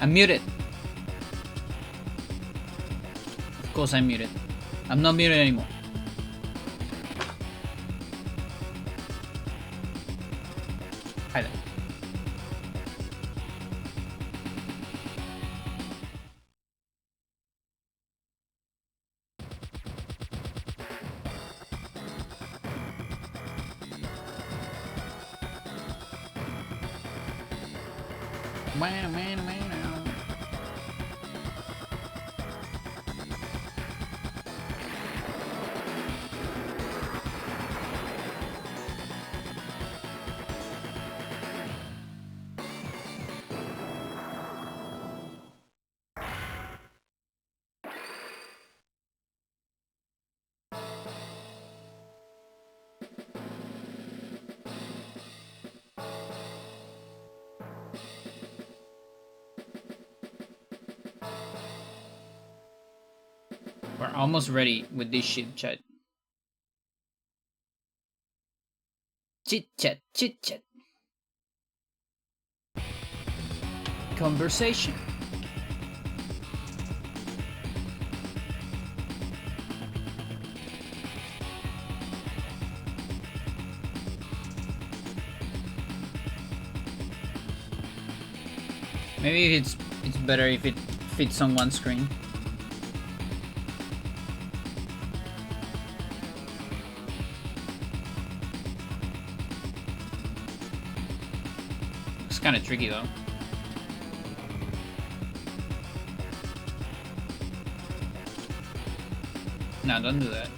I'm muted. Of course I'm muted. I'm not muted anymore. Hi there. We're almost ready with this shit, chat. Chit chat, chit chat. Conversation. Maybe it's better if it fits on one screen. It's kind of tricky though. No, don't do that.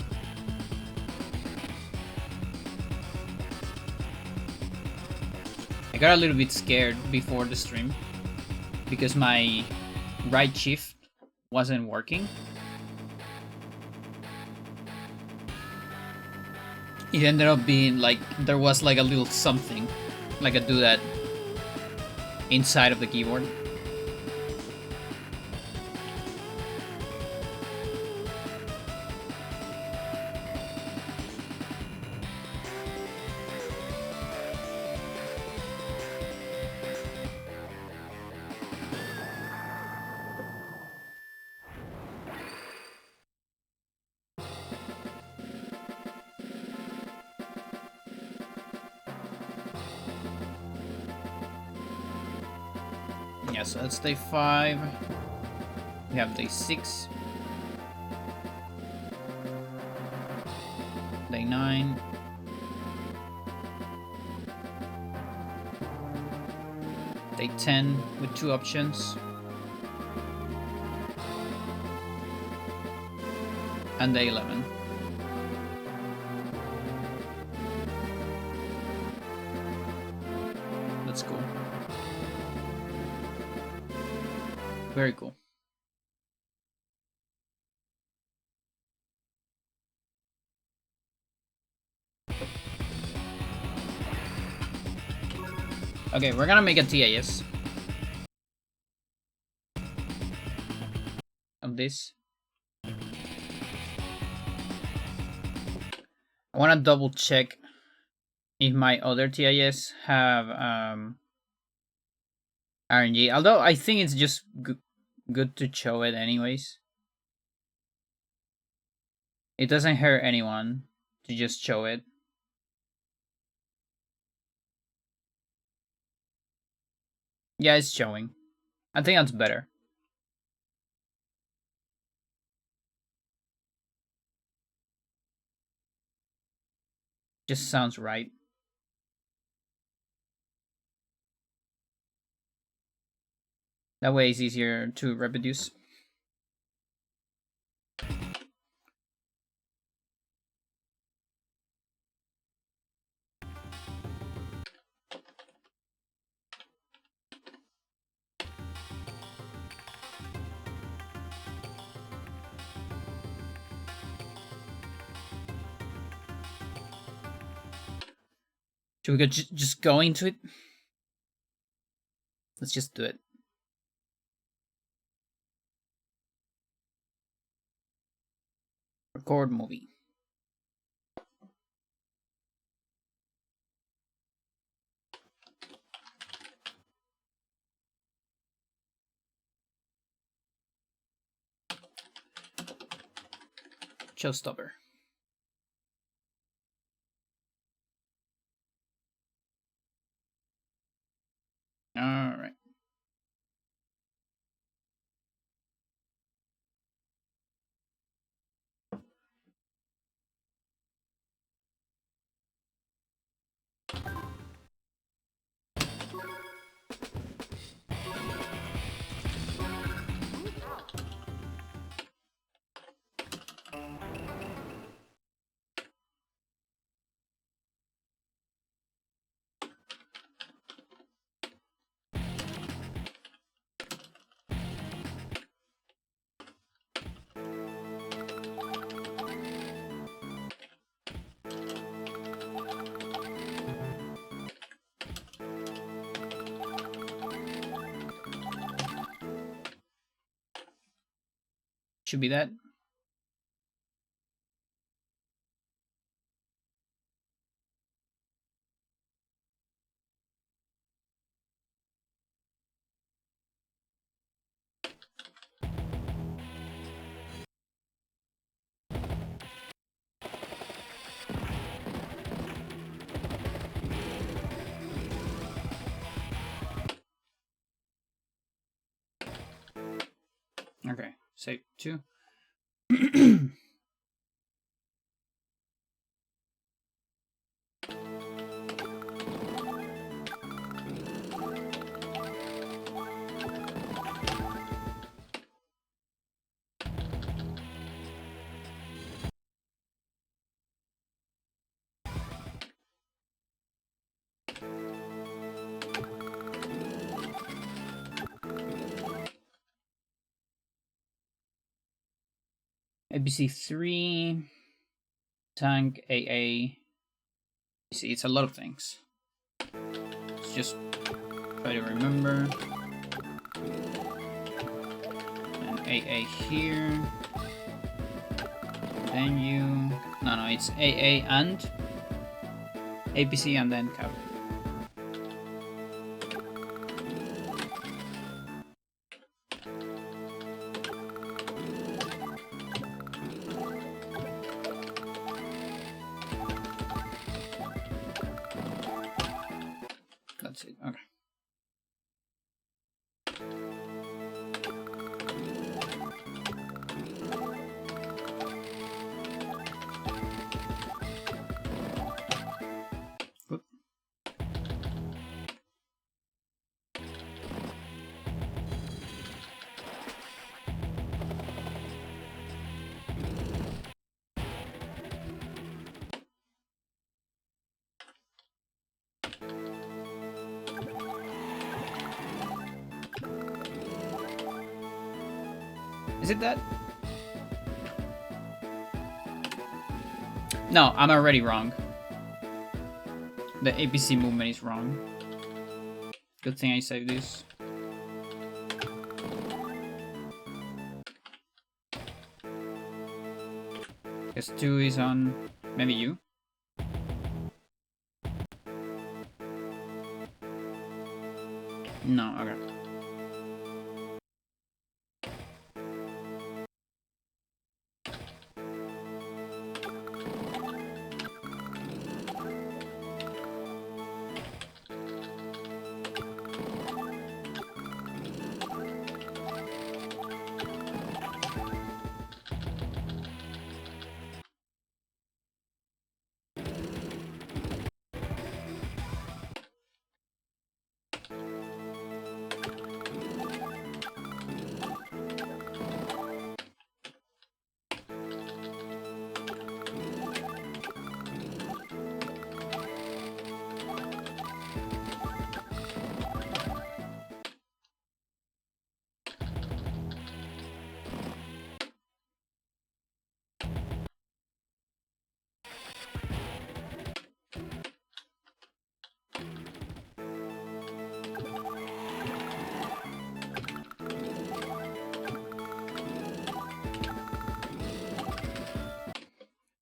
I got a little bit scared before the stream because my right shift wasn't working. It ended up being like there was like a little something, like a doodad inside of the keyboard. Yeah, so that's day 5. We have day 6. Day 9. Day 10 with 2 options. And day 11. That's cool. Very cool. Okay, we're gonna make a TAS of this. I wanna double check if my other TAS have RNG, although I think it's just good to show it anyways. It doesn't hurt anyone to just show it. Yeah, it's showing. I think that's better. Just sounds right. That way it's easier to reproduce. Should we just go into it? Let's just do it. Record movie. Showstopper. All right. Should be that. Okay, save 2. ABC 3, tank, AA. See, it's a lot of things. Let's just try to remember. And AA here. Then you. No, it's AA and APC and then cavalry. That's it. Okay. Good. Is it that? No, I'm already wrong. The APC movement is wrong. Good thing I saved this. Guess 2 is on maybe you. No, okay.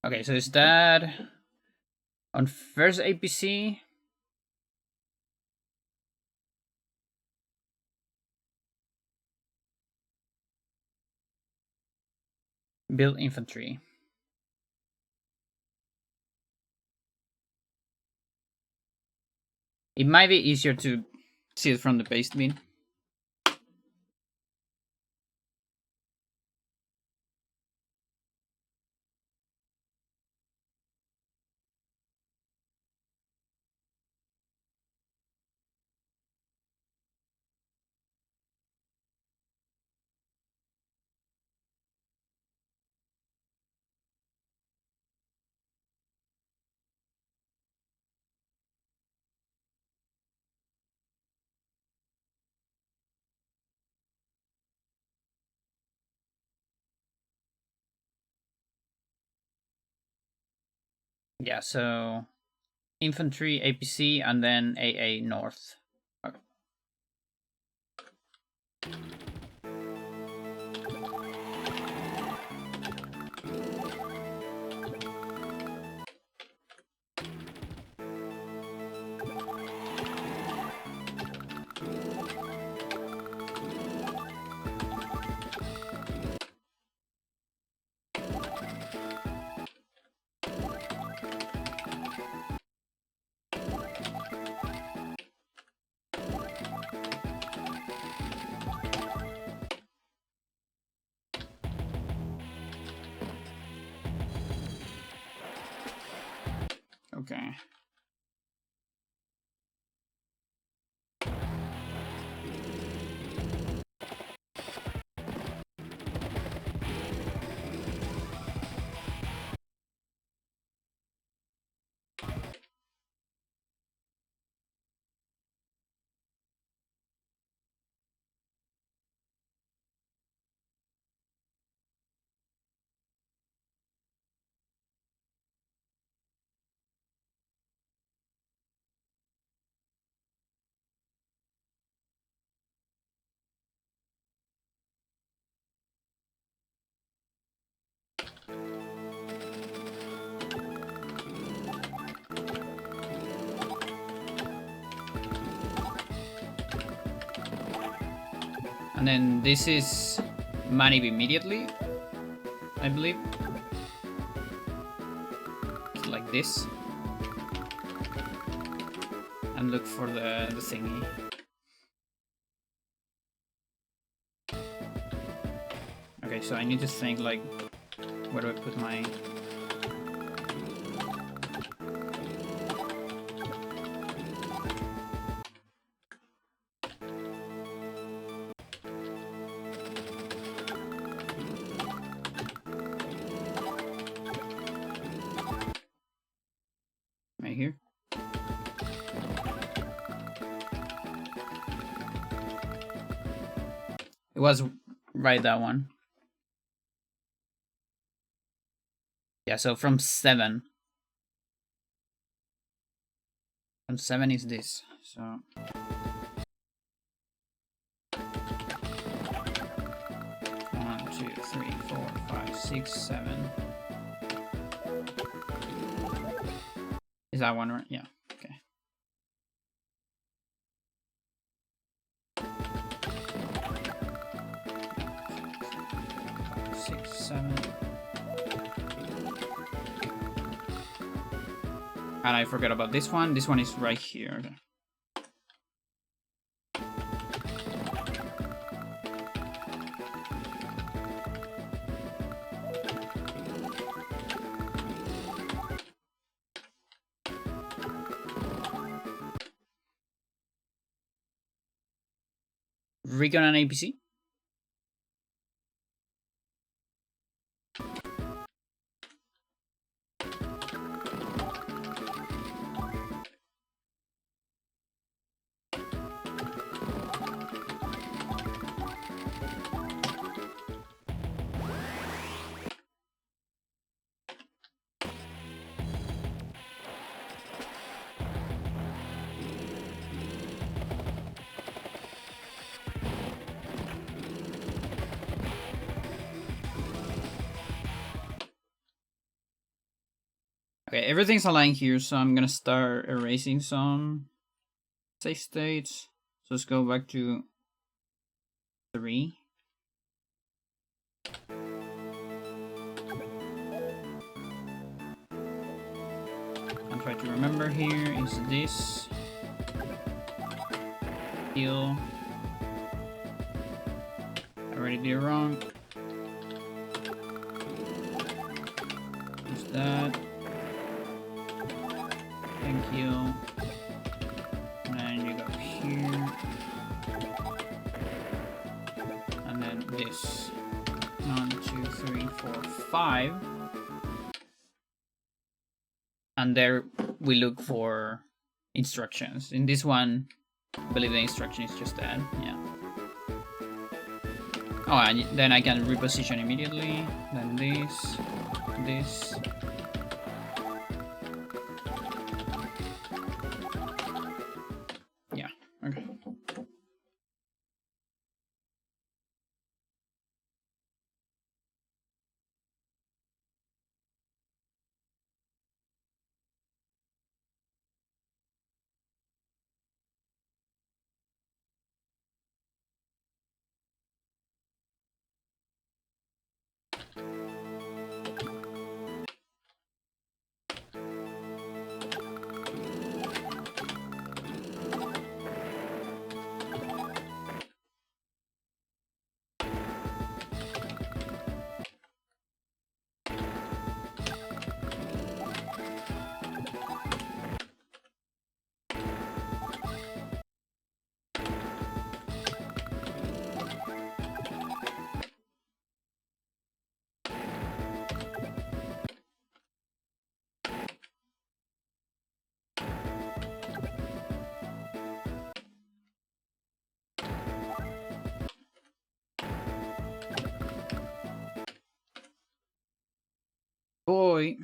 Okay, so is that on first APC? Build infantry. It might be easier to see it from the paste bin. Yeah, so infantry, APC, and then AA North. Okay. Okay. And then this is Manib immediately, I believe. Like this. And look for the thingy. Okay, so I need to think like, where do I put my... Right here. It was right, that one. Yeah, so from 7. From 7 is this, so... 1, 2, 3, 4, 5, 6, 7. Is that one right? Yeah, okay. 6, 7. And I forgot about this one. This one is right here. Okay. Recon and APC. Okay, everything's aligned here, so I'm gonna start erasing some save states. So let's go back to 3. And try to remember here is this. Heal. I already did it wrong. Use that. Thank you. And then you go here. And then this. 1, 2, 3, 4, 5. And there we look for instructions. In this one, I believe the instruction is just that. Yeah. Oh, and then I can reposition immediately. Then this. Yeah, okay. Boy.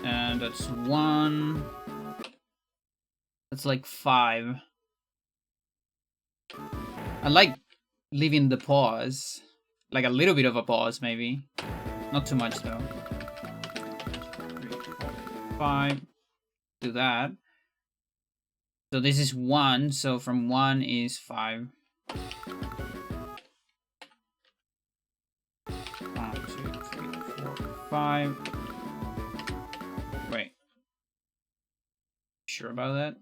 And that's 1. That's like 5. I like leaving the pause. Like a little bit of a pause, maybe. Not too much, though. 3, 4, 5. Do that. So this is 1, so from 1 is 5. 1, 2, 3, 4, 5. Wait. Sure about that?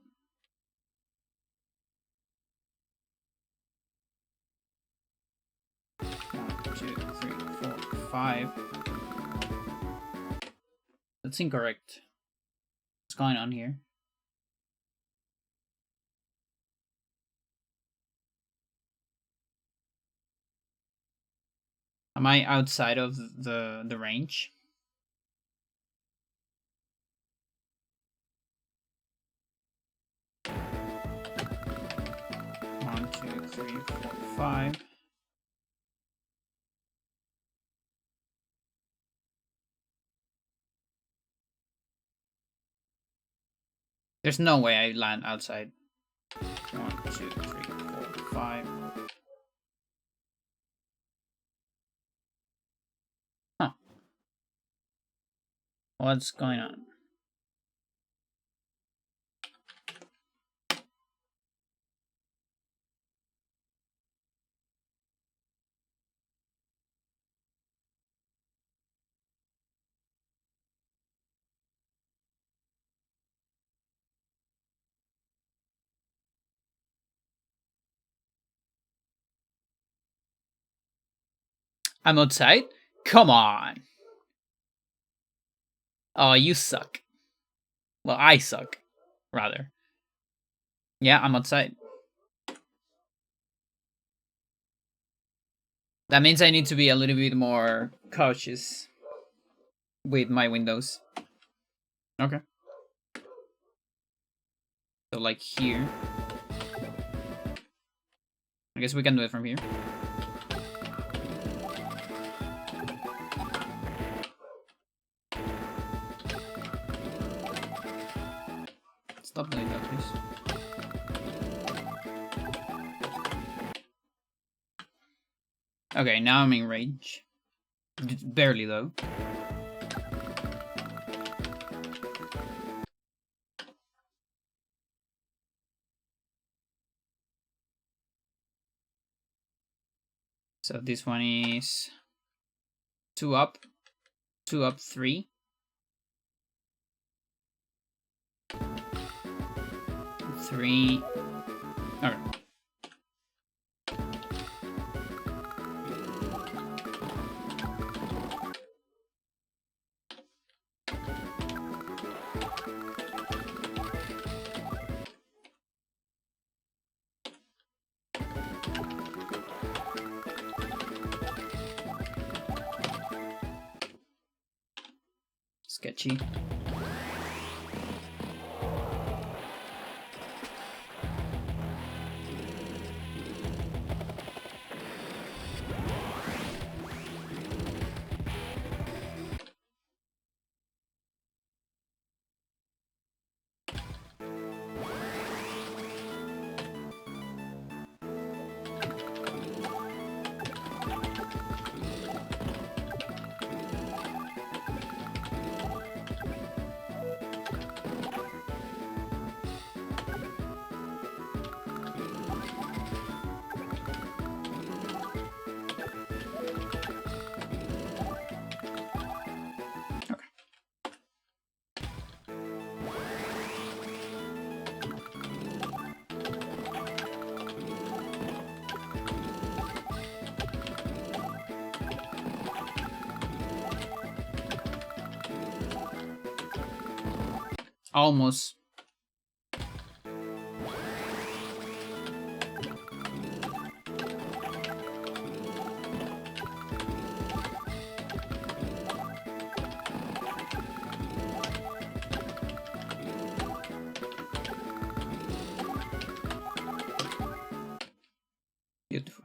One, 2, 3, 4, 5. That's incorrect. What's going on here? Am I outside of the range? One, 2, 3, 4, 5. There's no way I land outside. 1, 2, 3, 4, 5. Huh. What's going on? I'm outside? Come on. Oh, you suck. Well, I suck, rather. Yeah, I'm outside. That means I need to be a little bit more cautious with my windows. Okay. So like here. I guess we can do it from here. Stop doing that, please. Okay, now I'm in range. Barely, though. So this one is 2 up, 2 up, 3. 3. Okay. Sketchy. Almost. Beautiful.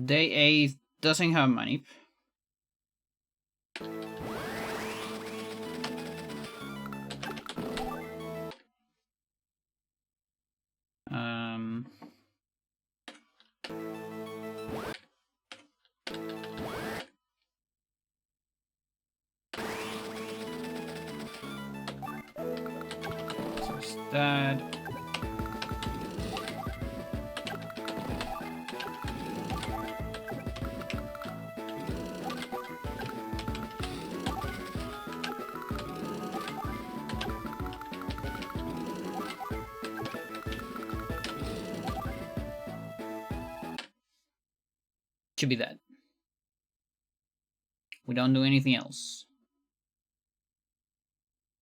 Day 8 doesn't have money. Just that. Should be that. We don't do anything else.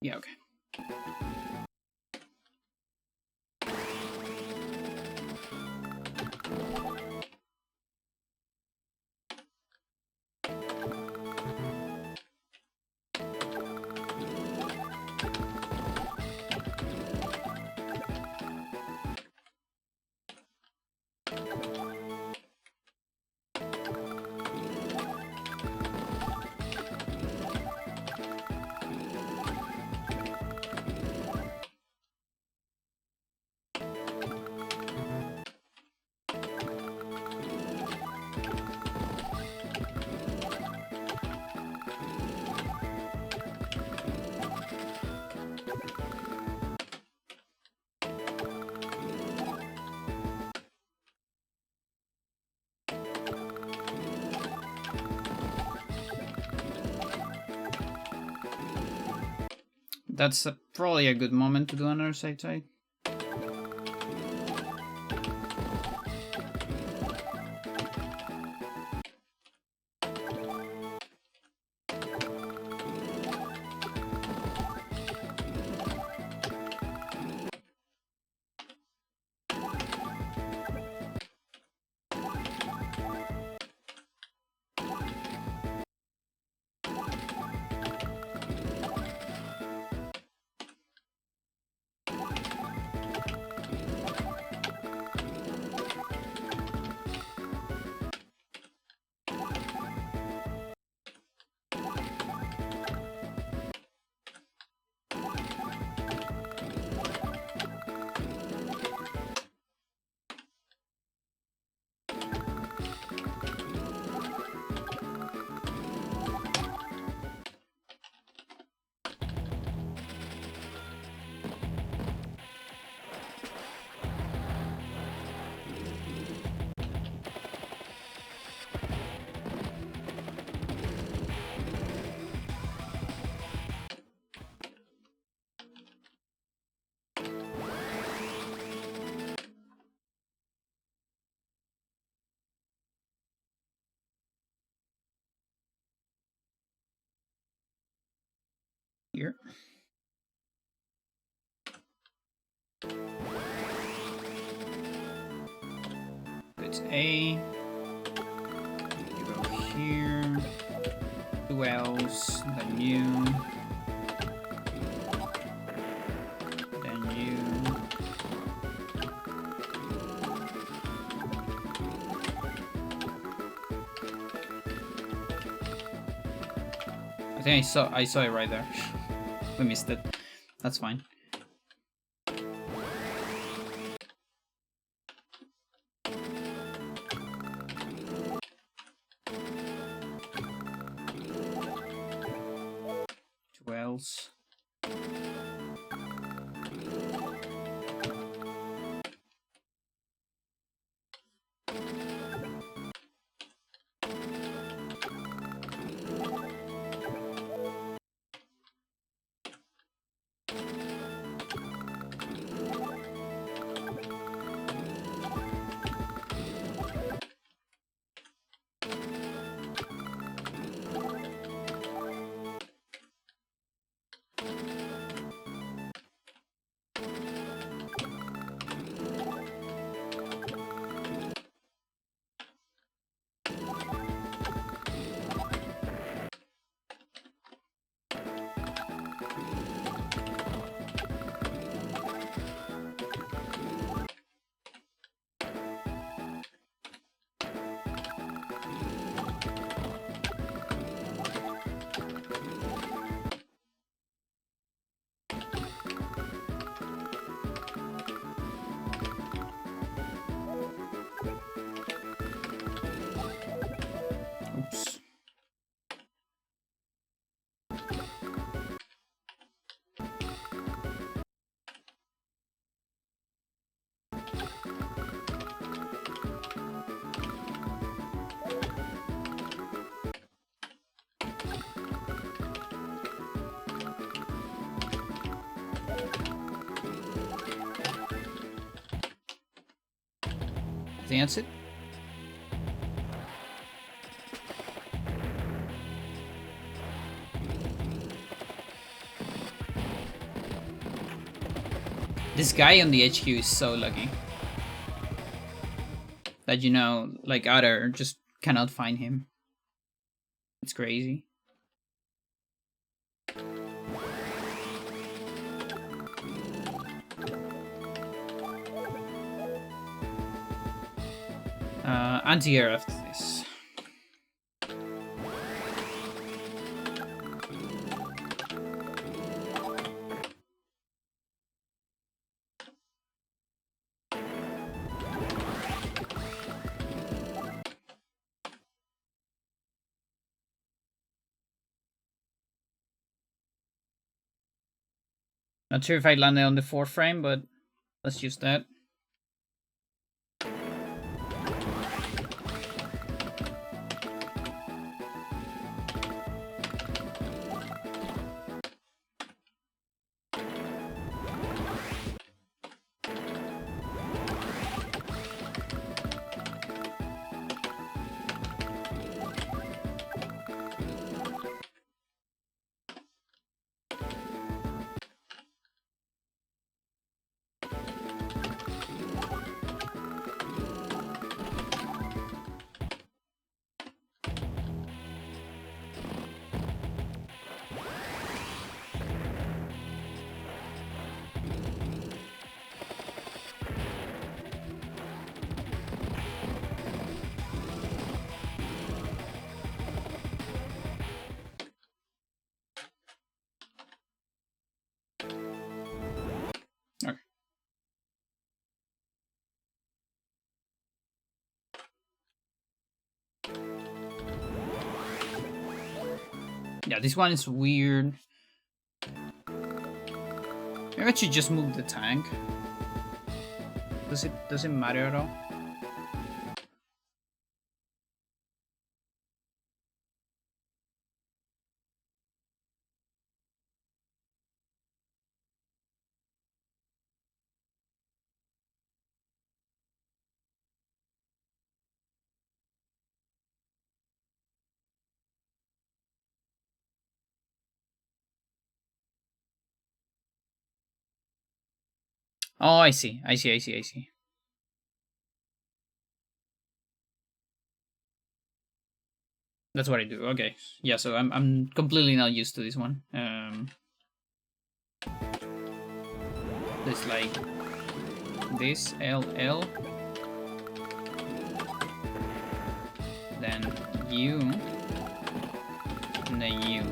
Yeah, okay. That's probably a good moment to do another side tie. here. It's A. You go here. Who else? Then you. Then you. I think I saw it right there. We missed it. That's fine. Else. Oops. I think that's it. This guy on the HQ is so lucky. That, you know, like Otter just cannot find him. It's crazy. Anti-air after this. Not sure if I landed on the 4th frame, but let's use that. Okay. Yeah, this one is weird. Maybe I should just move the tank. Does it matter at all? Oh, I see. I see. I see. I see. That's what I do. Okay. Yeah. So I'm completely not used to this one. There's like this LL, then U, and then U.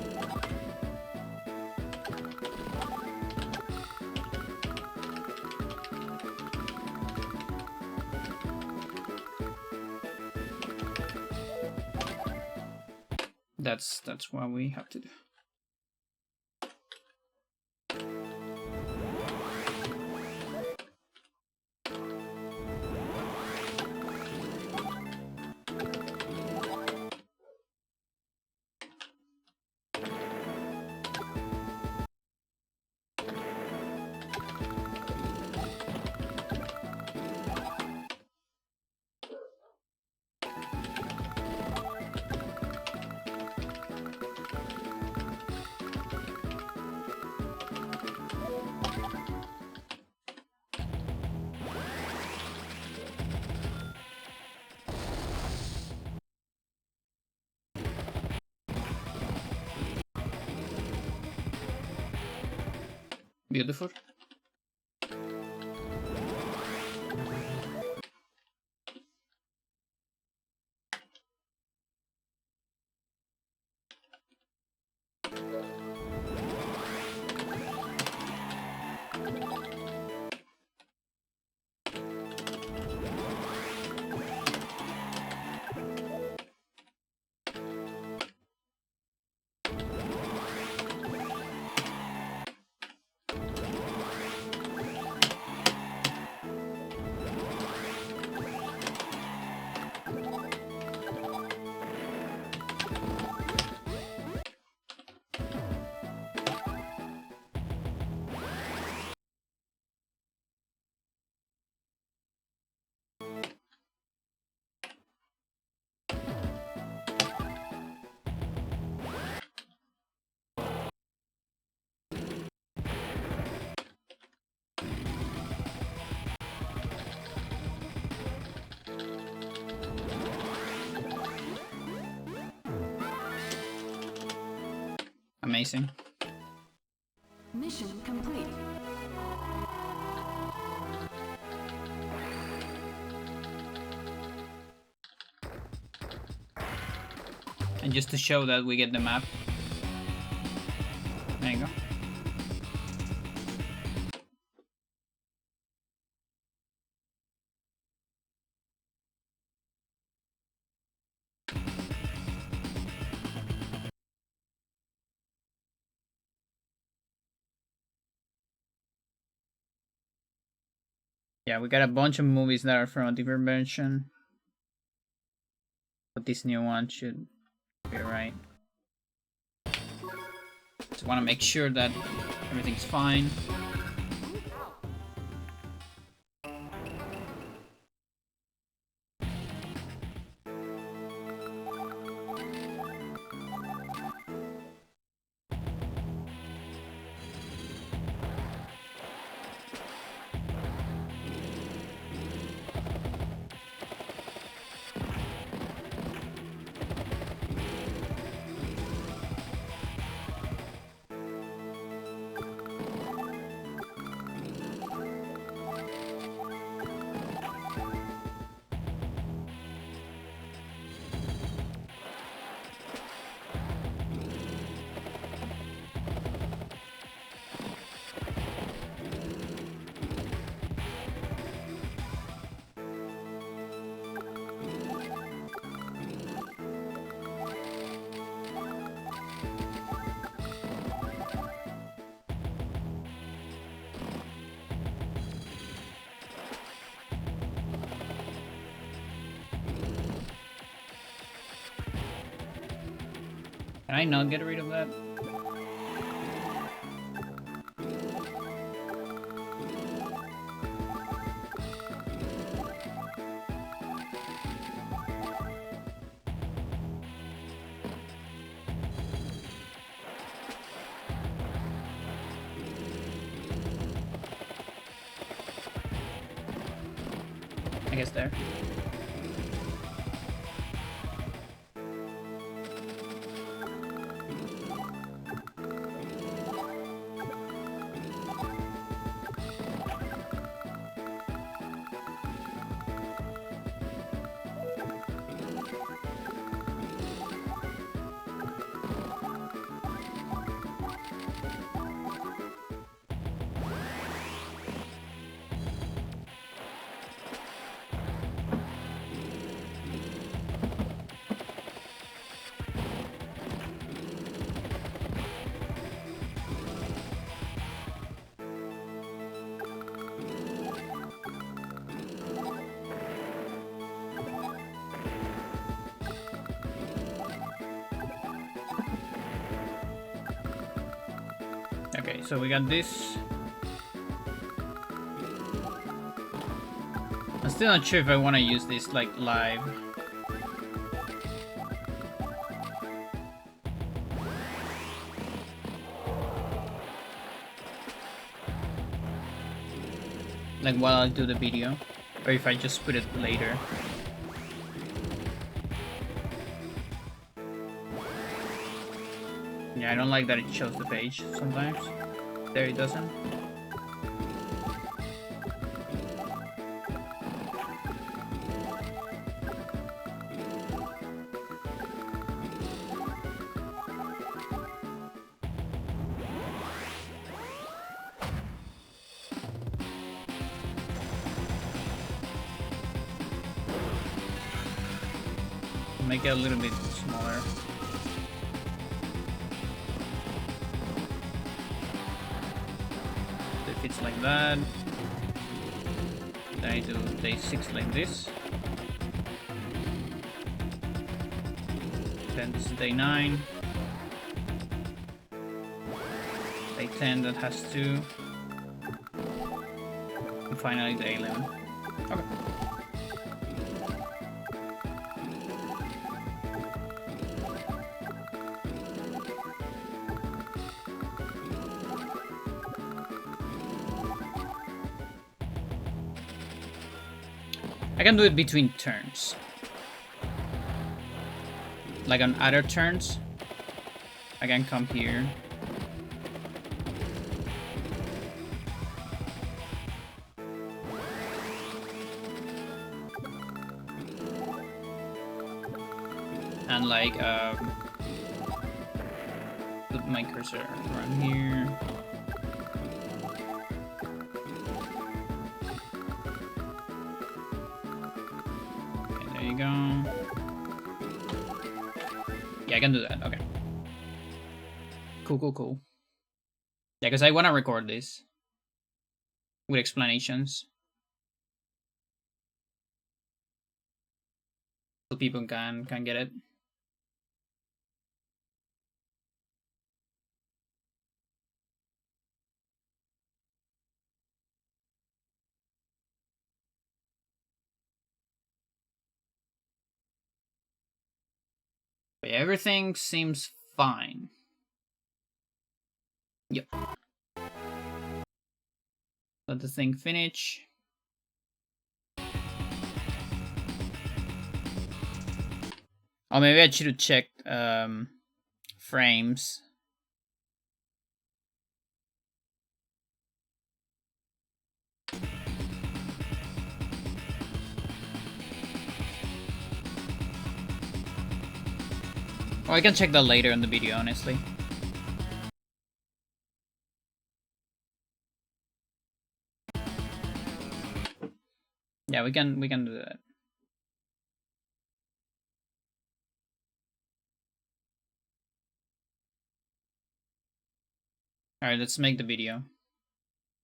That's what we have to do. Beautiful. Amazing. Mission complete. And just to show that we get the map. There you go. Yeah, we got a bunch of movies that are from a different version. But this new one should be right. Just want to make sure that everything's fine. Can I not get rid of that? guess there. Okay, so we got this. I'm still not sure if I want to use this like live. Like while I do the video, or if I just put it later. Yeah, I don't like that it shows the page sometimes. There it doesn't. Make it a little bit smaller. So if it's like that, then I do day 6 like this. Then this is day 9. Day 10 that has 2. And finally day 11. Okay. I can do it between turns. Like on other turns, I can come here. And like, put my cursor around here. There you go. Yeah, I can do that. Okay. Cool. Yeah, because I want to record this with explanations so people can get it. But yeah, everything seems fine. Yep. Let the thing finish. Oh, maybe I should have checked frames. Oh, I can check that later in the video, honestly. Yeah, we can do that. All right, let's make the video.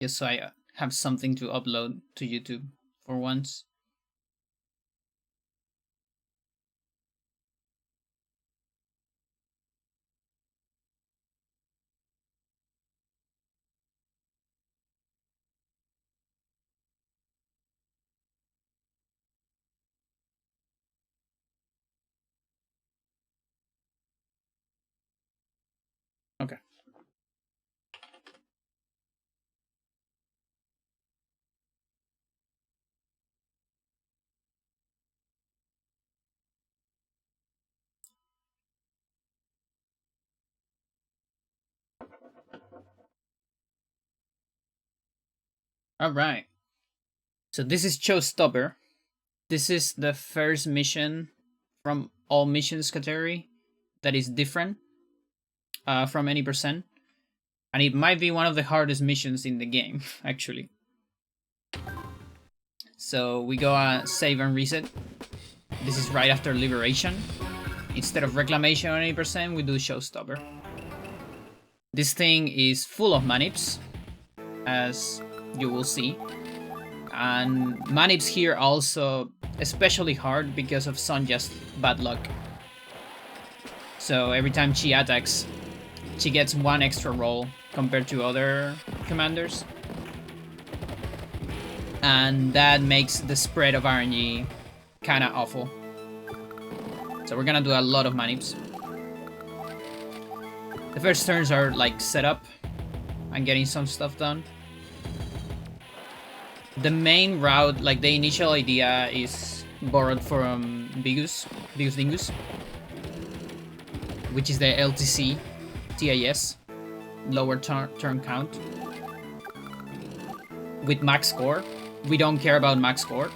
Just so I have something to upload to YouTube for once. Okay. All right. So this is Showstopper. This is the first mission from all missions category that is different from any percent. And it might be one of the hardest missions in the game, actually. So we go save and reset. This is right after Liberation. Instead of Reclamation on 80%, we do Showstopper. This thing is full of manips, as you will see. And manips here also especially hard because of Sonja's bad luck. So every time she attacks, she gets one extra roll compared to other commanders. And that makes the spread of RNG kinda awful. So we're gonna do a lot of manips. The first turns are like set up and getting some stuff done. The main route, like the initial idea, is borrowed from Bigus Dingus, which is the LTC TAS, lower turn count, with max score. We don't care about max score.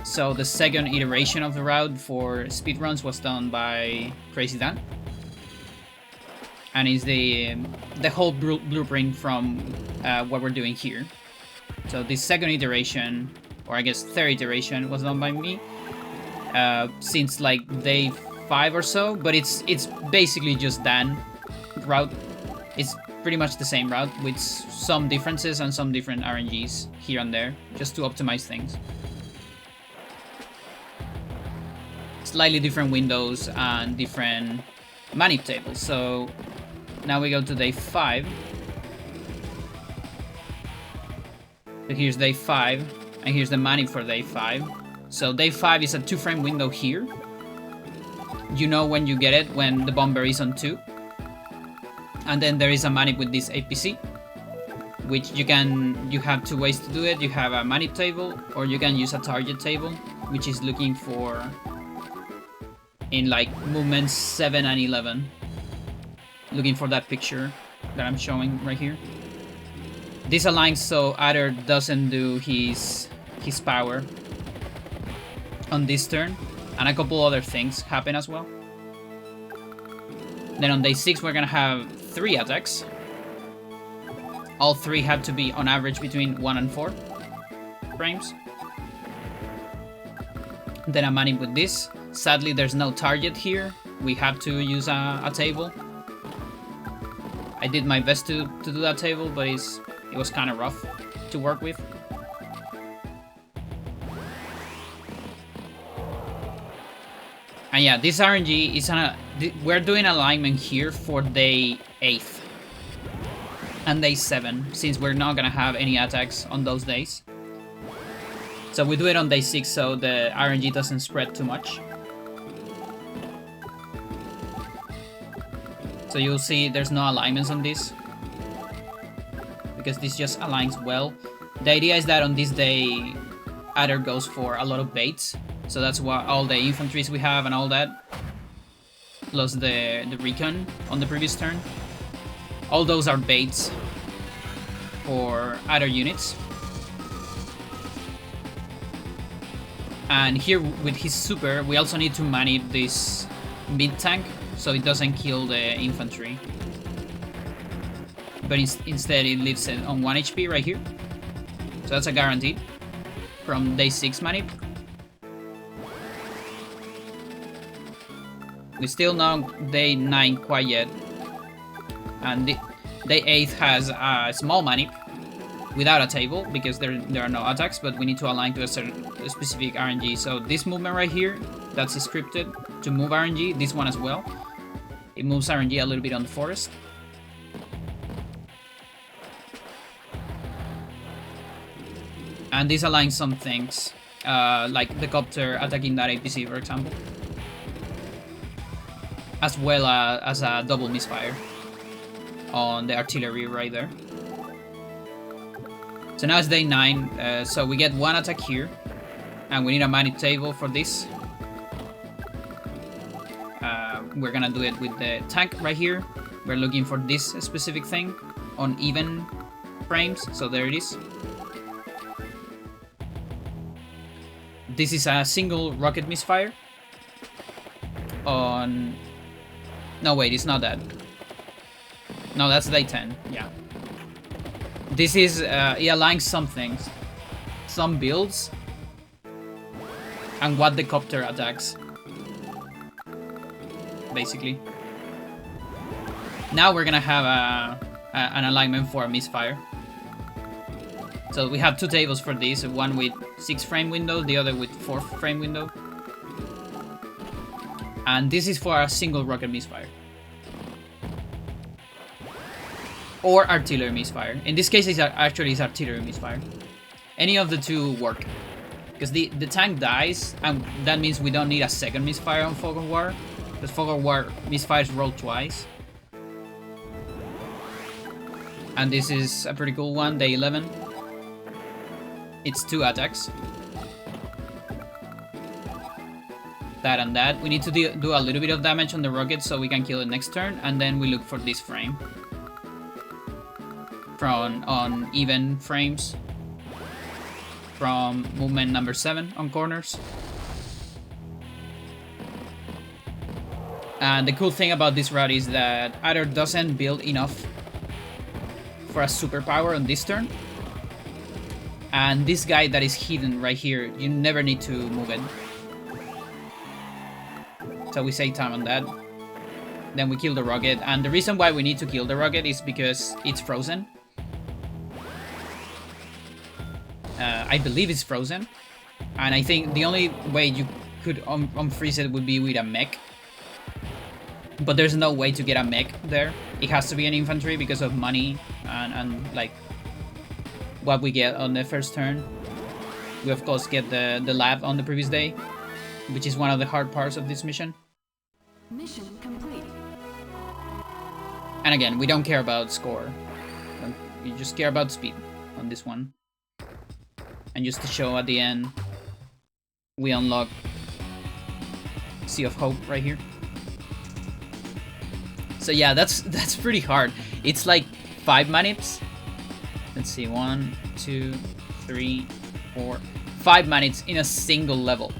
So the second iteration of the route for speedruns was done by Crazy Dan, and is the whole blueprint from what we're doing here. So this second iteration, or I guess third iteration, was done by me since like day 5 or so, but it's basically just Dan route. It's pretty much the same route with some differences and some different RNGs here and there, just to optimize things. Slightly different windows and different manip tables. So now we go to day 5. So here's day 5, and here's the manip for day 5. So day 5 is a 2-frame window here. You know when you get it, when the bomber is on 2. And then there is a manip with this APC, which you have 2 ways to do it. You have a manip table, or you can use a target table, which is looking for in like movements 7 and 11. Looking for that picture that I'm showing right here. This aligns so Adder doesn't do his power on this turn, and a couple other things happen as well. Then on day 6 we're gonna have 3 attacks. All 3 have to be on average between 1 and 4 frames. Then a manip with this. Sadly there's no target here. We have to use a table. I did my best to do that table, but it was kind of rough to work with. And yeah, this RNG is we're doing alignment here for day 8 and day 7, since we're not gonna have any attacks on those days. So we do it on day 6 so the RNG doesn't spread too much. So you'll see there's no alignments on this, because this just aligns well. The idea is that on this day, Adder goes for a lot of baits, so that's why all the infantries we have and all that, plus the recon on the previous turn, all those are baits for Adder units. And here with his super, we also need to manip this mid tank so it doesn't kill the infantry. But instead it leaves it on 1 HP right here. So that's a guaranteed from day 6 manip. We still not day 9 quite yet. And day 8 has a small manip without a table, because there are no attacks, but we need to align to a specific RNG. So this movement right here, that's scripted to move RNG. This one as well. It moves RNG a little bit on the forest. And this aligns some things, like the copter attacking that APC, for example. As well as a double misfire on the artillery right there. So now it's day 9, so we get 1 attack here, and we need a manip table for this. We're gonna do it with the tank right here. We're looking for this specific thing on even frames, so there it is. This is a single rocket misfire on... No, wait, it's not that. No, that's day 10, yeah. This is, it aligns some things. Some builds. And what the copter attacks. Basically. Now we're gonna have an alignment for a misfire. So we have two tables for this, one with 6 frame window, the other with 4 frame window. And this is for a single rocket misfire. Or artillery misfire. In this case, it's artillery misfire. Any of the two work. Because the tank dies, and that means we don't need a second misfire on Fog of War. Because Fog of War misfires roll twice. And this is a pretty cool one, day 11. It's 2 attacks. That and that. We need to do a little bit of damage on the rocket so we can kill it next turn, and then we look for this frame. On even frames. From movement number 7 on corners. And the cool thing about this route is that either doesn't build enough for a superpower on this turn. And this guy that is hidden right here, you never need to move it. So we save time on that. Then we kill the rocket. And the reason why we need to kill the rocket is because it's frozen. I believe it's frozen. And I think the only way you could unfreeze it would be with a mech. But there's no way to get a mech there. It has to be an infantry because of money and like what we get on the first turn. We of course get the lab on the previous day, which is one of the hard parts of this mission. Mission complete. And again, we don't care about score. We just care about speed on this one. And just to show at the end, we unlock Sea of Hope right here. So yeah, that's pretty hard. It's like 5 manips. Let's see, 1, 2, 3, 4, 5 manips in a single level.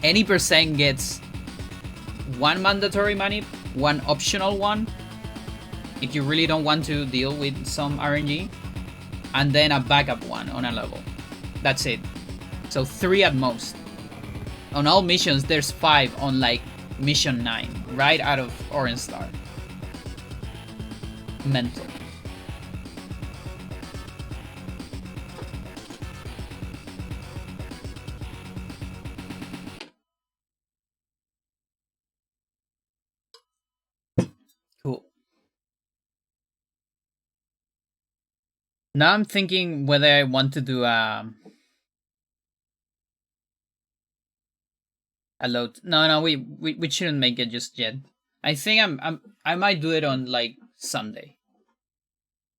Any percent gets 1 mandatory manip, 1 optional one, if you really don't want to deal with some RNG, and then a backup one on a level. That's it. So 3 at most. On all missions, there's 5 on like mission 9, right out of Orange Star. Mental. Cool. Now I'm thinking whether I want to do a load. No, we shouldn't make it just yet. I think I might do it on like Sunday.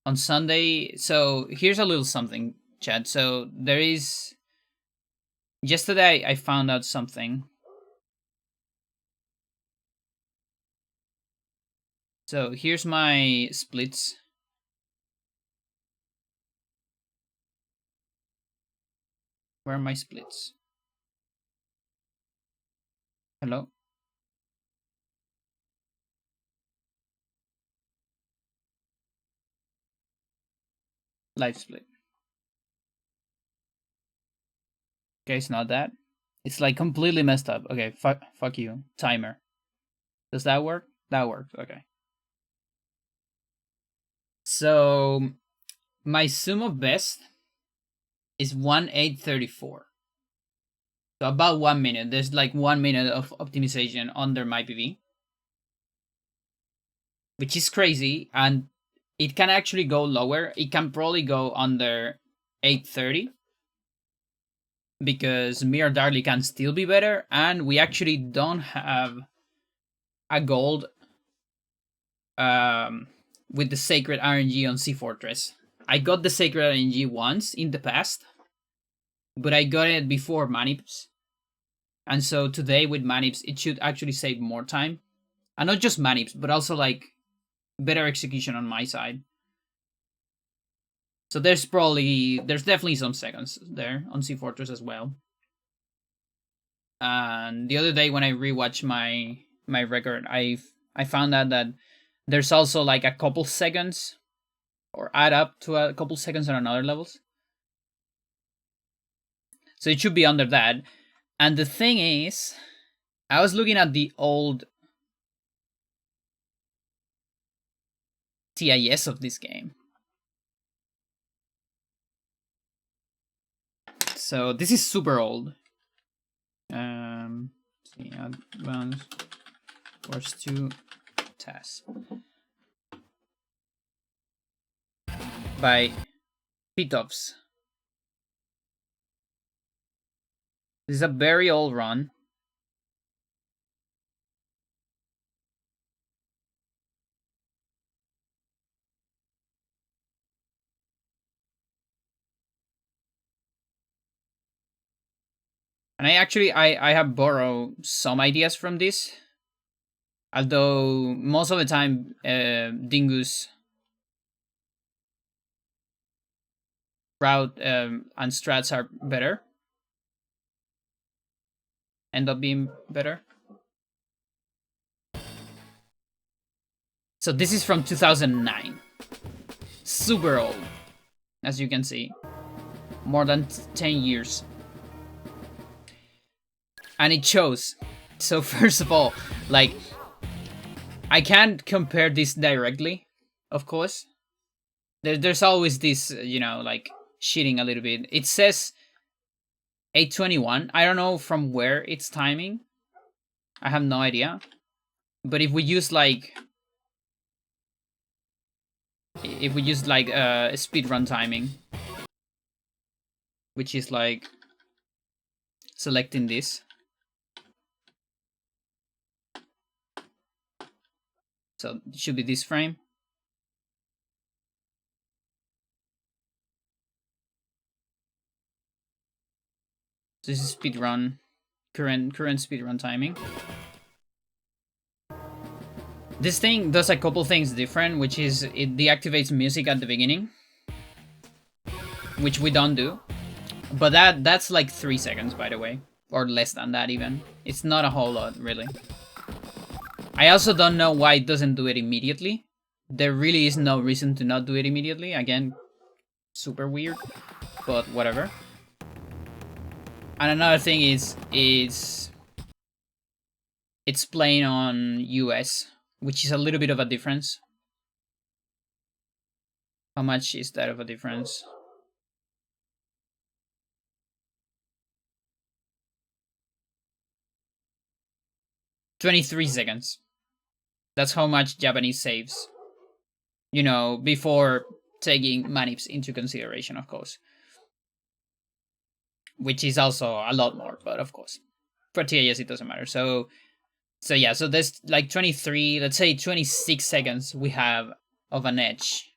On Sunday, so here's a little something, chat. So there is yesterday I found out something. So here's my splits. Where are my splits? Hello? Live split. Okay, it's not that. It's like completely messed up. Okay, fuck you. Timer. Does that work? That works. Okay. So my sum of best is 1834. So about 1 minute. There's like 1 minute of optimization under my PV, which is crazy, and it can actually go lower. It can probably go under 830 because Mir Darley can still be better, and we actually don't have a gold with the Sacred RNG on Sea Fortress. I got the Sacred RNG once in the past, but I got it before Manips. And so today with Manips, it should actually save more time. And not just Manips, but also like better execution on my side. So there's definitely some seconds there on Sea Fortress as well. And the other day when I rewatched my record, I found out that there's also like a couple seconds, or add up to a couple seconds on another levels. So it should be under that. And the thing is, I was looking at the old TIS of this game. So this is super old. See, advanced Wars 2 TAS by Pitovs. This is a very old run. And I have borrowed some ideas from this. Although most of the time Dingo's route and strats are better. End up being better. So this is from 2009. Super old, as you can see. More than 10 years. And it shows. So first of all, like, I can't compare this directly, of course. There's always this, like, cheating a little bit. It says 821. I don't know from where it's timing. I have no idea. But if we use like speedrun timing, which is like selecting this. So it should be this frame. So this is speedrun, current speedrun timing. This thing does a couple things different, which is it deactivates music at the beginning, which we don't do. But that's like 3 seconds, by the way, or less than that even. It's not a whole lot, really. I also don't know why it doesn't do it immediately. There really is no reason to not do it immediately. Again, super weird, but whatever. And another thing is it's playing on US, which is a little bit of a difference. How much is that of a difference? $23 seconds. That's how much Japanese saves. Before taking manips into consideration, of course. Which is also a lot more, but of course. For TIS, it doesn't matter. So yeah, so there's like 23, let's say 26 seconds we have of an edge.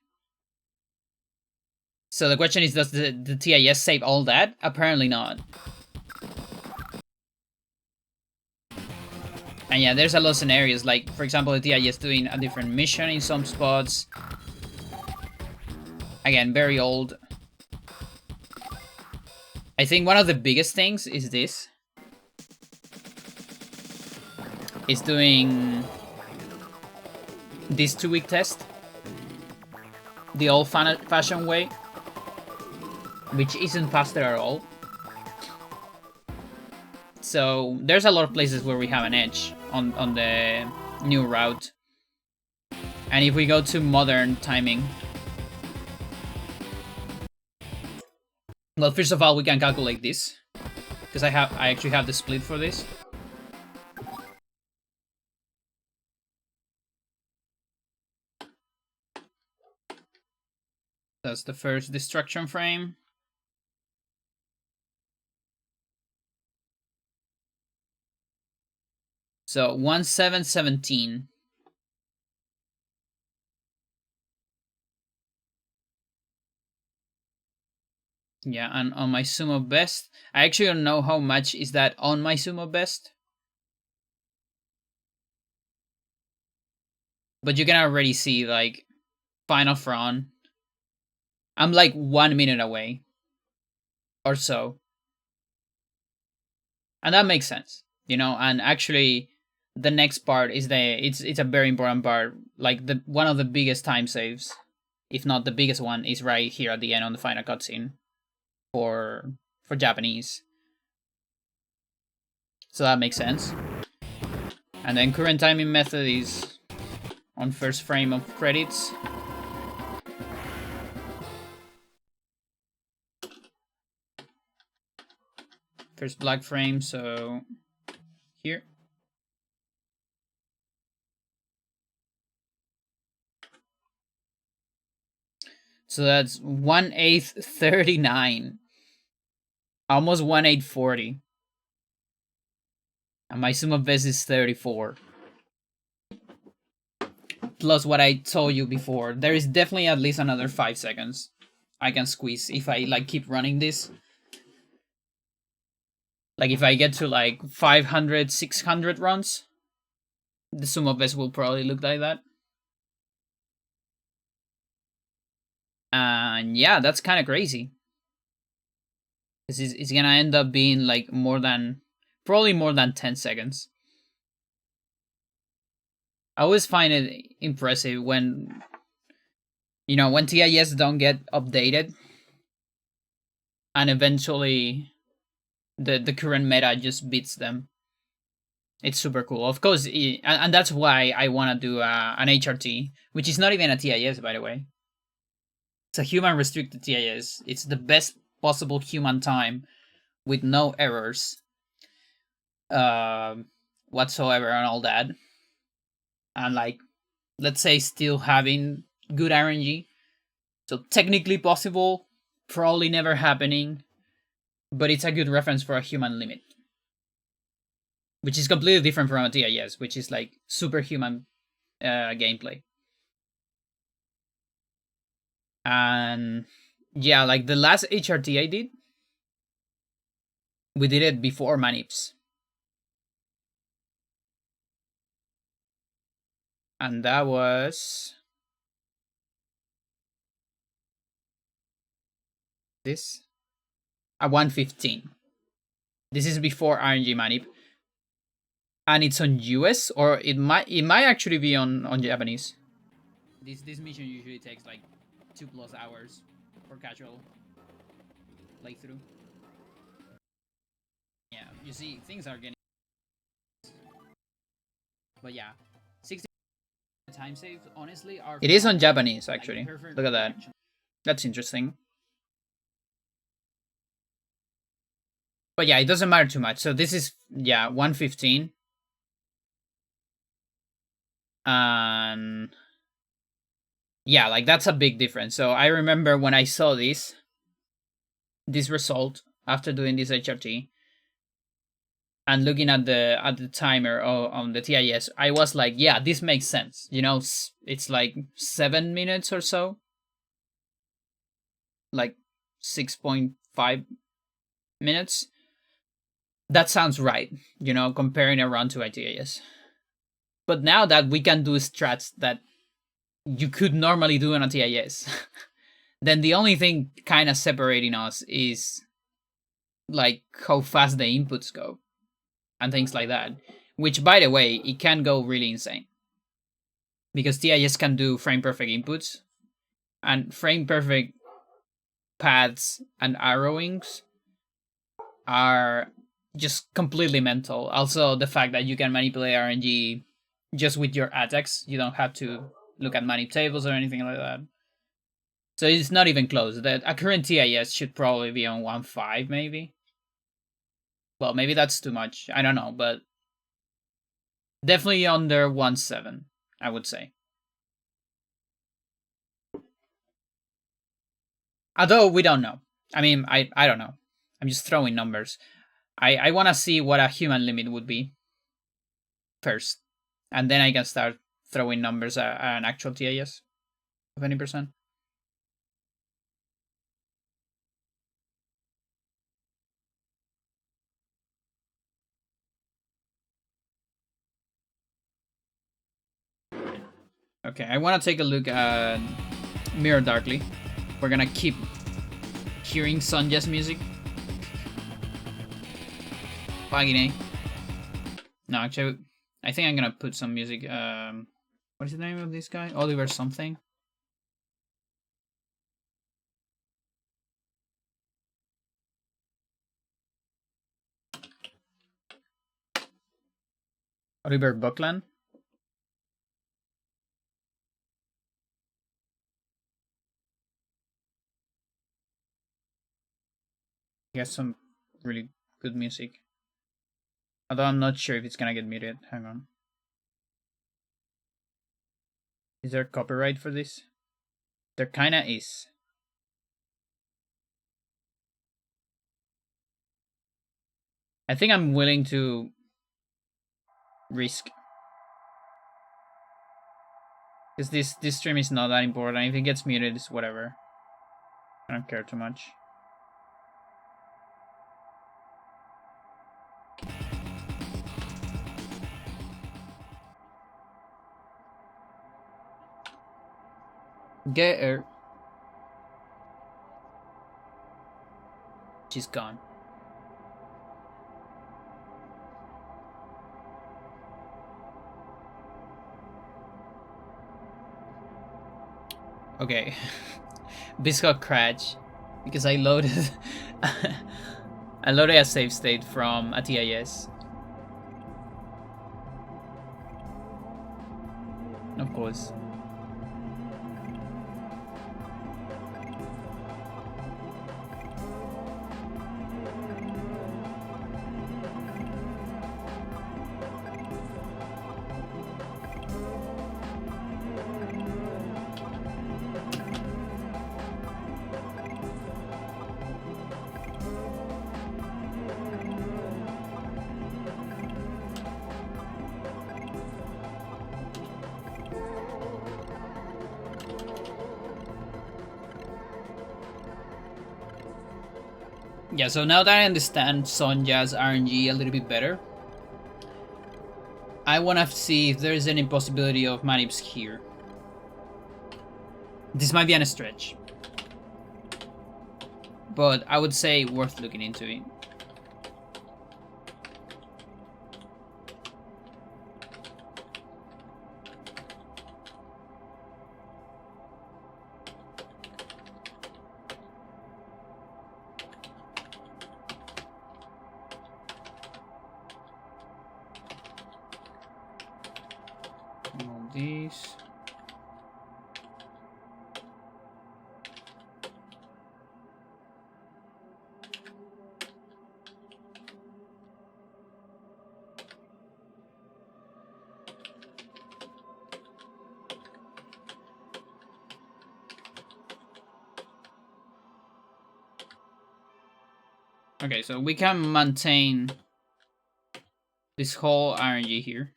So the question is, does the TIS save all that? Apparently not. And yeah, there's a lot of scenarios, like, for example, the TIS doing a different mission in some spots. Again, very old. I think one of the biggest things is this. It's doing this 2-week test. The old-fashioned way. Which isn't faster at all. So there's a lot of places where we have an edge on the new route. And if we go to modern timing, well, first of all, we can calculate this, because I actually have the split for this. That's the first destruction frame. So 1717. Yeah, and on my sumo best, I actually don't know how much is that on my sumo best. But you can already see, like, Final Front. I'm like 1 minute away or so. And that makes sense, and actually the next part is it's a very important part. Like the one of the biggest time saves, if not the biggest one, is right here at the end on the final cutscene for Japanese. So that makes sense. And then current timing method is on first frame of credits. First black frame, so here. So that's 1/839. Almost 1/840. And my sum of best is 34. Plus what I told you before. There is definitely at least another 5 seconds I can squeeze if I like keep running this. Like if I get to like 500, 600 runs, the sum of best will probably look like that. And yeah, that's kind of crazy. It's gonna end up being like probably more than 10 seconds. I always find it impressive when when TIS don't get updated and eventually the current meta just beats them. It's super cool. Of course, and that's why I want to do an HRT, which is not even a TIS, by the way. It's a human restricted TIS. It's the best possible human time with no errors whatsoever and all that. And like, let's say still having good RNG. So technically possible, probably never happening, but it's a good reference for a human limit. Which is completely different from a TIS, which is like superhuman gameplay. And yeah, like the last HRT I did, we did it before manips. And that was this at 1:15. This is before RNG manip. And it's on US, or it might actually be on Japanese. This mission usually takes like 2+ hours for casual playthrough. Yeah, you see, things are getting. But yeah, 60 time saves honestly are. It is on Japanese actually. Like, look at that. That's interesting. But yeah, it doesn't matter too much. So this is 1:15. And yeah, like that's a big difference. So I remember when I saw this result after doing this HRT and looking at the timer on the TIS, I was like, yeah, this makes sense. It's like 7 minutes or so, like 6.5 minutes. That sounds right, comparing a run to a TIS. But now that we can do strats that you could normally do on a TIS, then the only thing kind of separating us is like how fast the inputs go and things like that. Which, by the way, it can go really insane because TIS can do frame perfect inputs and frame perfect paths and arrowings are just completely mental. Also, the fact that you can manipulate RNG just with your attacks, you don't have to look at manip tables or anything like that. So it's not even close. A current TIS should probably be on 1.5, maybe. Well, maybe that's too much. I don't know, but definitely under 1.7, I would say. Although we don't know. I mean, I don't know. I'm just throwing numbers. I want to see what a human limit would be first. And then I can start throwing numbers at an actual TIS of any percent. Okay, I want to take a look at Mirror Darkly. we're gonna keep hearing Sonja's music. Fucking A. No, actually, I think I'm gonna put some music. What is the name of this guy? Oliver something. Oliver Buckland. He has some really good music. Although I'm not sure if it's gonna get muted. Hang on. Is there copyright for this? There kinda is. I think I'm willing to risk. Because this stream is not that important. If it gets muted, it's whatever. I don't care too much. Get her. She's gone. Okay. This got crashed because I loaded I loaded a save state from a TIS. Of course. Yeah, so now that I understand Sonja's RNG a little bit better, I want to see if there's any possibility of manips here. This might be a stretch, but I would say worth looking into it. All these. Okay, so we can maintain this whole RNG here.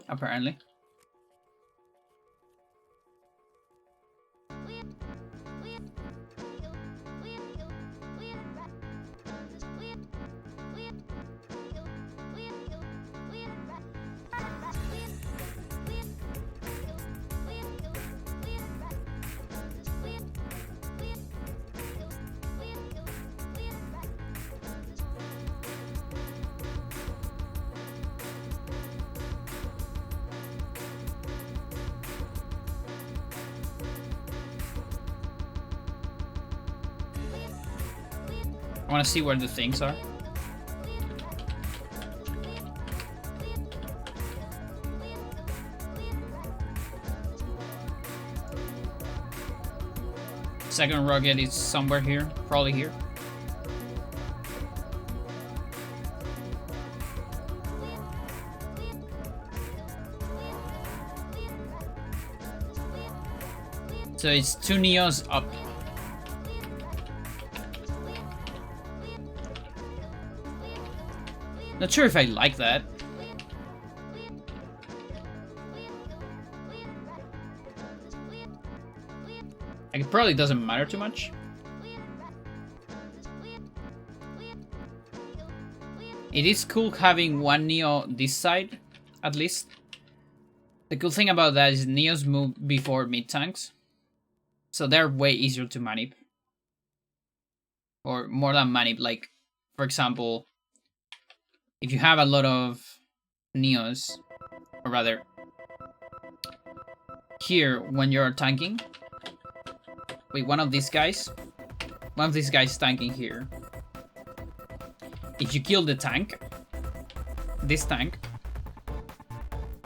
Apparently. I want to see where the things are. Second rocket is somewhere here, probably here. So it's 2 Neos up. Not sure if I like that. Like, it probably doesn't matter too much. It is cool having one Neo this side, at least. The cool thing about that is Neos move before mid tanks, so they're way easier to manip. Or more than manip, like, for example, if you have a lot of Neos, or rather, here, when you're tanking, wait, one of these guys tanking here. If you kill the tank, this tank,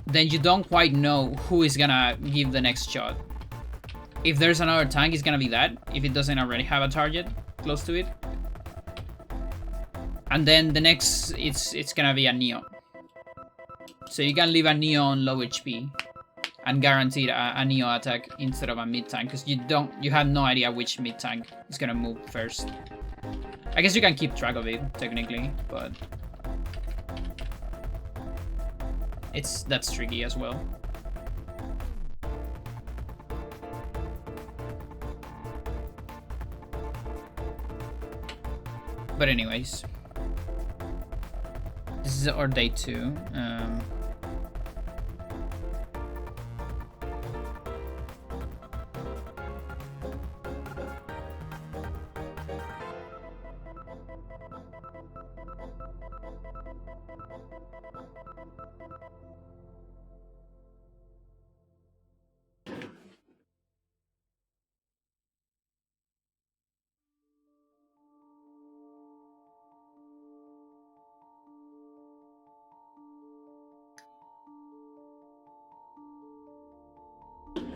then you don't quite know who is gonna give the next shot. If there's another tank, it's gonna be that, if it doesn't already have a target close to it. And then the next, it's gonna be a Neo. So you can leave a Neo on low HP and guarantee a Neo attack instead of a mid tank, because you have no idea which mid tank is gonna move first. I guess you can keep track of it technically, but that's tricky as well. But anyways, this is our day 2.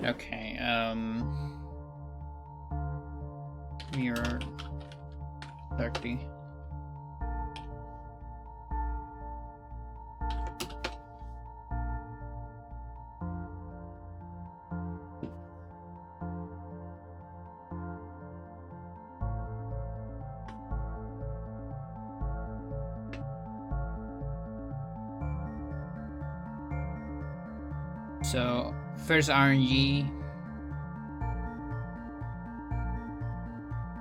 Okay, mirror 30. So first RNG,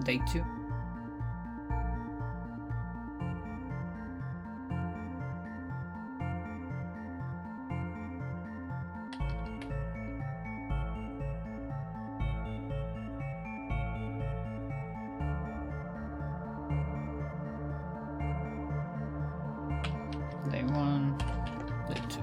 day 2. Day 1, day 2.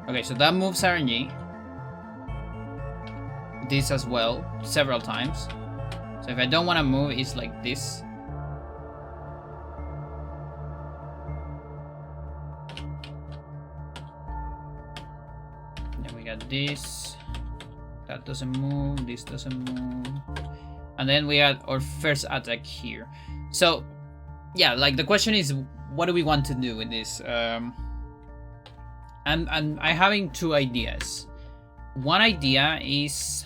Okay, so that moves RNG. This as well, several times. So if I don't want to move, it's like this. Then we got this. That doesn't move, this doesn't move. And then we had our first attack here. So, yeah, like the question is, what do we want to do with this? And I'm having 2 ideas. One idea is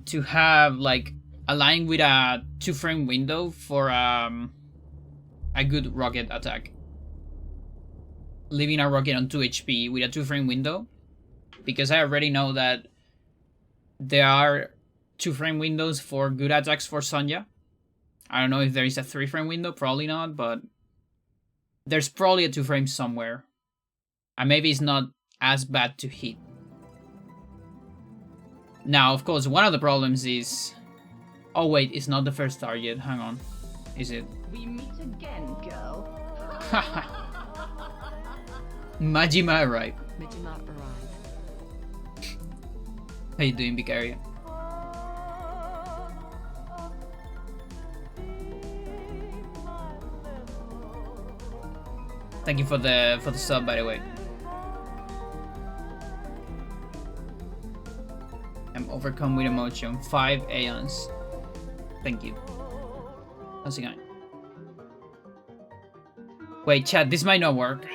to have like a line with a 2-frame window for a good rocket attack. Leaving a rocket on 2 HP with a 2-frame window, because I already know that there are 2-frame windows for good attacks for Sonja. I don't know if there is a 3-frame window, probably not, but there's probably a 2-frame somewhere. And maybe it's not as bad to hit. Now, of course, one of the problems is... Oh wait, it's not the first target. Hang on. Is it? We meet again, girl. Majima arrived. Majima arrived. How you doing, Vicaria? Thank you for the sub, by the way. I'm overcome with emotion. 5 aeons. Thank you. How's it going? Wait, chat, this might not work.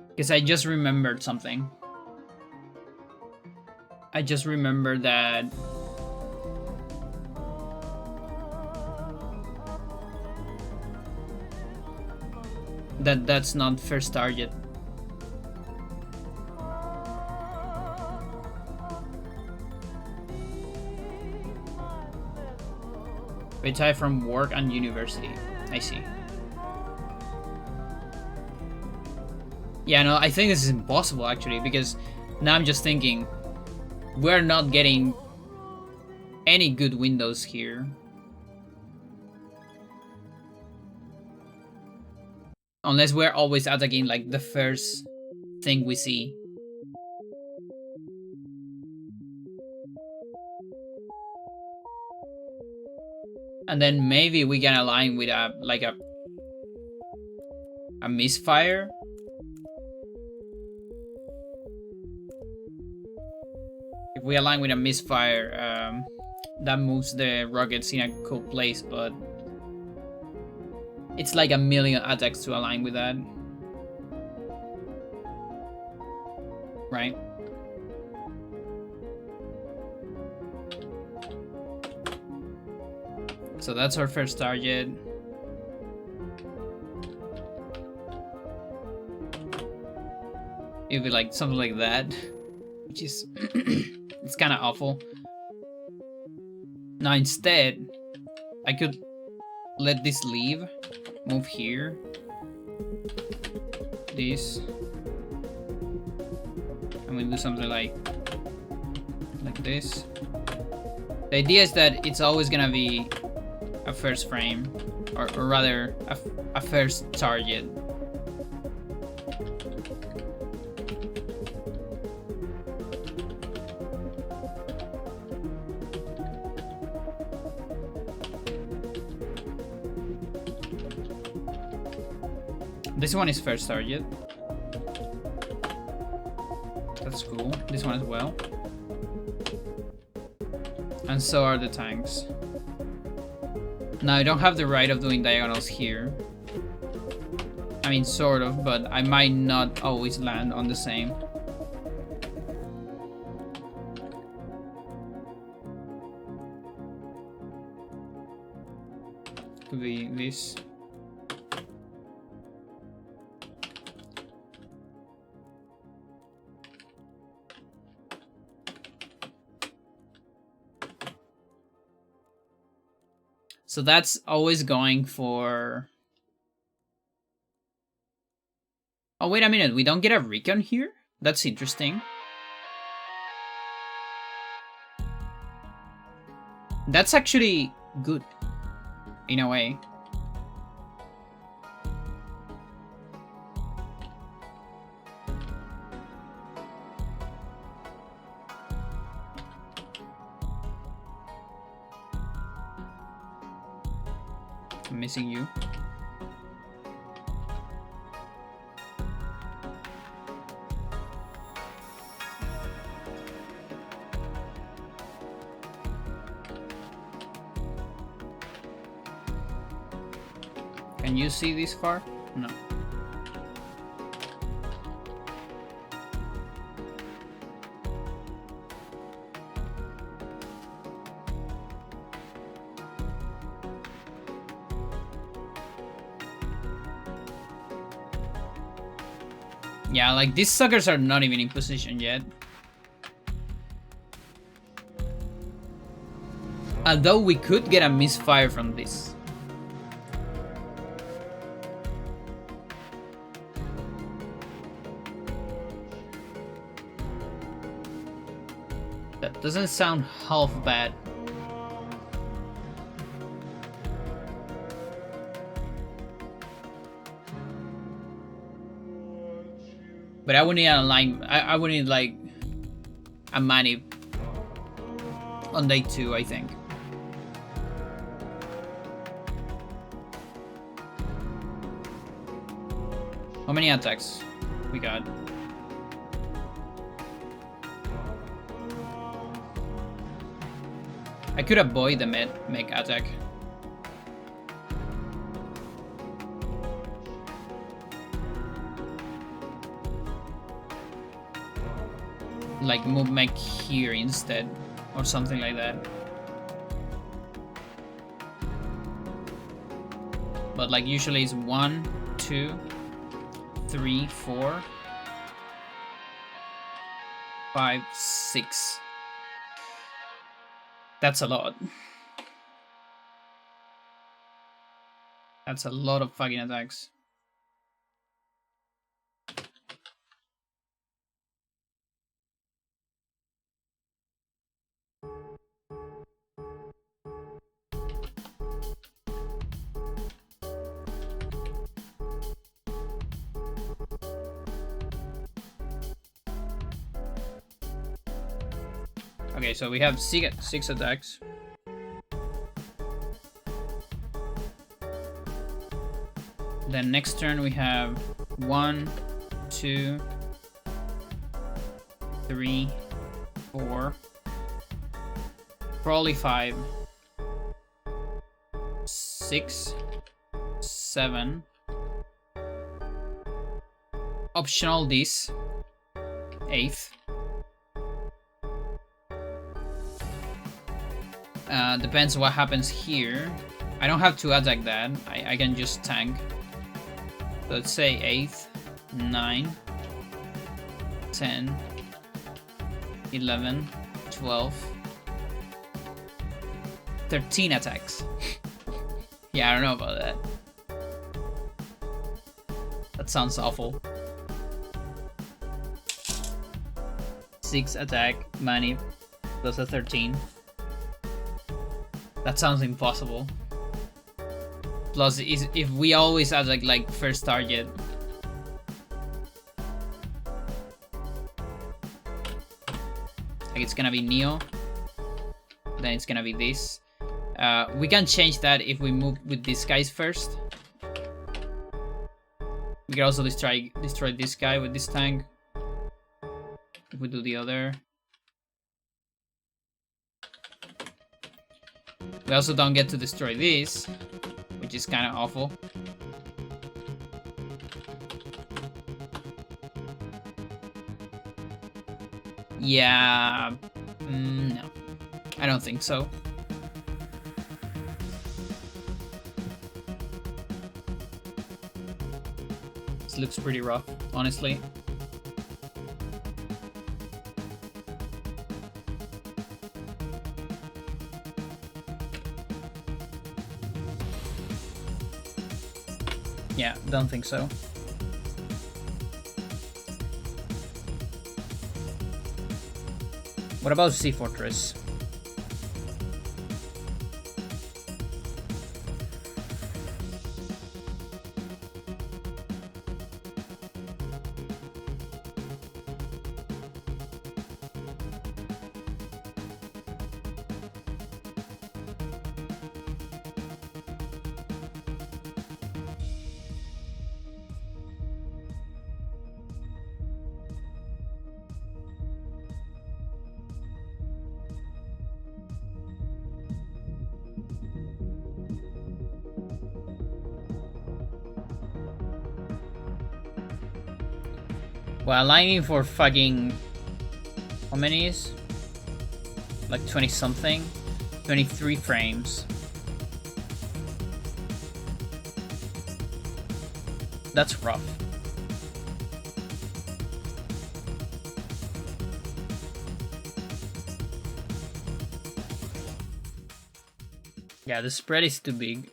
Because I just remembered something. I just remembered that... That's not first target. Retire from work and university. I see. Yeah, no, I think this is impossible actually, because now I'm just thinking we're not getting any good windows here. Unless we're always attacking like the first thing we see. And then maybe we can align with a misfire. If we align with a misfire, that moves the rockets in a cool place, but it's like a million attacks to align with that. Right? So that's our first target. It'd be like something like that, which is it's kind of awful. Now instead, I could let this leave, move here, this, and we do something like this. The idea is that it's always gonna be a first frame, or rather a first target. This one is first target. That's cool. This one as well. And so are the tanks. Now I don't have the right of doing diagonals here. I mean, sort of, but I might not always land on the same. Could be this. So that's always going for... Oh, wait a minute. We don't get a recon here? That's interesting. That's actually good, in a way. I'm missing you. Can you see this far? No. Yeah, like these suckers are not even in position yet. Although we could get a misfire from this. That doesn't sound half bad. But I would need a line. I would need like a manip on day 2, I think. How many attacks we got? I could avoid the mech attack. Like move mech here instead, or something like that. But like usually it's 1, 2, 3, 4, 5, 6. That's a lot. That's a lot of fucking attacks. Okay, so we have six attacks. Then next turn we have 1, 2, 3, 4, probably 5, 6, 7. Optional this. 8th. Depends what happens here. I don't have to attack that. I can just tank. So let's say 8th, 9, 10, 11, 12, 13 attacks. Yeah, I don't know about that. That sounds awful. 6 attack, money, plus a 13. That sounds impossible. Plus, if we always attack like first target. Like it's gonna be Neo. Then it's gonna be this. We can change that if we move with these guys first. We can also destroy this guy with this tank. If we do the other. We also don't get to destroy this, which is kind of awful. Yeah, no, I don't think so. This looks pretty rough, honestly. Yeah, don't think so. What about Sea Fortress? Well, aligning for fucking... How many is? Like 20 something? 23 frames. That's rough. Yeah, the spread is too big.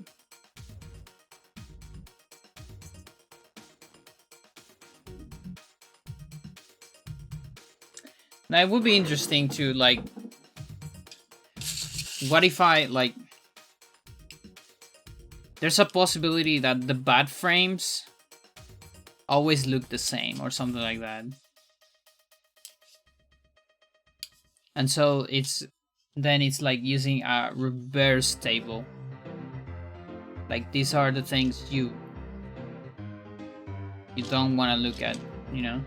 Now it would be interesting to like, what if I like, there's a possibility that the bad frames always look the same or something like that. And so then it's like using a reverse table. Like these are the things you don't want to look at, you know,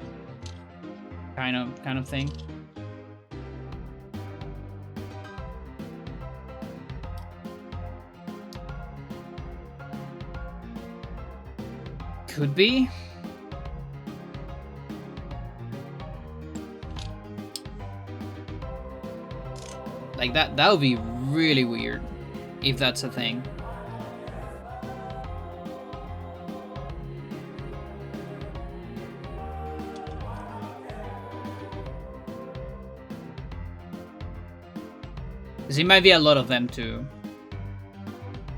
kind of thing. Could be. Like that would be really weird if that's a thing. Because it might be a lot of them too.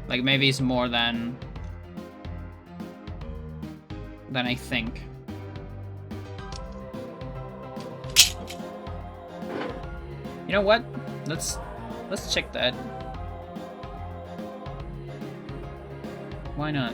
Like maybe it's more than than I think. You know what? Let's check that. Why not?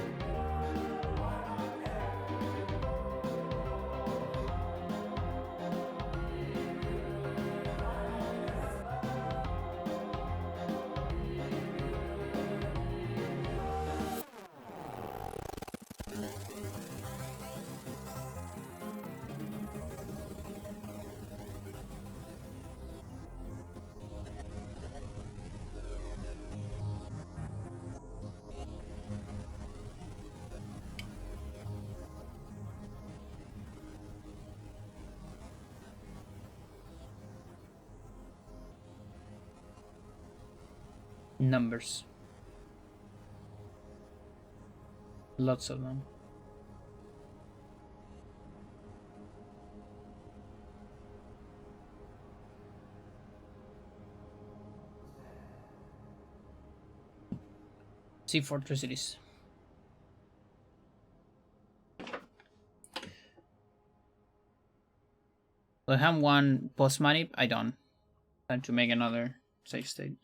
Numbers. Lots of them. Sea fortresses. So I have one post manip. I don't. Time to make another save state.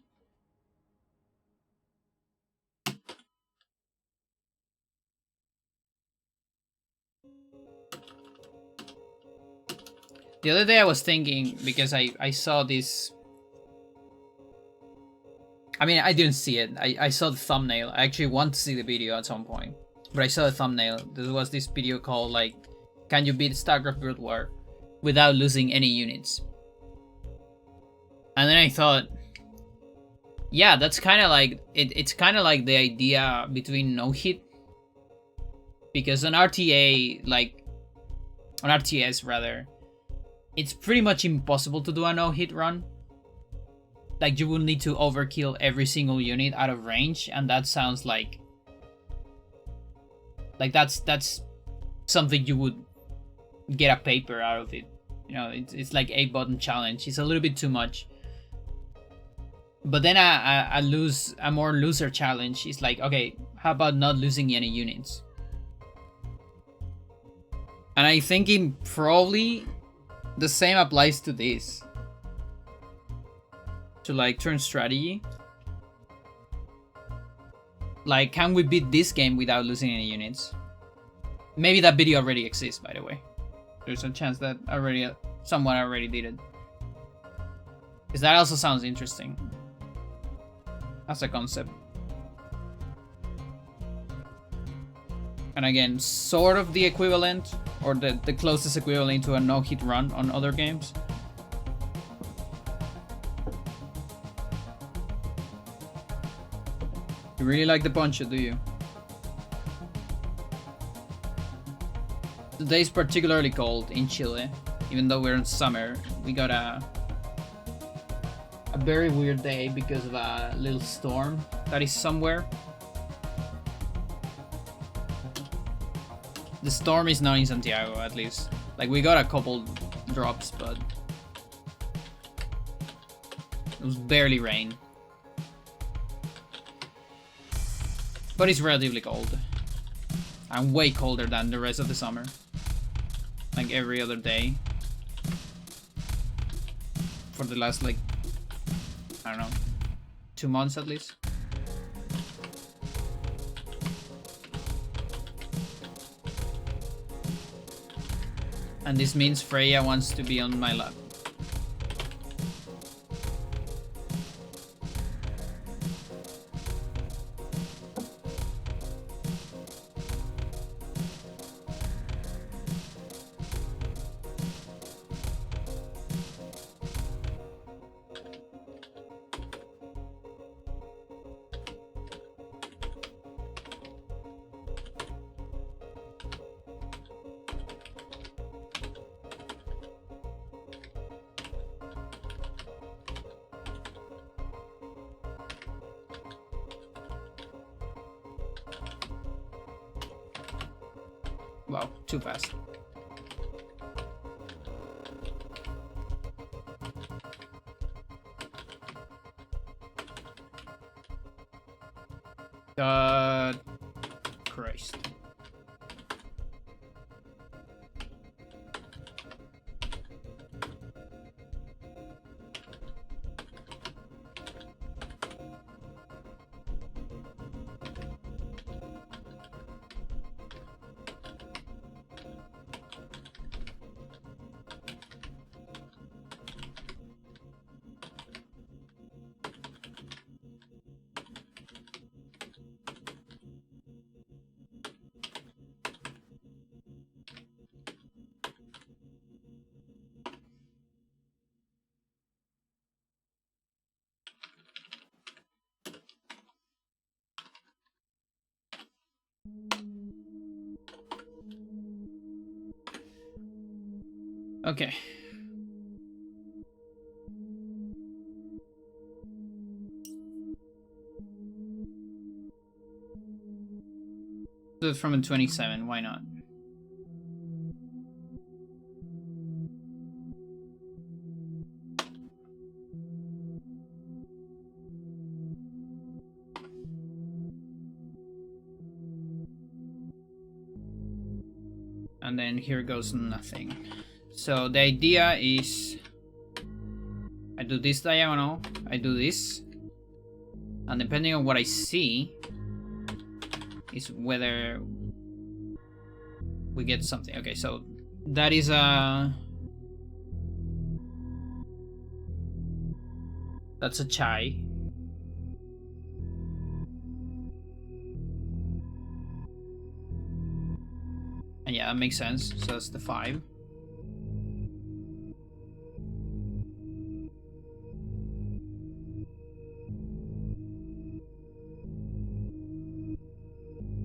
The other day I was thinking, because I saw this. I mean, I didn't see it. I saw the thumbnail. I actually want to see the video at some point. But I saw the thumbnail. There was this video called, like, can you beat StarCraft World War without losing any units? And then I thought, yeah, that's kind of like, it's kind of like the idea between no-hit. Because on RTA, like, on RTS rather, it's pretty much impossible to do a no-hit run. Like, you will need to overkill every single unit out of range, and that sounds like that's something you would get a paper out of it. You know, it's like a button challenge. It's a little bit too much. But then a more looser challenge is like, okay, how about not losing any units? And I think it probably the same applies to this. To like turn strategy. Like, can we beat this game without losing any units? Maybe that video already exists, by the way. There's a chance that someone already did it. Because that also sounds interesting as a concept. And again, sort of the equivalent, or the closest equivalent to a no-hit run on other games. You really like the poncho, do you? Today's particularly cold in Chile. Even though we're in summer, we got a very weird day because of a little storm that is somewhere. The storm is not in Santiago, at least. Like, we got a couple drops, but it was barely rain. But it's relatively cold. And way colder than the rest of the summer. Like every other day. For the last, like, I don't know, 2 months at least. And this means Freya wants to be on my lap. Wow, too fast. God Christ. Okay. Do it from a 27, why not? And then here goes nothing. So the idea is I do this diagonal, I do this, and depending on what I see is whether we get something. Okay, so that is that's a chai. And yeah, that makes sense. So that's the 5.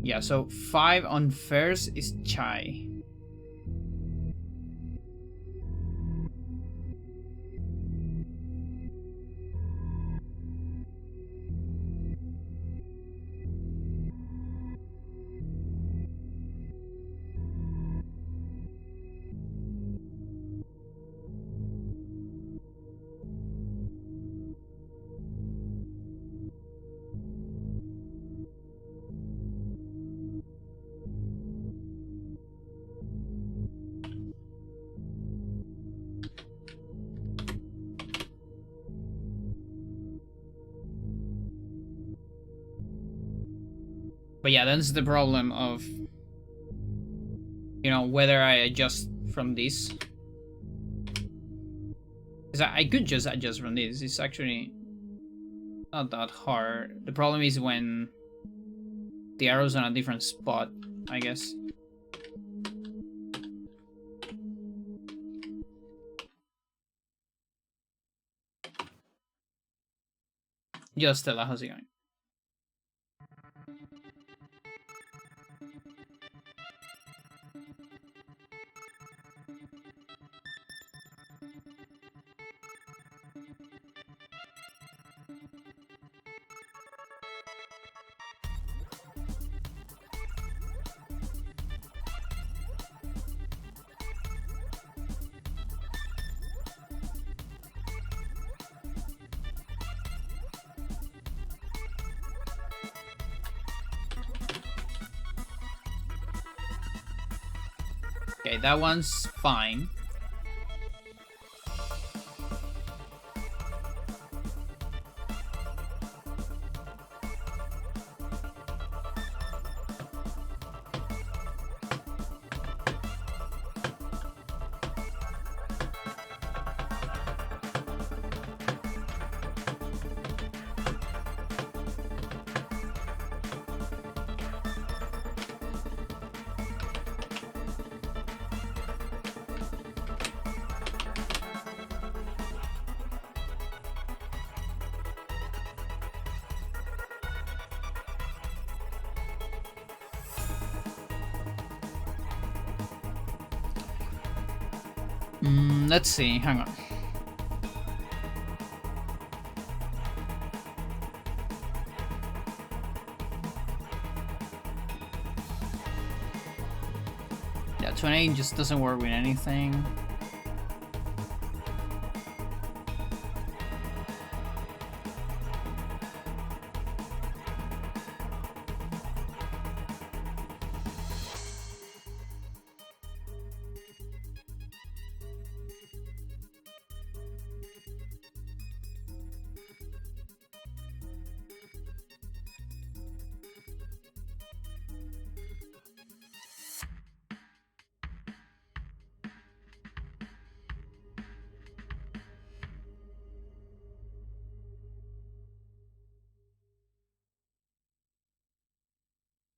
Yeah, so 5 on first is chai. But yeah, that's the problem of, you know, whether I adjust from this. Because I could just adjust from this. It's actually not that hard. The problem is when the arrow's on a different spot, I guess. Yo, Stella, how's it going? Okay, that one's fine. Let's see, hang on. Yeah, 28 just doesn't work with anything.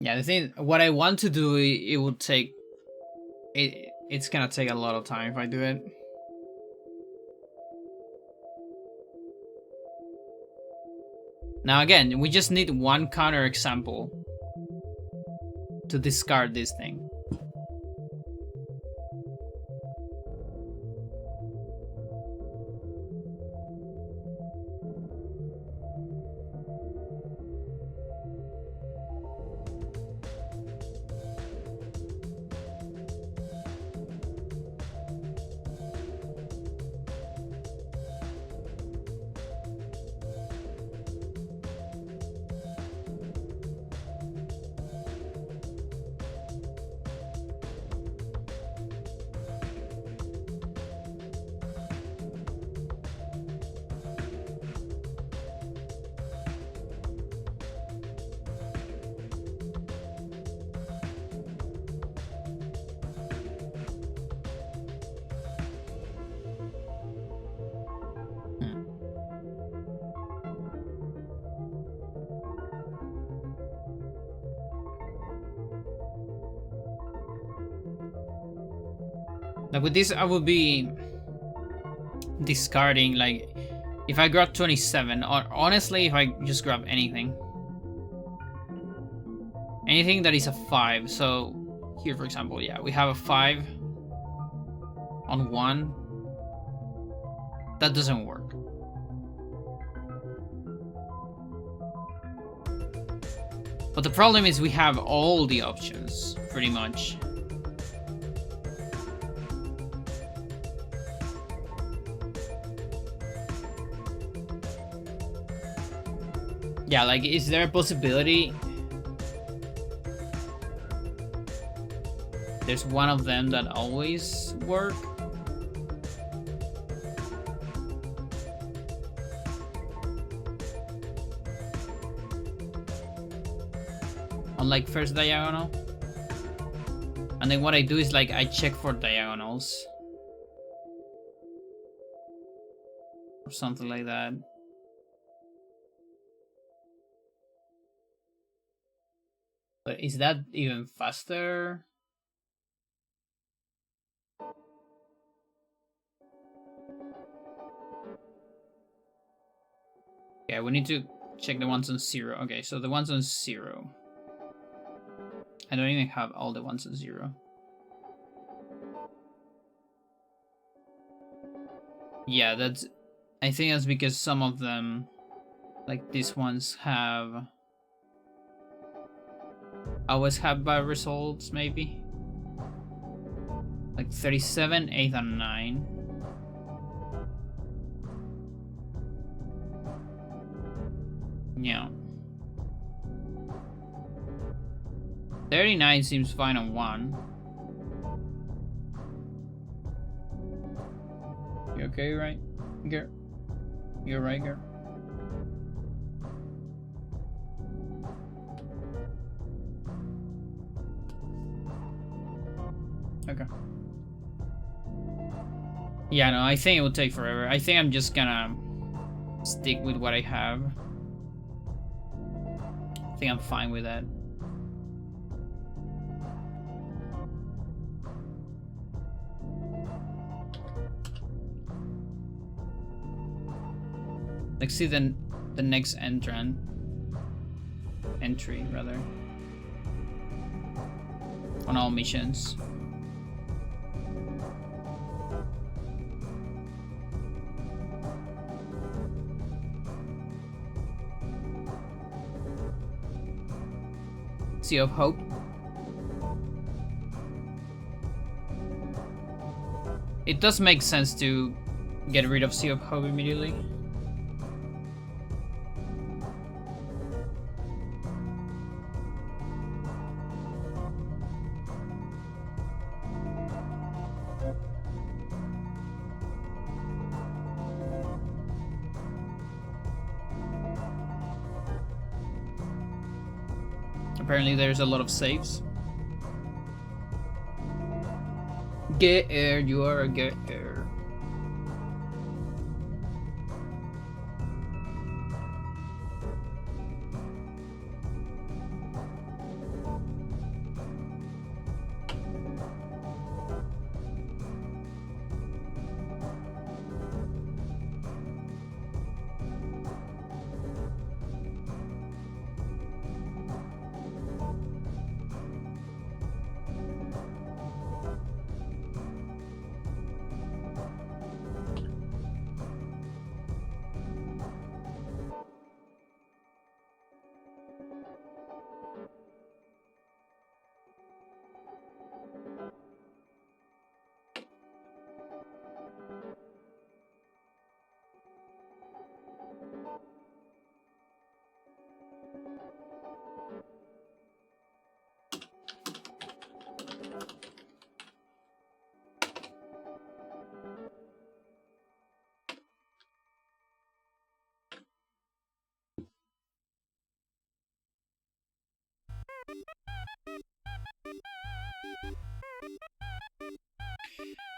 Yeah, the thing, what I want to do, it would take, it's gonna take a lot of time if I do it. Now again, we just need one counter example to discard this thing. Like with this, I would be discarding, like, if I grab 27, or honestly, if I just grab anything. Anything that is a 5. So here, for example, yeah, we have a 5 on 1. That doesn't work. But the problem is we have all the options, pretty much. Yeah, like, is there a possibility there's one of them that always work? On like first diagonal? And then what I do is like I check for diagonals. Or something like that. But is that even faster? Yeah, we need to check the ones on 0. Okay, so the ones on 0. I don't even have all the ones on 0. Yeah, that's... I think that's because some of them, like these ones, have... always have bad results, maybe? Like 37, 8, and 9. Yeah. 39 seems fine on 1. You okay, right, girl? You're right, girl? Okay. Yeah, no, I think it will take forever. I think I'm just gonna stick with what I have. I think I'm fine with that. Let's see the next entry rather, on all missions. Sea of Hope. It does make sense to get rid of Sea of Hope immediately. Apparently there's a lot of saves. Get air, you are a get air.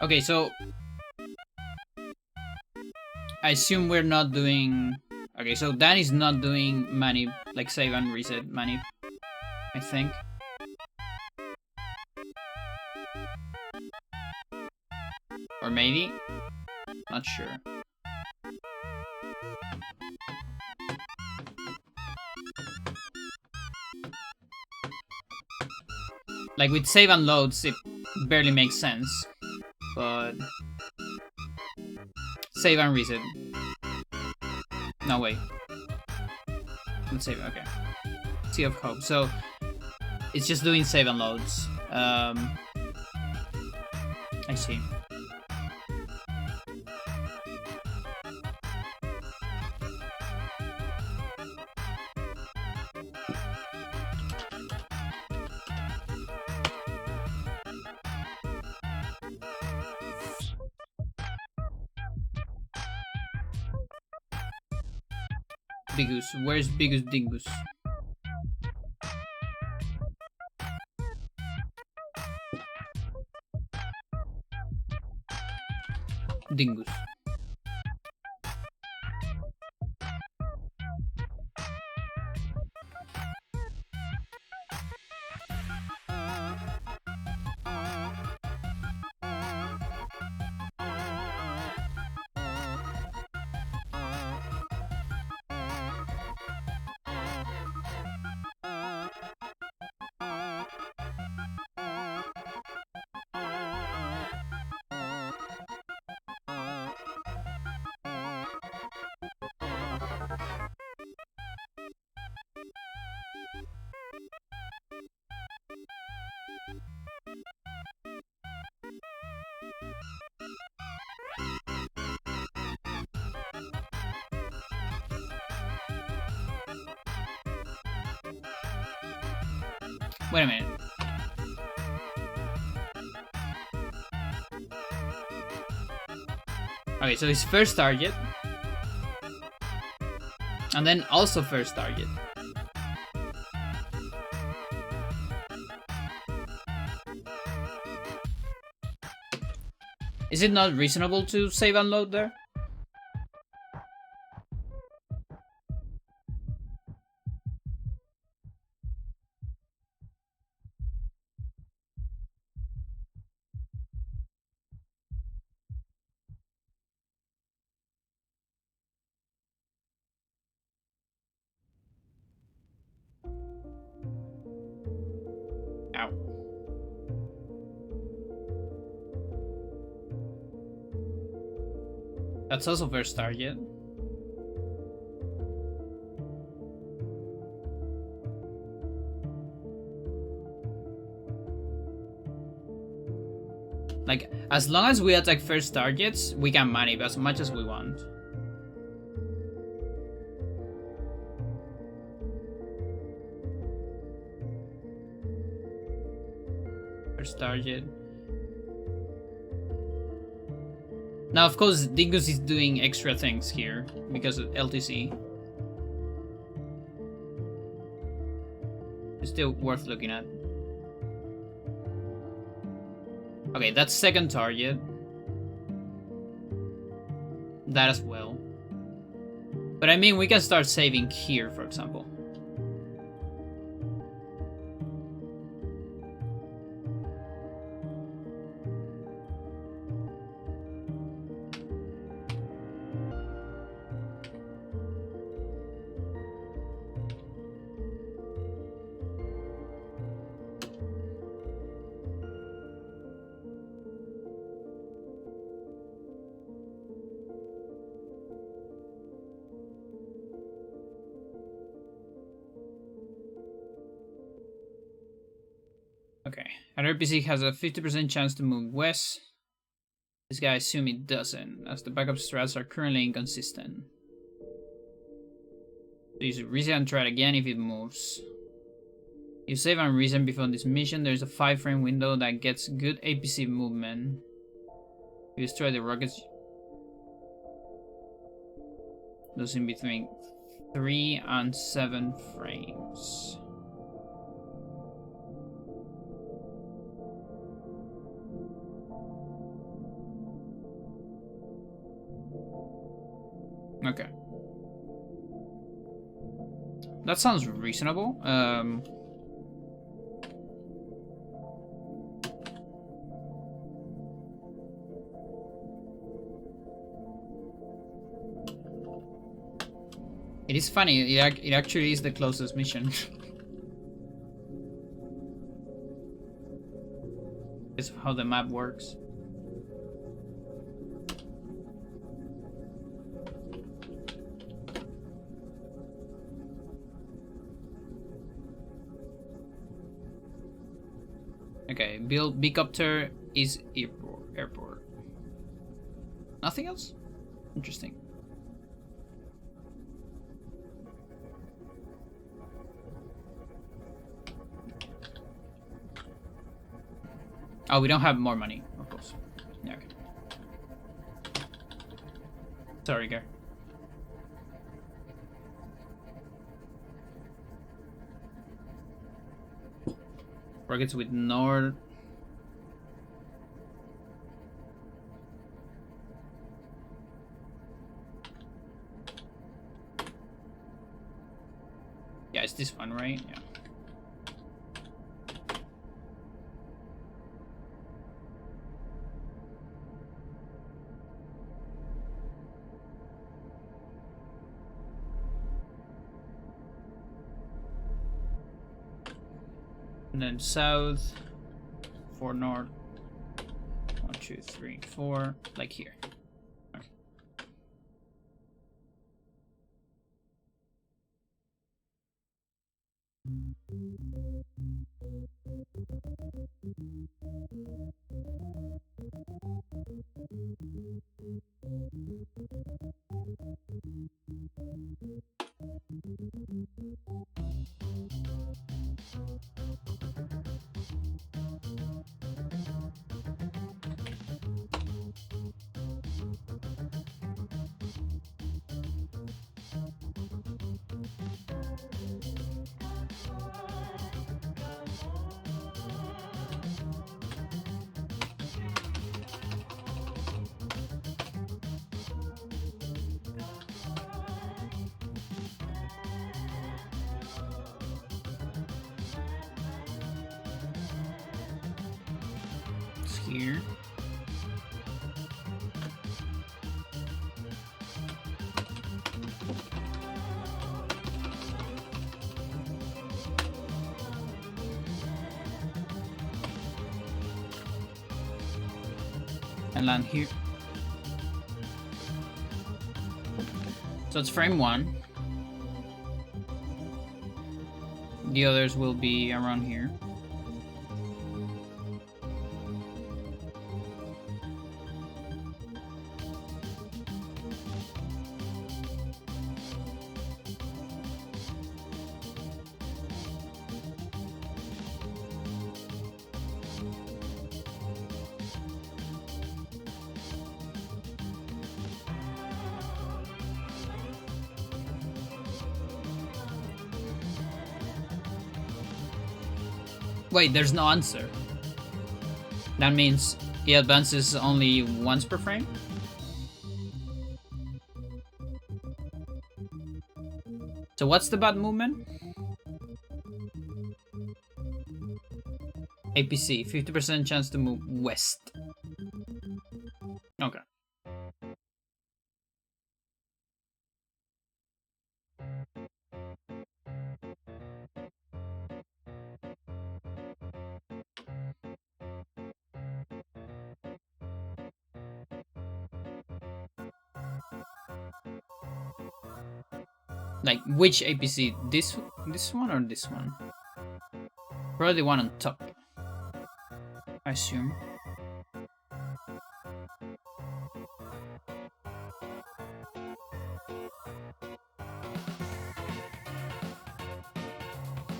Okay, so I assume we're not doing... Okay, so Dan is not doing manip, like save and reset manip, I think. Or maybe? Not sure. Like with save and loads, it barely makes sense. But save and reset. No, wait. Let's save, okay. Sea of Hope. So it's just doing save and loads. I see. Bigus. Where's Bigus Dingus? Dingus. Wait a minute. Okay, so his first target. And then also first target. Is it not reasonable to save and load there? Ow. That's also first target. Like, as long as we attack first targets, we can manip as much as we want. First target. Now, of course, Dingus is doing extra things here because of LTC. It's still worth looking at. Okay, that's second target. That as well. But I mean, we can start saving here, for example. Okay, an RPC has a 50% chance to move west. This guy, I assume it doesn't, as the backup strats are currently inconsistent. So you should reset and try it again if it moves. You save and reset before this mission, there's a 5-frame window that gets good APC movement. You destroy the rockets. Those in between 3 and 7 frames. Okay. That sounds reasonable. It is funny. It actually is the closest mission. It's how the map works. Okay, build Bicopter is airport. Nothing else? Interesting. Oh, we don't have more money, of course. Yeah, okay. Sorry, Gar. Rockets with Nord. Yeah, it's this one, right? Yeah. And then south, 4 north, 1, 2, 3, 4, like here. Okay. It's here. And land here. So it's frame 1. The others will be around here. Wait, there's no answer. That means he advances only once per frame? So what's the bad movement? APC, 50% chance to move west. Okay. Like, which APC? This one or this one? Probably the one on top, I assume.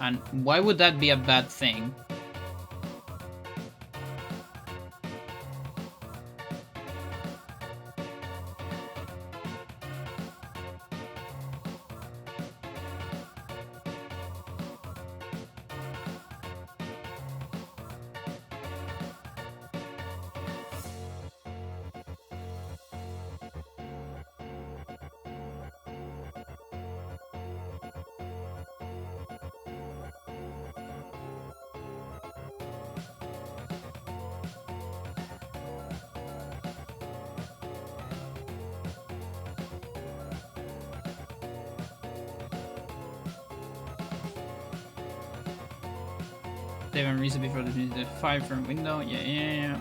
And why would that be a bad thing? 7 reason before the 5 from window. Yeah.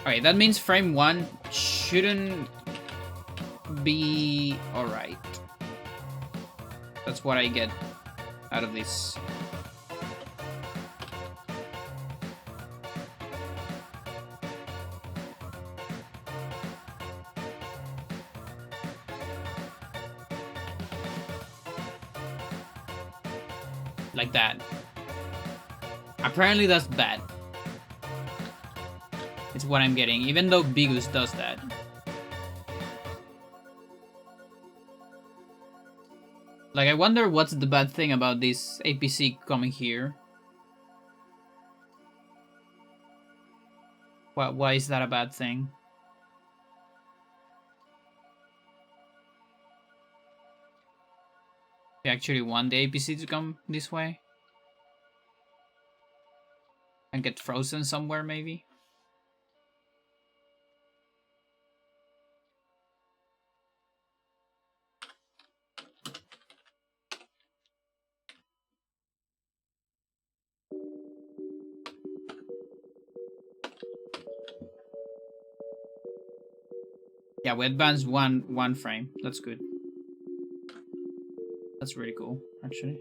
Alright, that means frame 1 shouldn't be alright. That's what I get out of this. Like that. Apparently that's bad. It's what I'm getting, even though Bigus does that. Like, I wonder what's the bad thing about this APC coming here. Why is that a bad thing? We actually want the APC to come this way? And get frozen somewhere, maybe? Yeah, we advanced one frame. That's good. That's really cool, actually.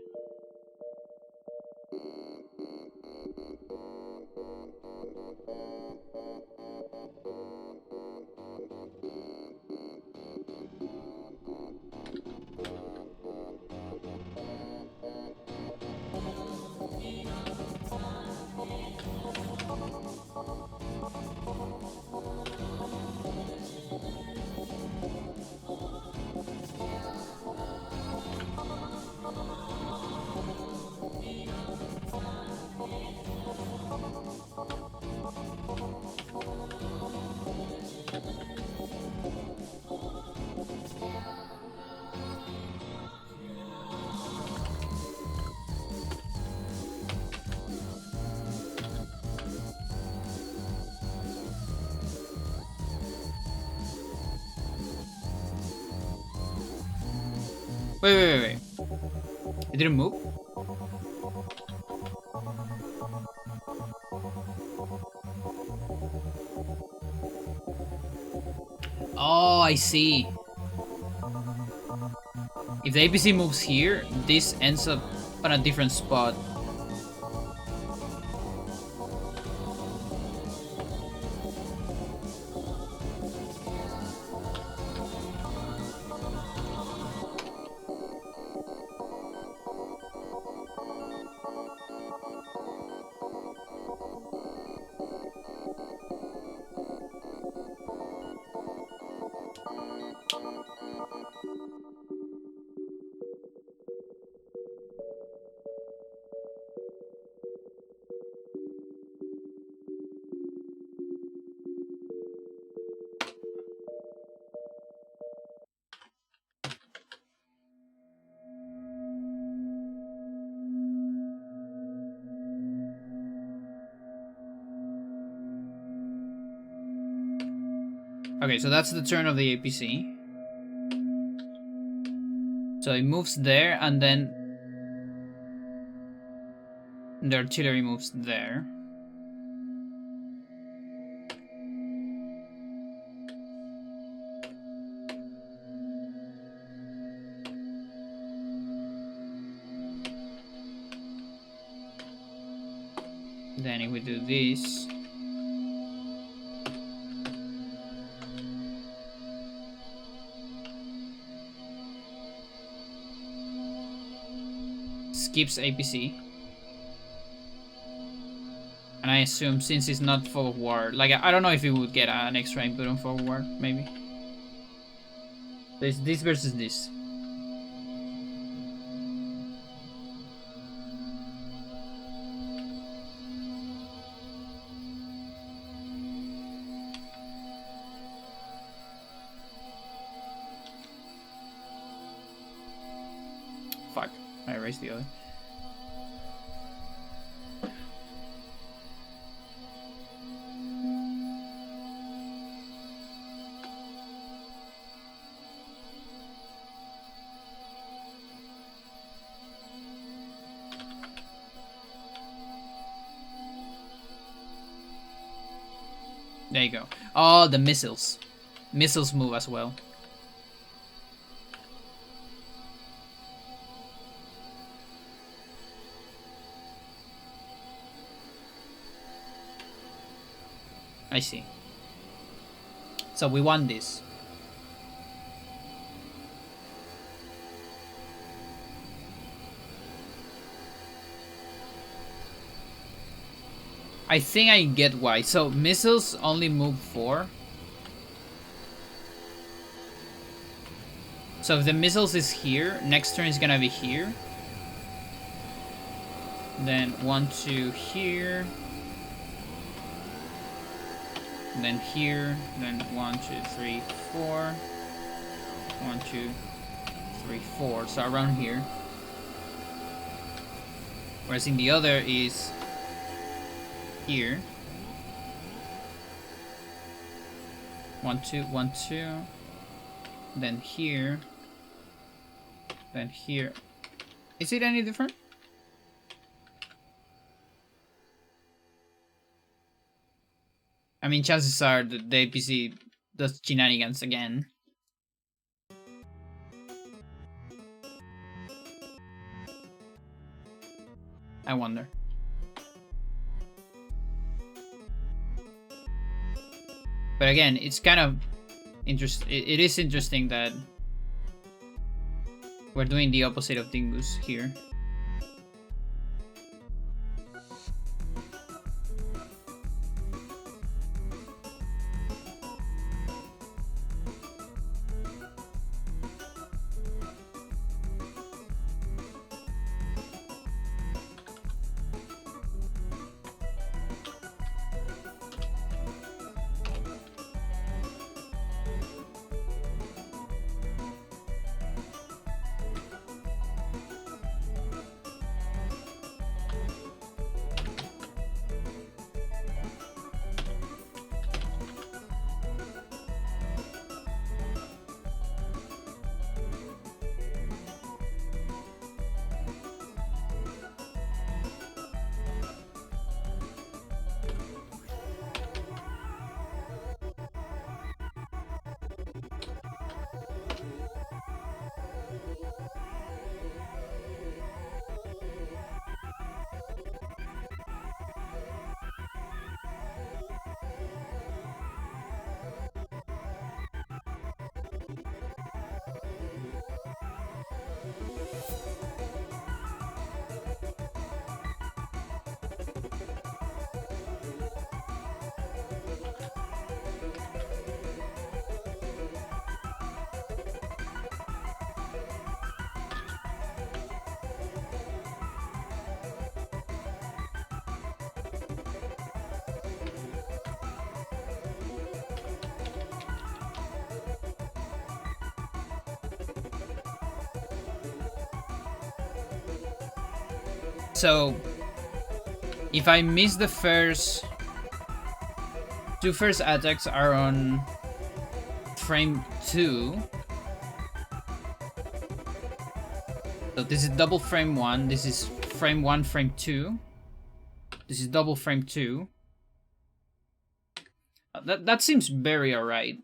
Wait. It didn't move? Oh, I see. If the APC moves here, this ends up on a different spot. Okay, so that's the turn of the APC. So it moves there, and then the artillery moves there. Then if we do this, skips APC. And I assume since it's not forward war, like I don't know if it would get an extra input on forward war, maybe. There's this versus this. Fuck, I erased the other. There you go. Oh, the missiles. Missiles move as well. I see. So we want this. I think I get why. So missiles only move 4. So if the missiles is here, next turn is gonna be here. Then 1, 2 here. Then here. Then 1, 2, 3, 4. 1, 2, 3, 4. So around here. Whereas in the other is here. 1, 2, 1, 2. Then here. Then here. Is it any different? I mean, chances are that the APC does shenanigans again. I wonder. But again, it's kind of interesting. It is interesting that we're doing the opposite of Dingus here. So if I miss the first two first attacks are on frame 2. So this is double frame 1, this is frame 1, frame 2. This is double frame 2. That seems very alright.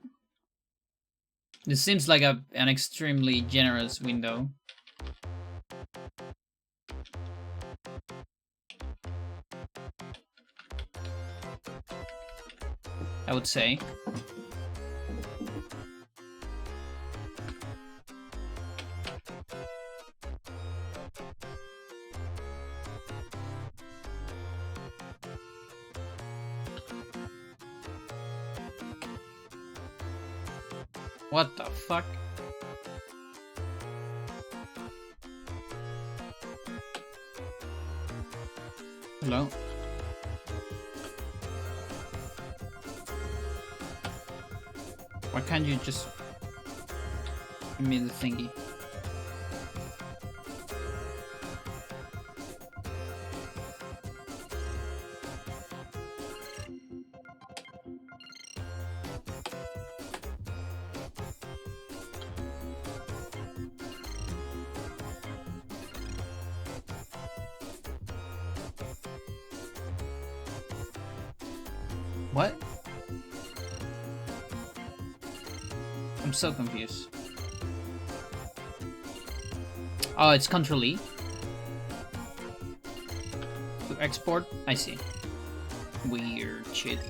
This seems like an extremely generous window. I would say. What the fuck? Hello? Why can't you just give me the thingy? What? I'm so confused. Oh, it's Ctrl E to export. I see. Weird shit.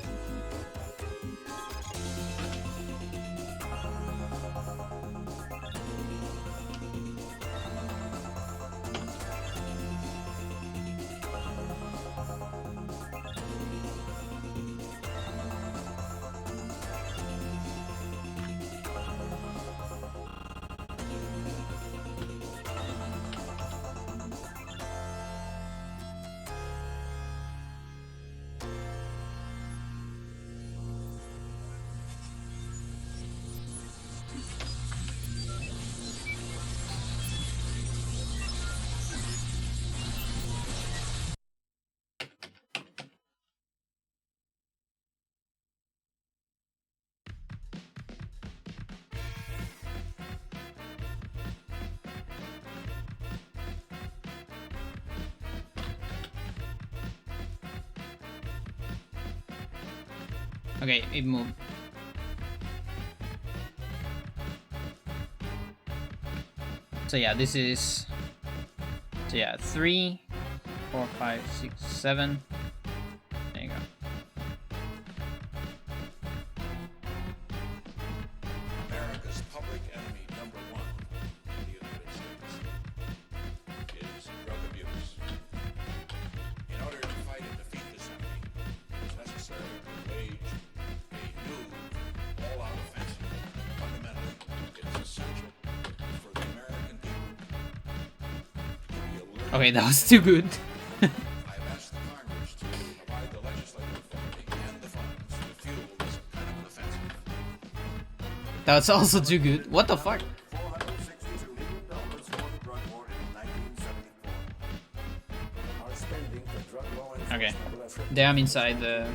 Okay, it moved. So yeah, this is... So yeah, 3, 4, 5, 6, 7. There you go. America's public enemy #1 in the United States is drug abuse. In order to fight and defeat this enemy, it's necessary to wage a new, all-out offensive. Fundamentally, it is essential for the American people to be alert. Okay, that was too good. I've asked the Congress to provide the legislative authority and the funds to fuel this kind of an offensive. That's also too good. What the fuck? $462 million for the drug war in 1974. Our spending for drug law Okay. enforcement will have tripled There I'm inside the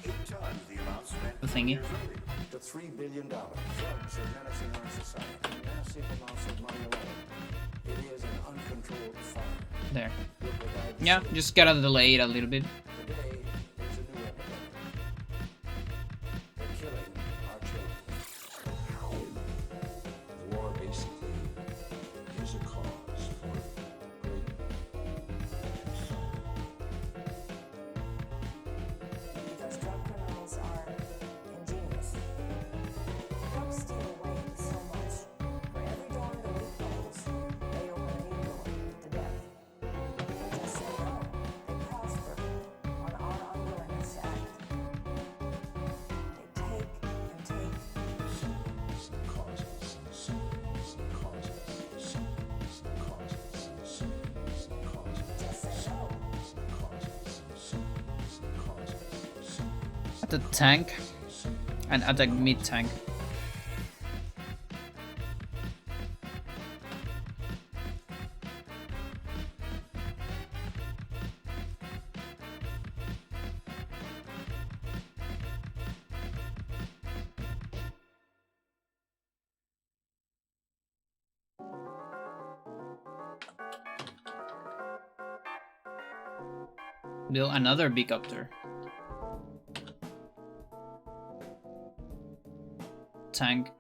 8 times the amount spent The thingy. years earlier to $3 billion. Drugs are menacing our society. Massive amounts of money alone. It is an uncontrolled fire. there. We'll provide the Yeah, solution. just gotta delay it a little bit. Today, there's a new epidemic. They're killing our children. War basically is a cause for great sorrow. Because drug criminals are ingenious. Drugs steal away so much. For every door that we close, they open a new door to death. They just say no. They prosper on our unwillingness to act. They take and take. Symptoms and causes and symptoms and causes and symptoms and causes and symptoms and causes. Just say no. And causes and symptoms and causes and symptoms At the tank and attack mid tank. Build another big copter. Tank.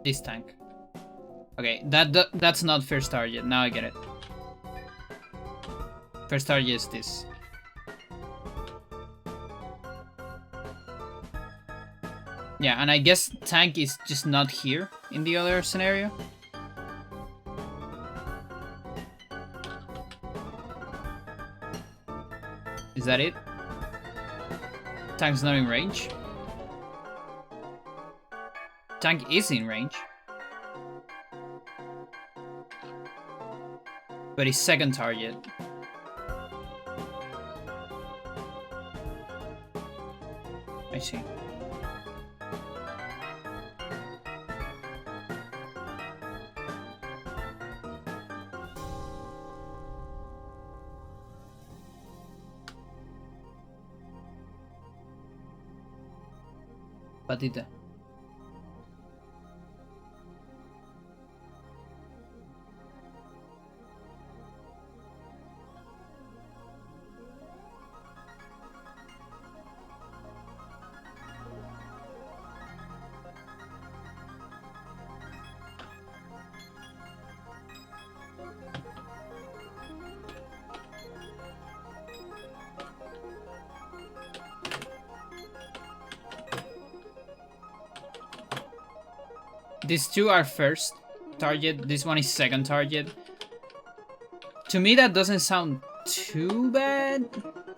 This tank. Okay, that's not first target. Now I get it. First target is this. Yeah, and I guess tank is just not here in the other scenario. Is that it? Tank's not in range? Tank is in range. But his second target. I see. Patita. these two are first target. This one is second target. To me, that doesn't sound too bad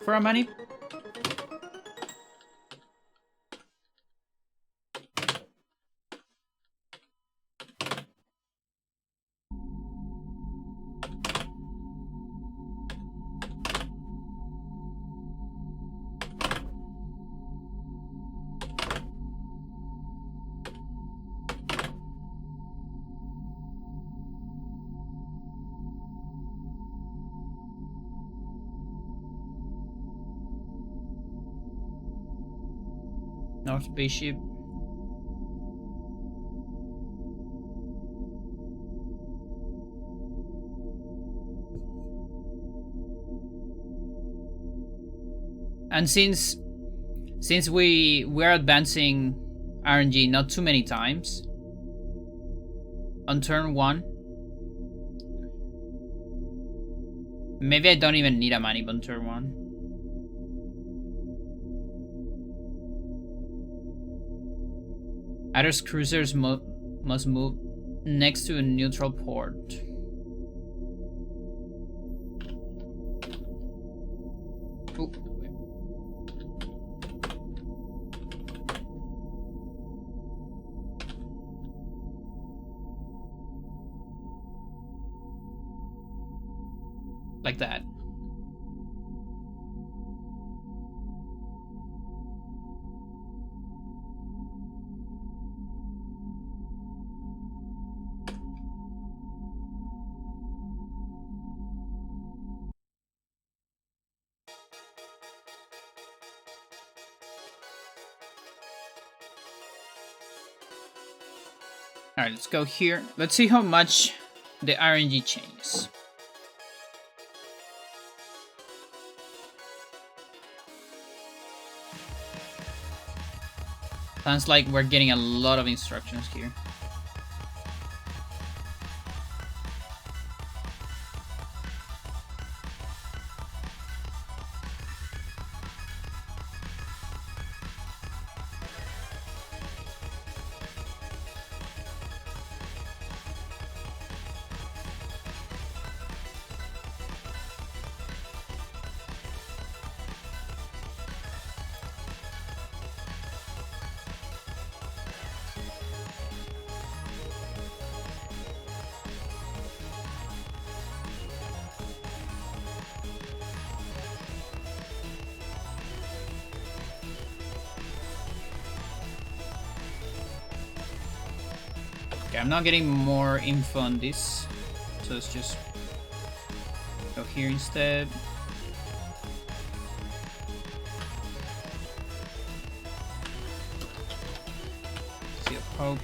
for a manip. North Bishop. And since we're advancing RNG not too many times on turn 1, maybe I don't even need a manip on turn 1. Other cruisers must move next to a neutral port. Ooh. Like that. Alright, let's go here. Let's see how much the RNG changes. Sounds like we're getting a lot of instructions here. Okay, I'm not getting more info on this, so let's just go here instead. Seal of Hope.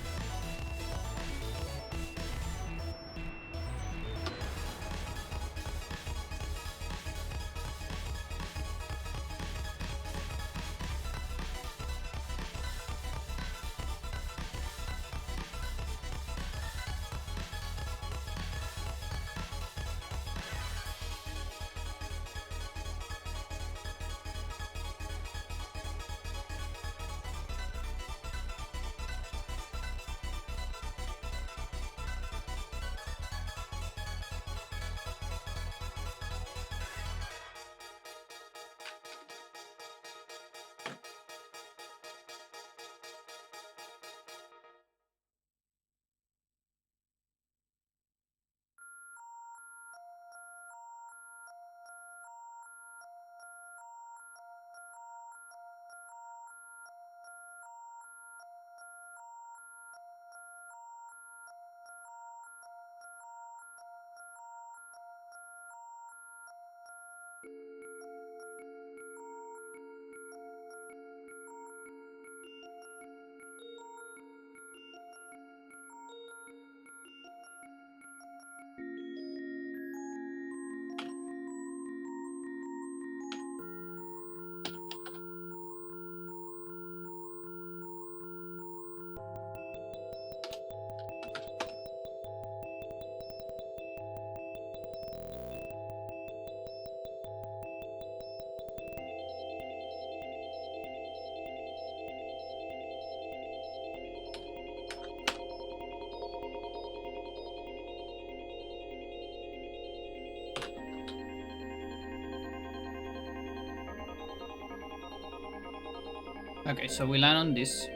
Okay, so we land on this.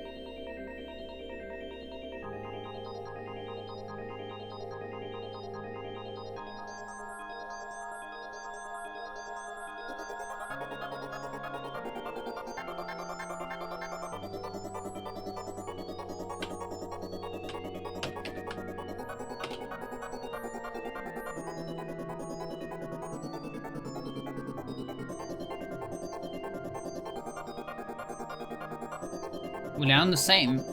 We land on the same.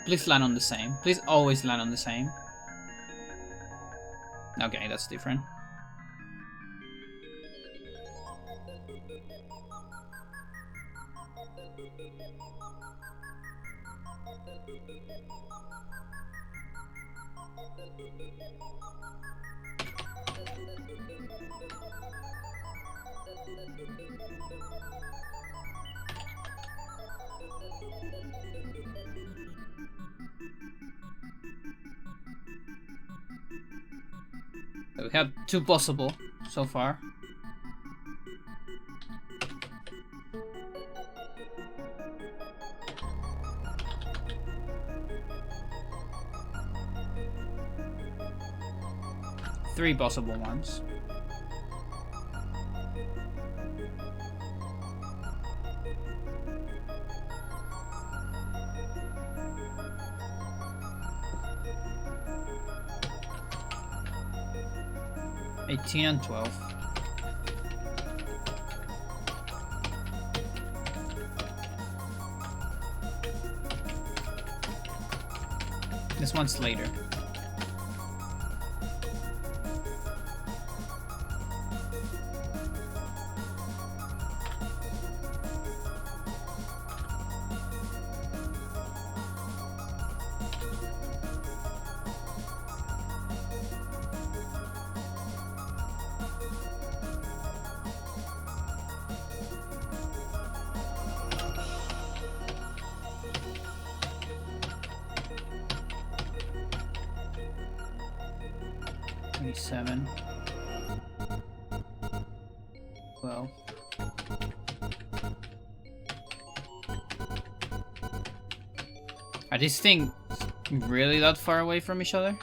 Please land on the same. Please always land on the same. Okay, that's different. So we have 2 possible so far. Three possible ones. $18 and $12. This one's later. Seven. 12. Are these things really that far away from each other?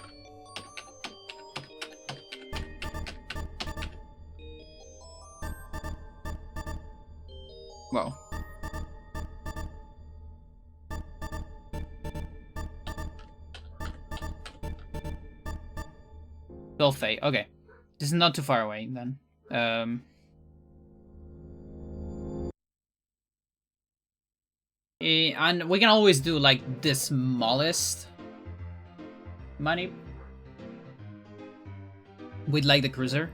Well. Fate. Okay. This is not too far away then. And we can always do like the smallest money with like the cruiser.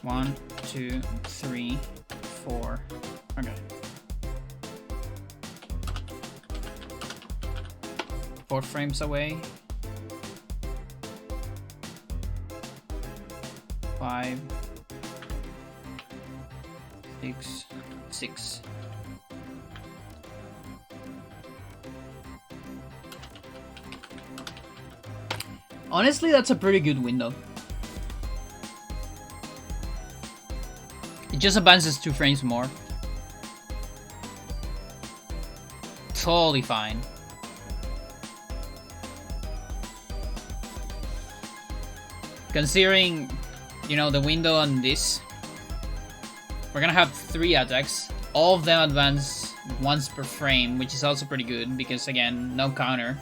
One, two, three, four. Okay. 4 frames away. 5, 6, 6. Honestly, that's a pretty good window. It just advances 2 frames more. Totally fine. Considering, you know, the window on this, we're gonna have 3 attacks. All of them advance once per frame, which is also pretty good because, again, no counter.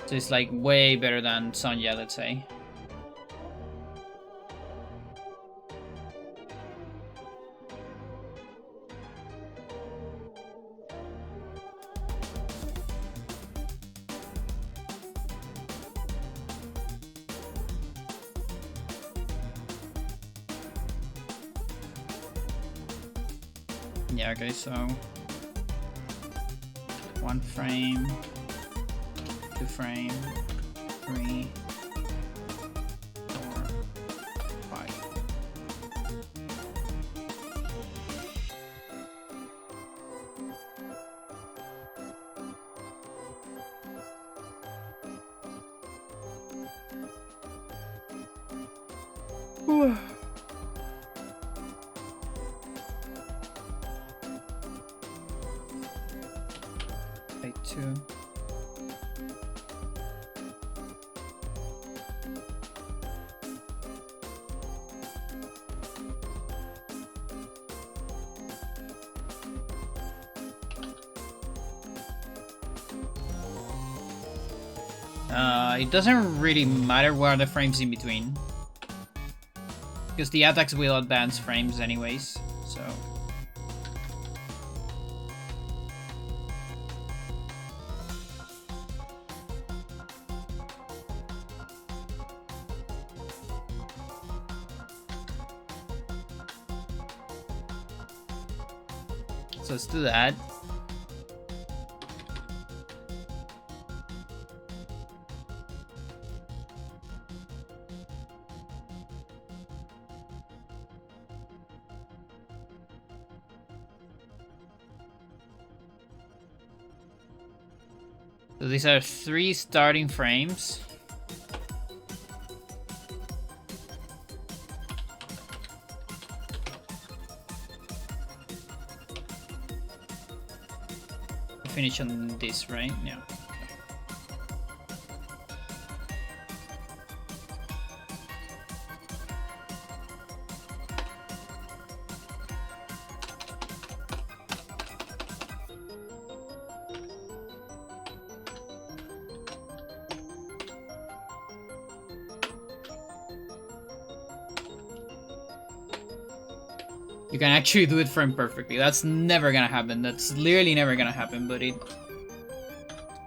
So it's like way better than Sonja, let's say. Yeah, okay, so 1 frame, to frame 3, 4, 5. By 2. It doesn't really matter where the frames in between, because the attacks will advance frames anyways, so... So let's do that. So these are 3 starting frames. Finish on this, right? Yeah. You can actually do it frame perfectly. That's never gonna happen. That's literally never gonna happen, but it's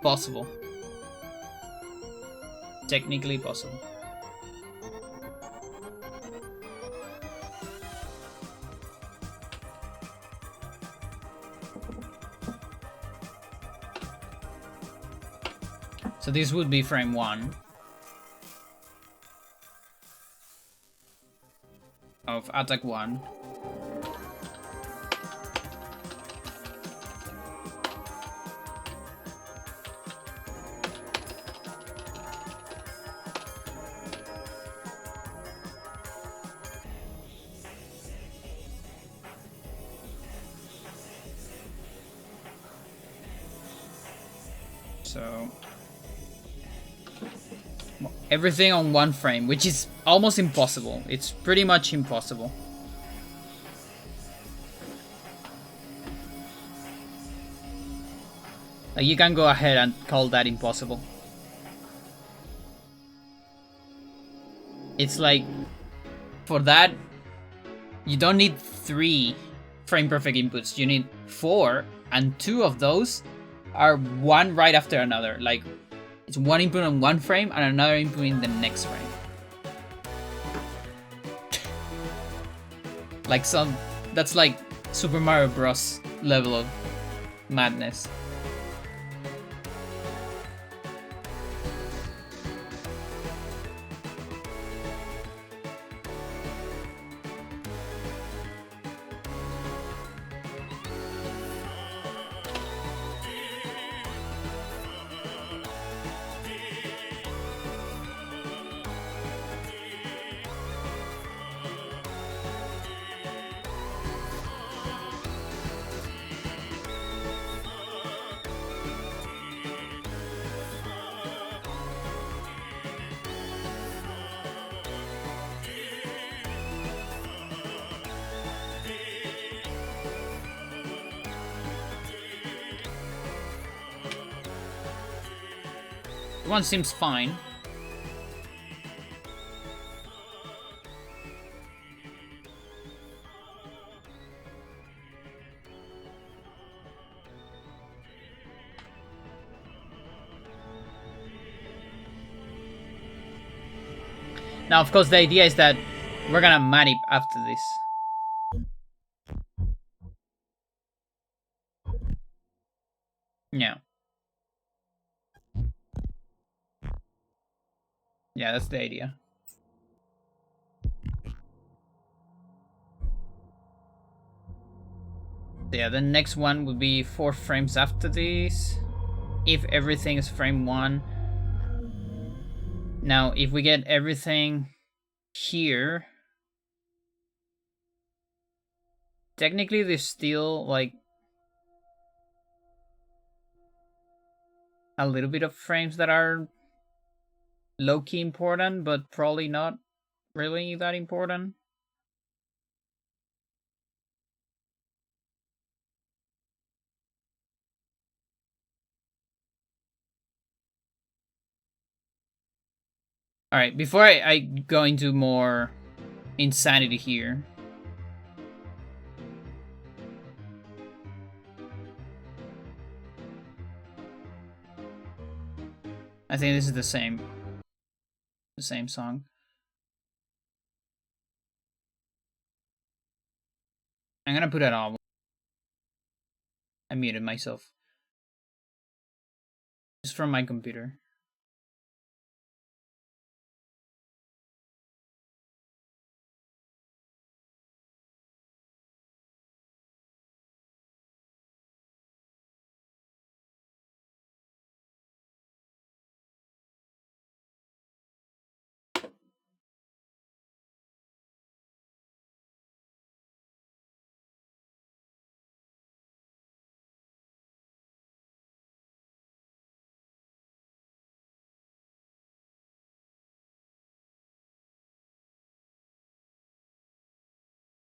possible. Technically possible. So this would be frame 1 of attack 1. So everything on 1 frame, which is almost impossible. It's pretty much impossible. Like, you can go ahead and call that impossible. It's like, for that, you don't need 3 frame perfect inputs. You need 4, and 2 of those are one right after another. Like, it's 1 input on 1 frame and another input in the next frame. Like that's like Super Mario Bros. Level of madness. One seems fine. Now, of course, the idea is that we're gonna manip after this. Yeah. Yeah, that's the idea. Yeah, the next one would be 4 frames after this, if everything is frame 1. Now, if we get everything here, technically there's still like a little bit of frames that are low-key important, but probably not really that important. All right, before I go into more insanity here, I think this is the same song. I'm gonna put it on. I muted myself. It's from my computer.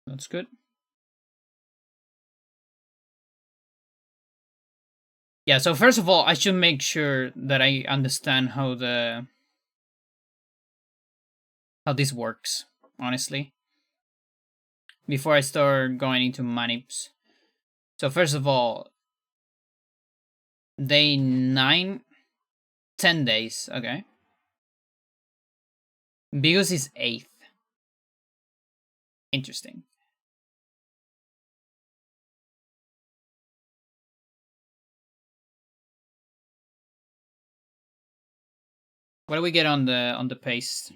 That's good. Yeah, so first of all, I should make sure that I understand how this works, honestly, before I start going into manips. So first of all, day 9, 10 days, okay. Because is 8th. Interesting. What do we get on the paste?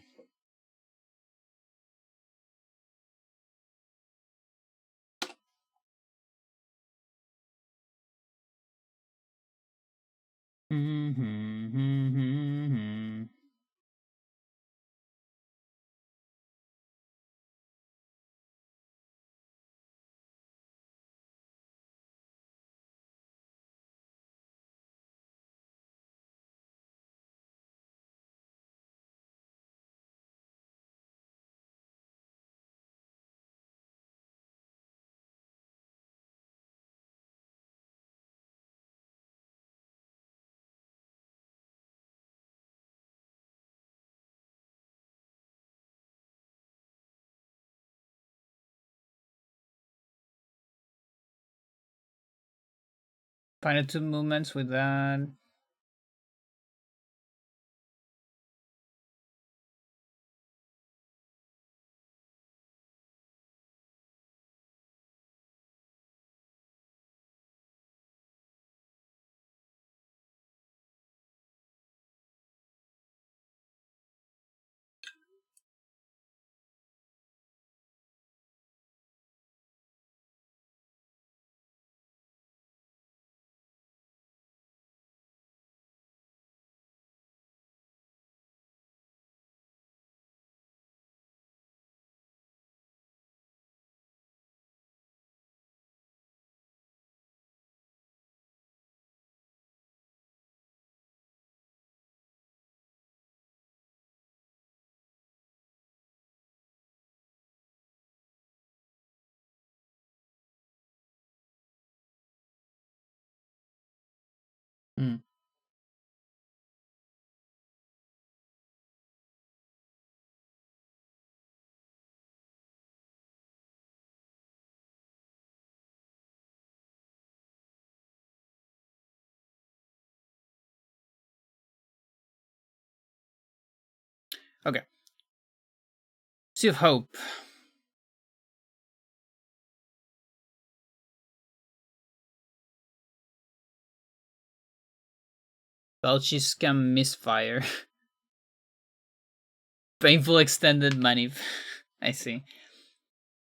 Final 2 movements with that. Mm. Okay. Sea of Hope. Belchis can misfire. Painful extended manip. I see.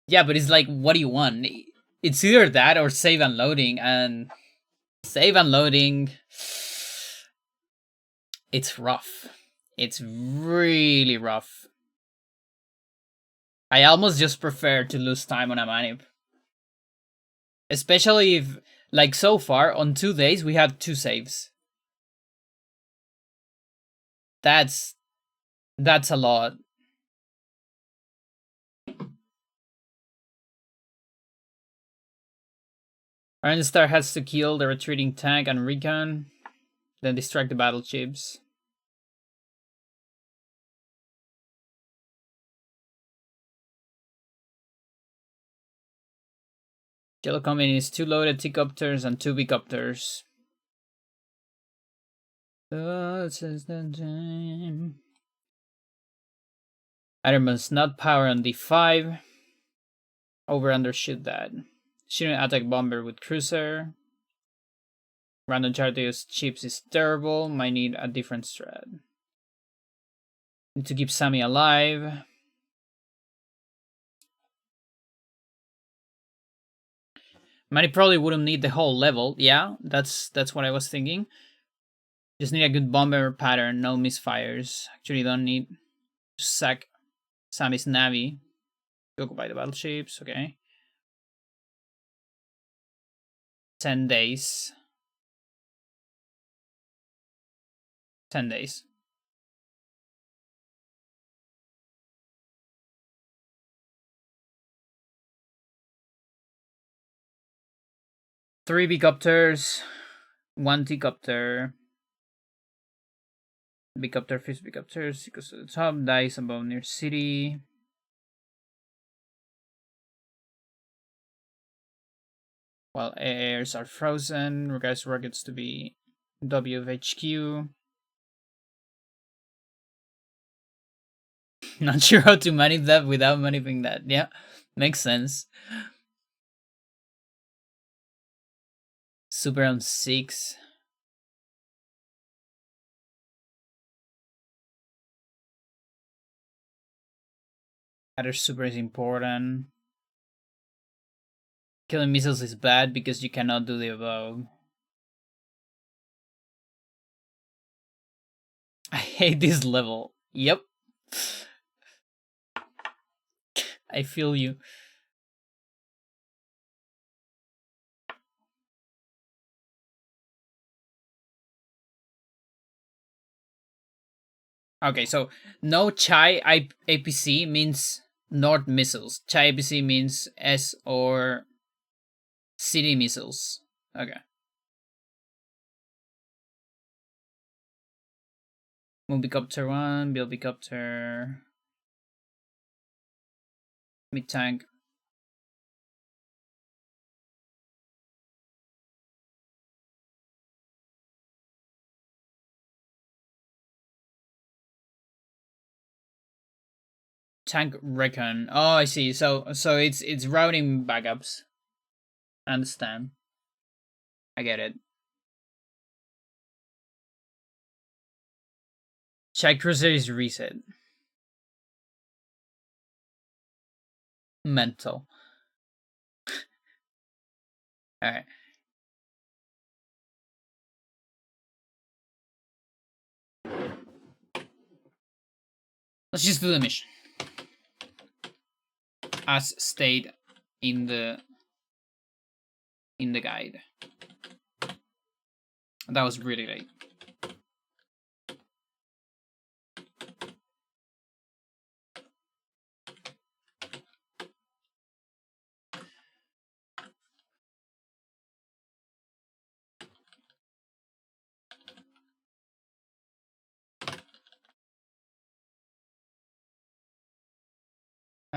Yeah, but it's like, what do you want? It's either that or save and loading, and save and loading, it's rough. It's really rough. I almost just prefer to lose time on a manip. Especially if, like, so far, on 2 days, we have 2 saves. That's a lot. Iron Star has to kill the retreating tank and recon, then distract the battleships. Yellow Company needs 2 loaded T-copters and 2 B-copters. This is the time. Iron must not power on D5. Over undershoot that. Shooting attack bomber with cruiser. Random chart to use chips is terrible. Might need a different strat. Need to keep Sammy alive. Manny probably wouldn't need the whole level. Yeah, that's what I was thinking. Just need a good bomber pattern, no misfires. Actually, don't need to sack Sammy's Navi to occupy the battleships. Okay. 10 days. 10 days. Three B-copters, 1 T-copter. B-copter, fist B-copters, equals to the top, dice above near city. While airs are frozen, requires rockets to be WFHQ. Not sure how to manip that without maniping that. Yeah, makes sense. Super on 6. Other super is important. Killing missiles is bad because you cannot do the above. I hate this level. Yep. I feel you. Okay, so no Chai APC means Nord missiles. Chai APC means S or city missiles. Okay. Movicopter 1, Bilbicopter. Mid tank. Tank recon. Oh, I see. So it's routing backups. I understand. I get it. Chai cruiser is reset. Mental. Alright. Let's just do the mission. As stated in the guide. That was really late.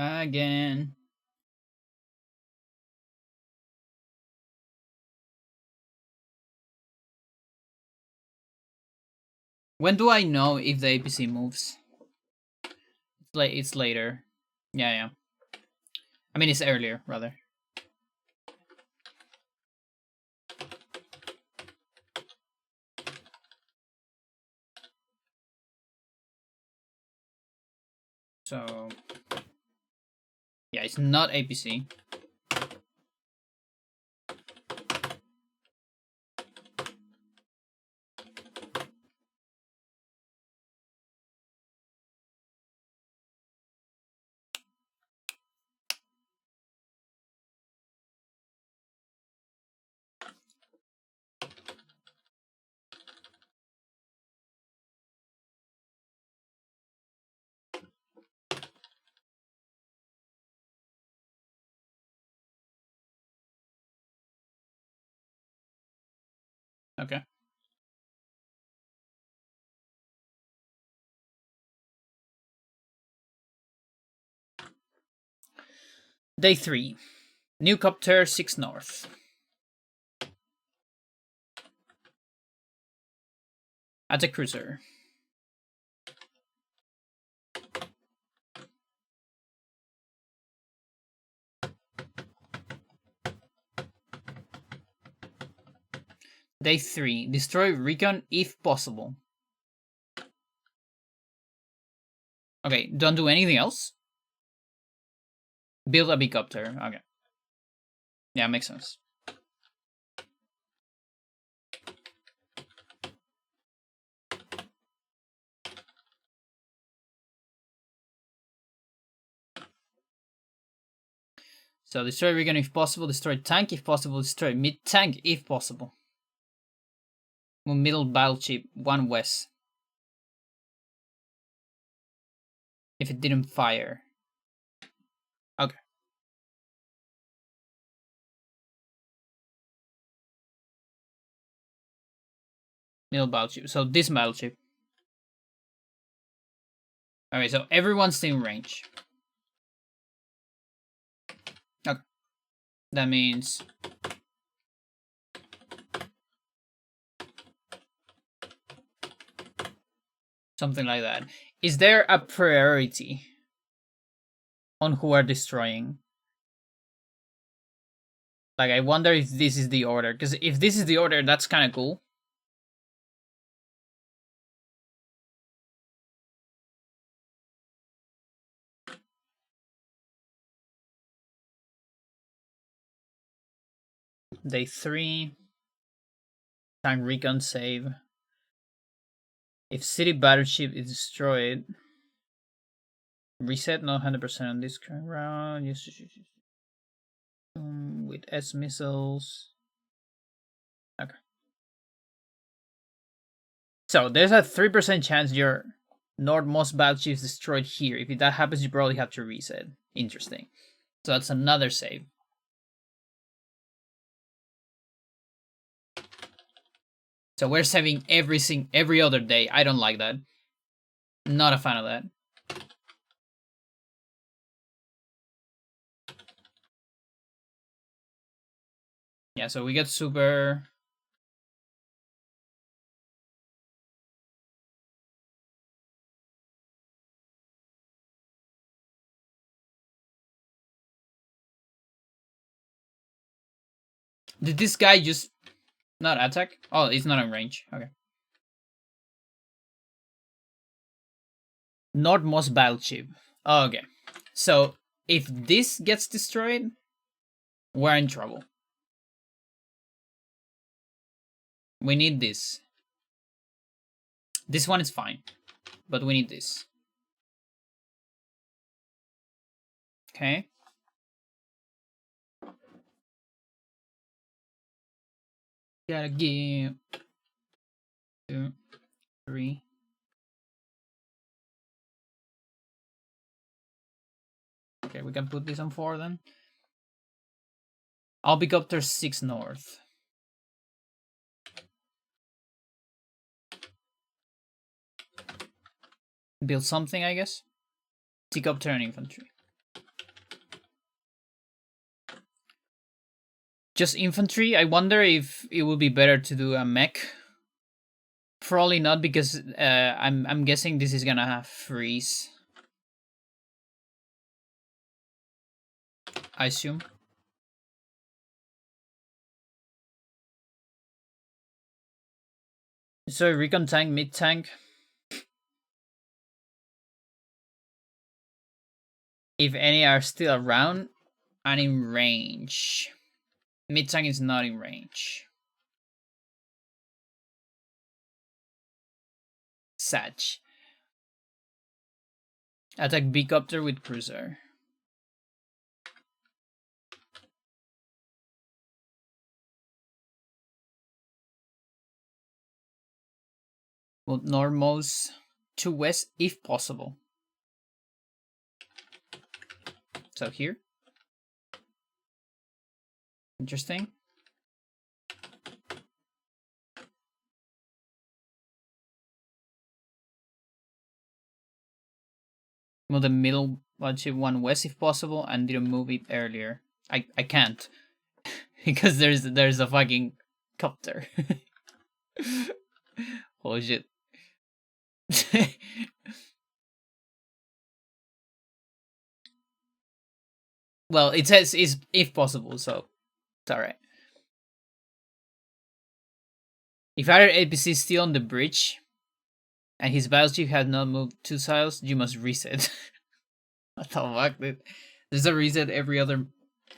Again. When do I know if the APC moves? It's later. Yeah. I mean, it's earlier, rather. So yeah, it's not APC. Okay. Day 3. New copter 6 north. At a cruiser. Day 3. Destroy recon if possible. Okay, don't do anything else. Build a big copter. Okay. Yeah, makes sense. So destroy recon if possible, destroy tank if possible, destroy mid tank if possible. Move middle battleship 1 west. If it didn't fire. Okay. Middle battleship. So this battleship. Alright, so everyone's still in range. Okay. That means something like that. Is there a priority on who are destroying? Like, I wonder if this is the order. Because if this is the order, that's kind of cool. Day 3. Tank recon save. If city battleship is destroyed, reset not 100% on this current round. With S missiles. Okay. So there's a 3% chance your northmost battleship is destroyed here. If that happens, you probably have to reset. Interesting. So that's another save. So we're saving every other day. I don't like that. Not a fan of that. Yeah, so we get super. Did this guy just not attack? Oh, it's not in range. Okay. Northmost battleship. Oh, okay. So if this gets destroyed, we're in trouble. We need this. This one is fine, but we need this. Okay. Gotta give 2, 3. Okay, we can put this on 4 then. I'll pick up their 6 north. Build something, I guess. Take up turn infantry. Just infantry. I wonder if it would be better to do a mech. Probably not, because I'm guessing this is gonna have freeze. I assume. So recon tank, mid tank. If any are still around and in range. Mid-tank is not in range. Satch. Attack B-copter with cruiser. Move normals to west if possible. So here. Interesting. Move the middle budget one west if possible, and didn't move it earlier. I can't because there's a fucking copter. Holy shit. Well, it says is if possible, so it's alright. If either APC is still on the bridge and his battleship has not moved 2 tiles, you must reset. What the fuck, dude? There's a reset every other.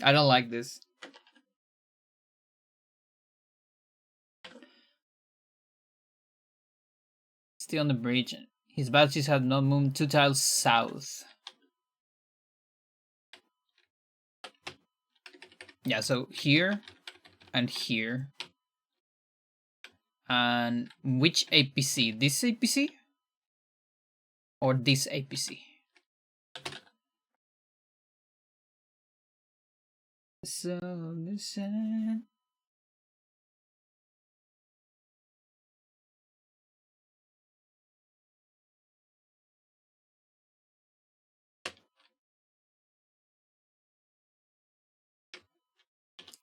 I don't like this. Still on the bridge. His battleships have not moved 2 tiles south. Yeah, so here and here. And which APC? This APC? Or this APC? So listen.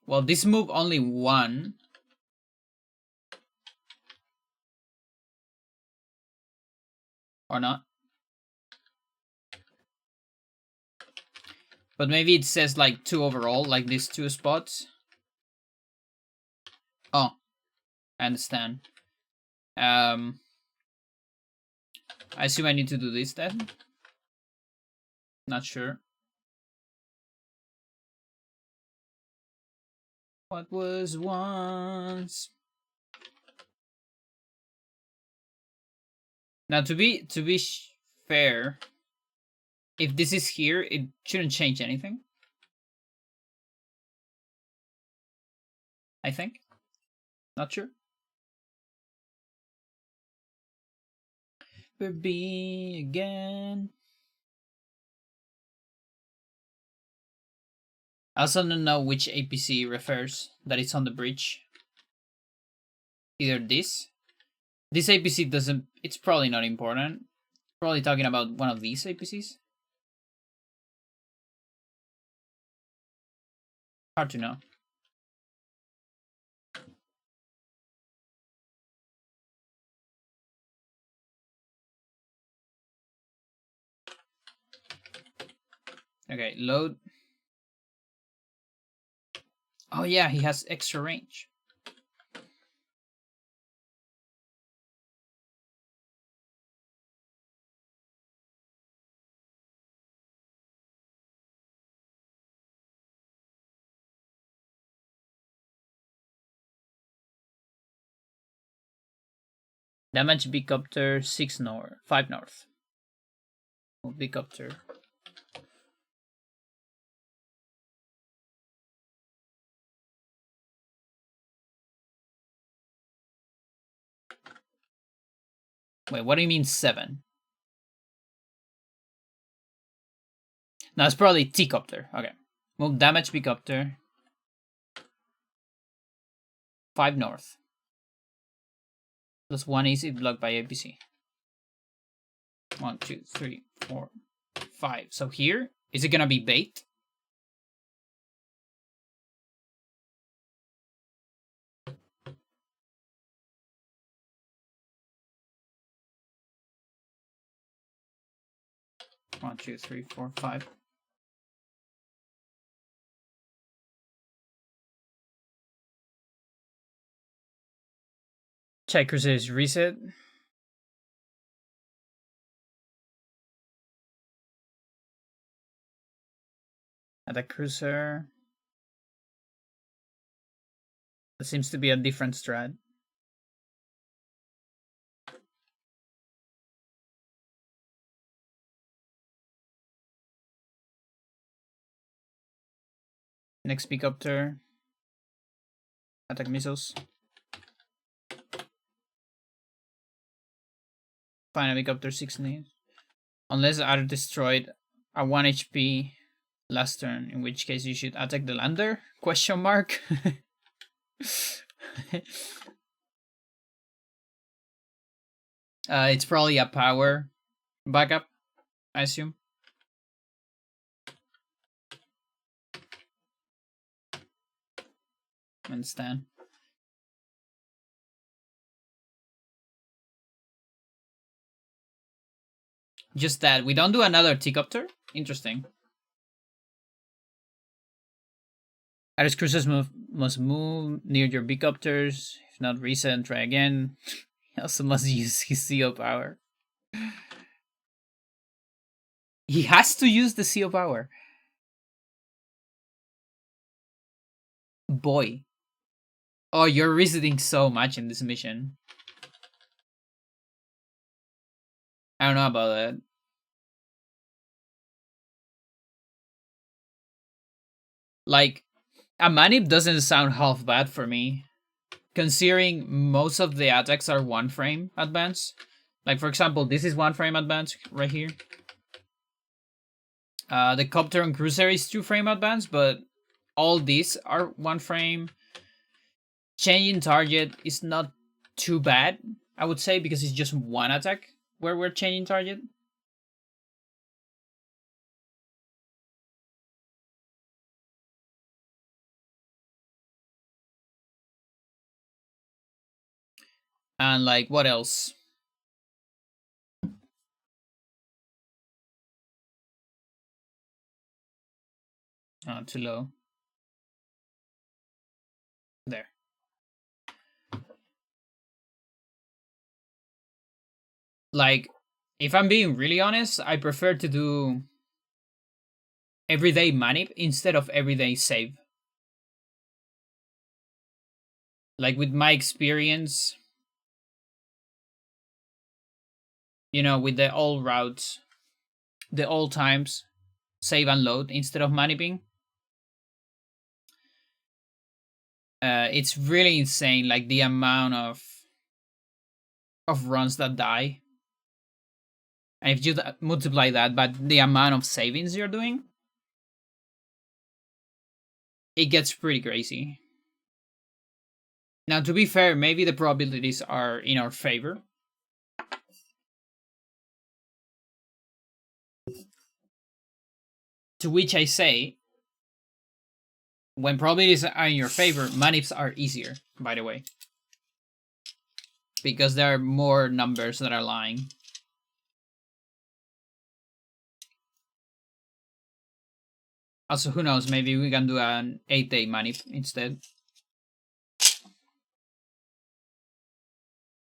Well, this move only one. Or not. But maybe it says like 2 overall, like these 2 spots. Oh, I understand. I assume I need to do this then. Not sure. What was once. Now to be fair, if this is here, it shouldn't change anything. I think. Not sure. B again. I also don't know which APC refers that it's on the bridge. Either this. This APC doesn't. It's probably not important. Probably talking about one of these APCs. Hard to know. Okay, load. Oh yeah, he has extra range. Damage big copter 6 north, 5 north. Oh, big copter. Wait, what do you mean 7? No, it's probably T-copter. Okay. Move damage B-copter. 5 north. Plus 1 easy blocked by APC. 1, 2, 3, 4, 5. So here, is it gonna be bait? One, two, three, four, 5. Checkers is reset. Attack cruiser. That seems to be a different strat. Next pickup. Attack missiles. Final pickup 16. Unless are destroyed a 1 HP last turn, in which case you should attack the lander? Question mark. It's probably a power backup, I assume. Understand. Just that. We don't do another T-copter? Interesting. Ares cruisers must move near your B-copters. If not, reset and try again. He also must use his CO power. He has to use the CO power. Boy. Oh, you're resetting so much in this mission. I don't know about that. Like, a manip doesn't sound half bad for me, considering most of the attacks are 1 frame advance. Like, for example, this is 1 frame advance right here. The copter and cruiser is 2 frame advance, but all these are 1 frame. Changing target is not too bad, I would say, because it's just 1 attack where we're changing target. And like, what else? Oh, too low. There. Like, if I'm being really honest, I prefer to do everyday manip instead of everyday save. Like, with my experience, you know, with the all routes, the all times, save and load instead of maniping. It's really insane, like the amount of runs that die. And if you multiply that by the amount of savings you're doing, it gets pretty crazy. Now, to be fair, maybe the probabilities are in our favor. To which I say, when probabilities are in your favor, manips are easier, by the way. Because there are more numbers that are lying. Also, who knows, maybe we can do an 8-day manip instead.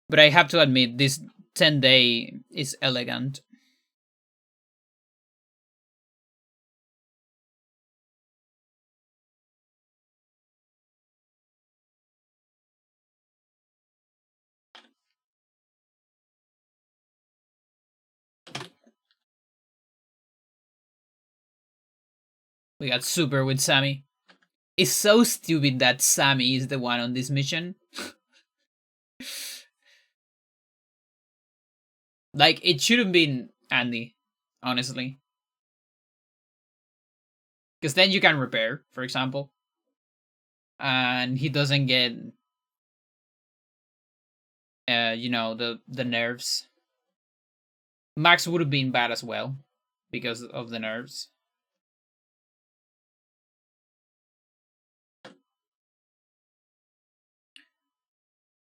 But I have to admit, this 10-day is elegant. We got super with Sammy. It's so stupid that Sammy is the one on this mission. Like, it should have been Andy, honestly. Because then you can repair, for example. And he doesn't get, you know, the nerves. Max would have been bad as well, because of the nerves.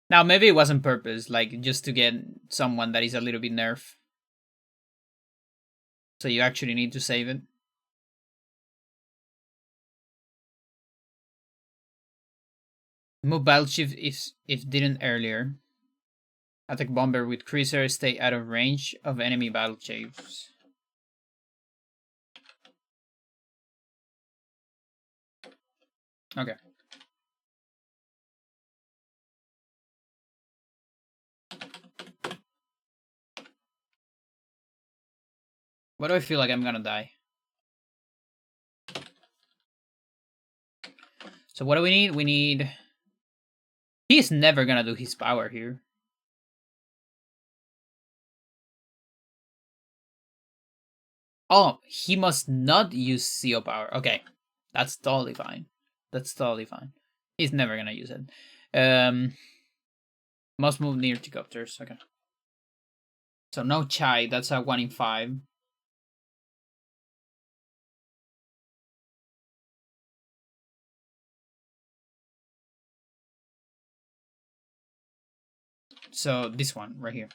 Now, maybe it wasn't purpose, like, just to get someone that is a little bit nerf. So you actually need to save it. Move battle shift if didn't earlier. Attack bomber with cruiser, stay out of range of enemy battle chiefs. Okay. Why do I feel like I'm gonna die? So what do we need? We need... He's never gonna do his power here. Oh, he must not use CO power. Okay. That's totally fine. That's totally fine. He's never gonna use it. Must move near to copters. Okay. So no Chai. That's a 1 in 5. So this one right here.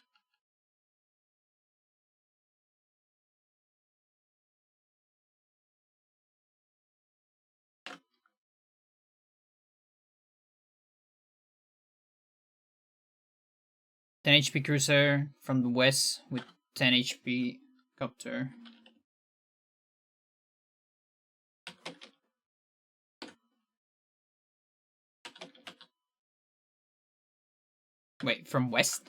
Ten HP cruiser from the west with 10 HP copter. Wait, from west?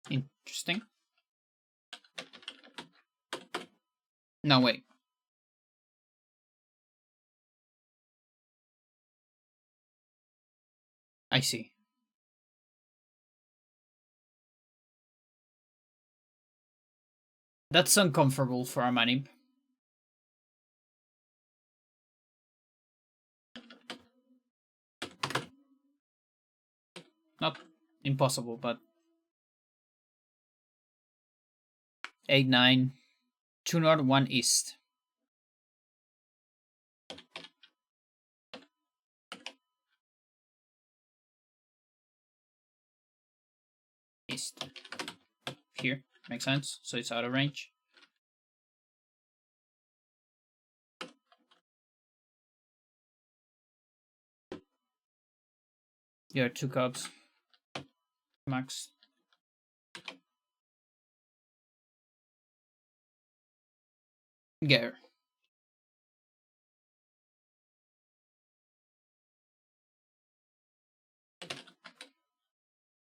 Interesting. No, wait. I see. That's uncomfortable for a manip. Not impossible, but 8, 9, 2 north, 1 east. East. Here. Makes sense. So it's out of range. You are 2 cubs. Max. Get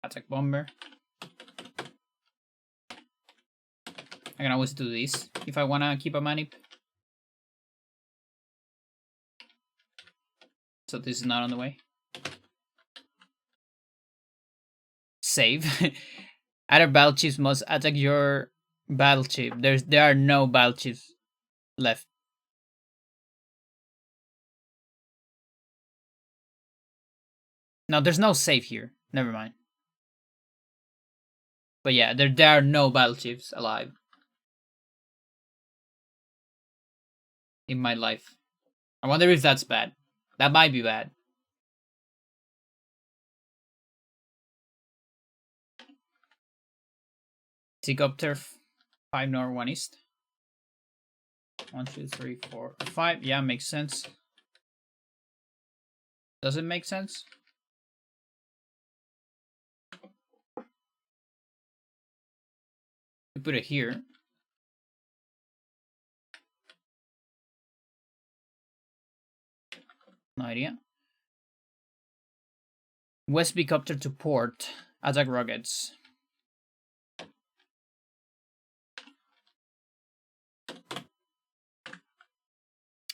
Attack bomber. I can always do this if I wanna keep a manip. So this is not on the way. Save. Other battle chiefs must attack your battle chief. There are no battle chiefs left. No, there's no save here. Never mind. But yeah, there are no battle chiefs alive in my life. I wonder if that's bad. That might be bad. Seacopter 5 north, 1 east. 1, 2, 3, 4, 5. Yeah, makes sense. Does it make sense? We put it here. No idea. West Copter to port. Attack rockets.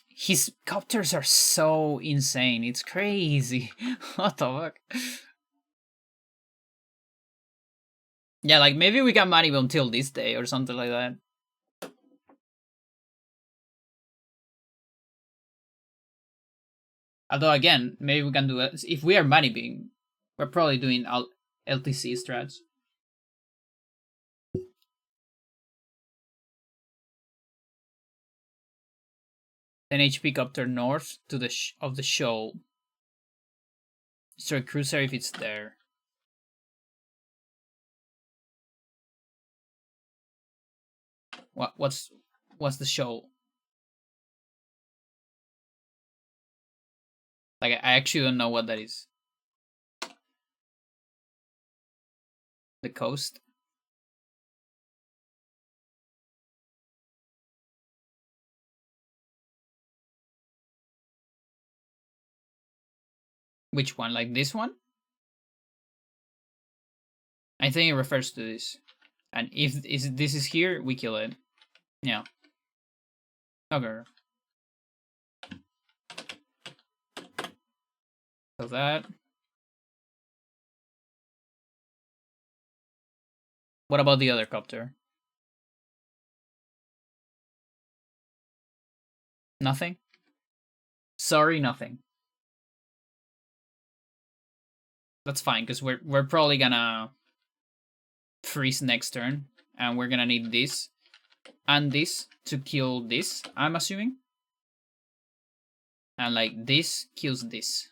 His copters are so insane. It's crazy. What the fuck? Yeah, like maybe we can manage until this day or something like that. Although again, maybe we can do it if we are money being. We're probably doing LTC strats. Then HP copter north to the of the shoal. Destroy cruiser if it's there. What's the shoal? Like I actually don't know what that is. The coast. Which one? Like this one? I think it refers to this. And if this is here, we kill it. Yeah. Okay. So that. What about the other copter? Nothing? Sorry, nothing. That's fine, because we're probably gonna freeze next turn, and we're gonna need this and this to kill this, I'm assuming. And like this kills this.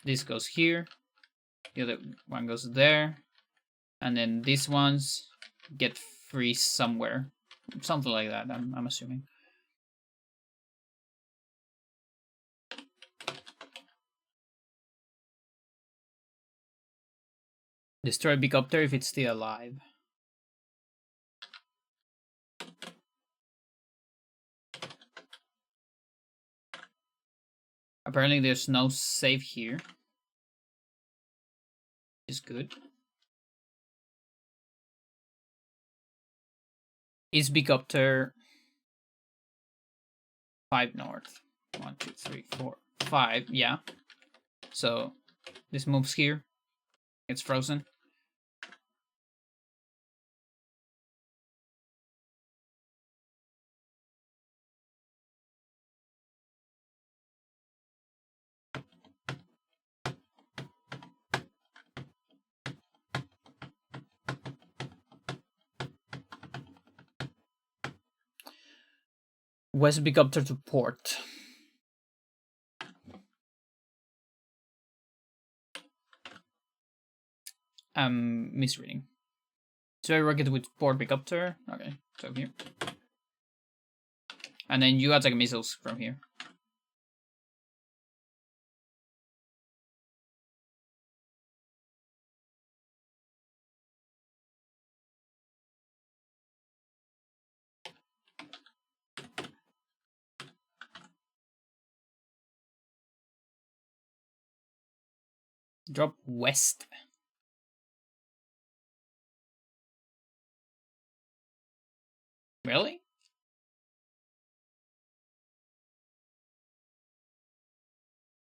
This goes here. The other one goes there. And then these ones get freeze somewhere. Something like that, I'm assuming. Destroy Bigopter if it's still alive. Apparently there's no save here. Is good. Is Bigopter 5 north? 1, 2, 3, 4, 5. Yeah. So this moves here. It's frozen. West Bigopter to port. I'm misreading. So I rocket with port Bigopter. Okay, so here. And then you attack missiles from here. Drop west. Really?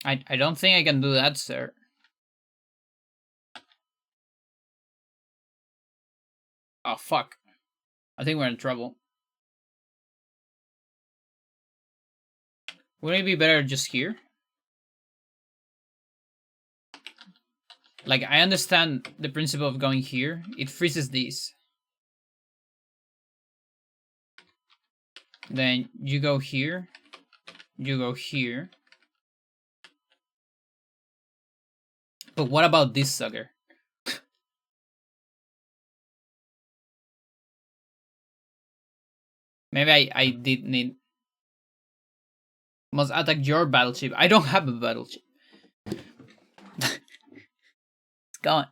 I don't think I can do that, sir. Oh, fuck. I think we're in trouble. Wouldn't it be better just here? Like, I understand the principle of going here. It freezes these. Then you go here. You go here. But what about this sucker? Maybe I did need... Must attack your battleship. I don't have a battleship. It's gone.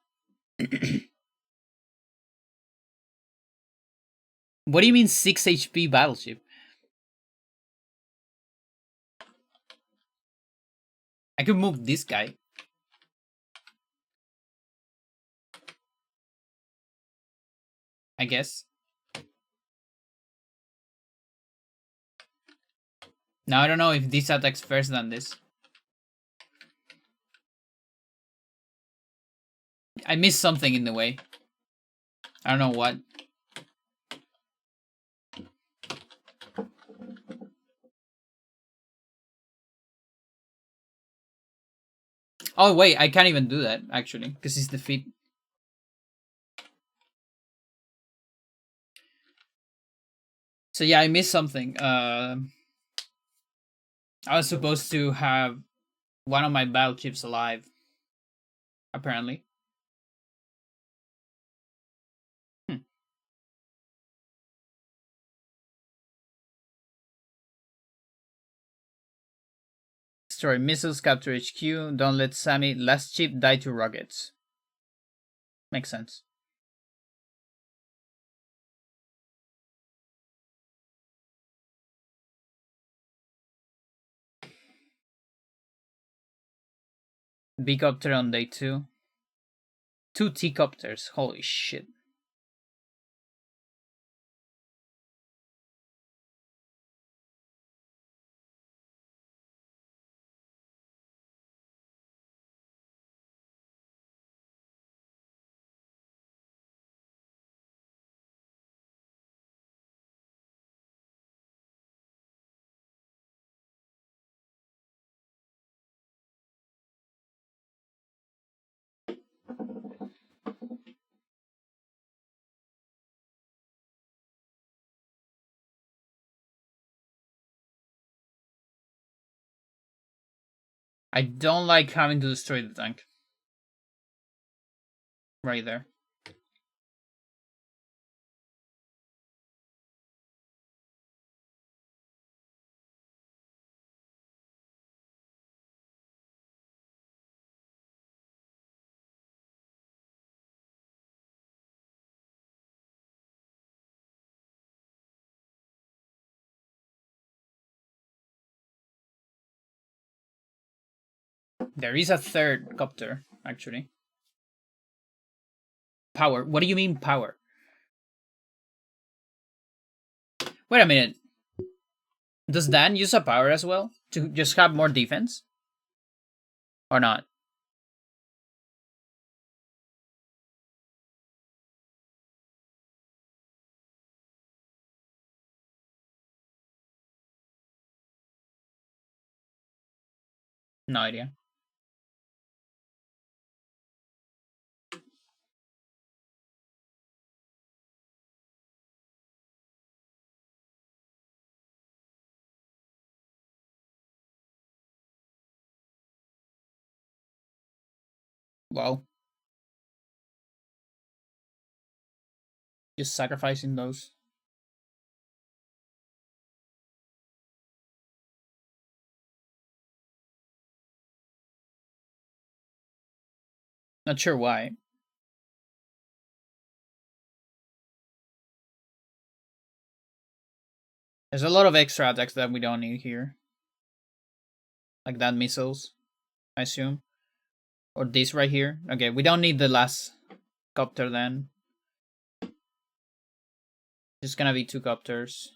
What do you mean 6 HP battleship? I could move this guy. I guess. Now I don't know if this attacks first than this. I missed something in the way. I don't know what. Oh wait, I can't even do that actually, because it's defeat. So yeah, I missed something. I was supposed to have one of my battleships alive. Apparently. Destroy missiles, capture HQ, don't let Sammy last ship die to rockets. Makes sense. B copter on day 2. 2 T copters. Holy shit. I don't like having to destroy the tank. Right there. There is a third copter, actually. Power. What do you mean power? Wait a minute. Does Dan use a power as well? To just have more defense? Or not? No idea. Well, just sacrificing those. Not sure why. There's a lot of extra attacks that we don't need here. Like that missiles, I assume. Or this right here. Okay, we don't need the last copter then. Just gonna be 2 copters.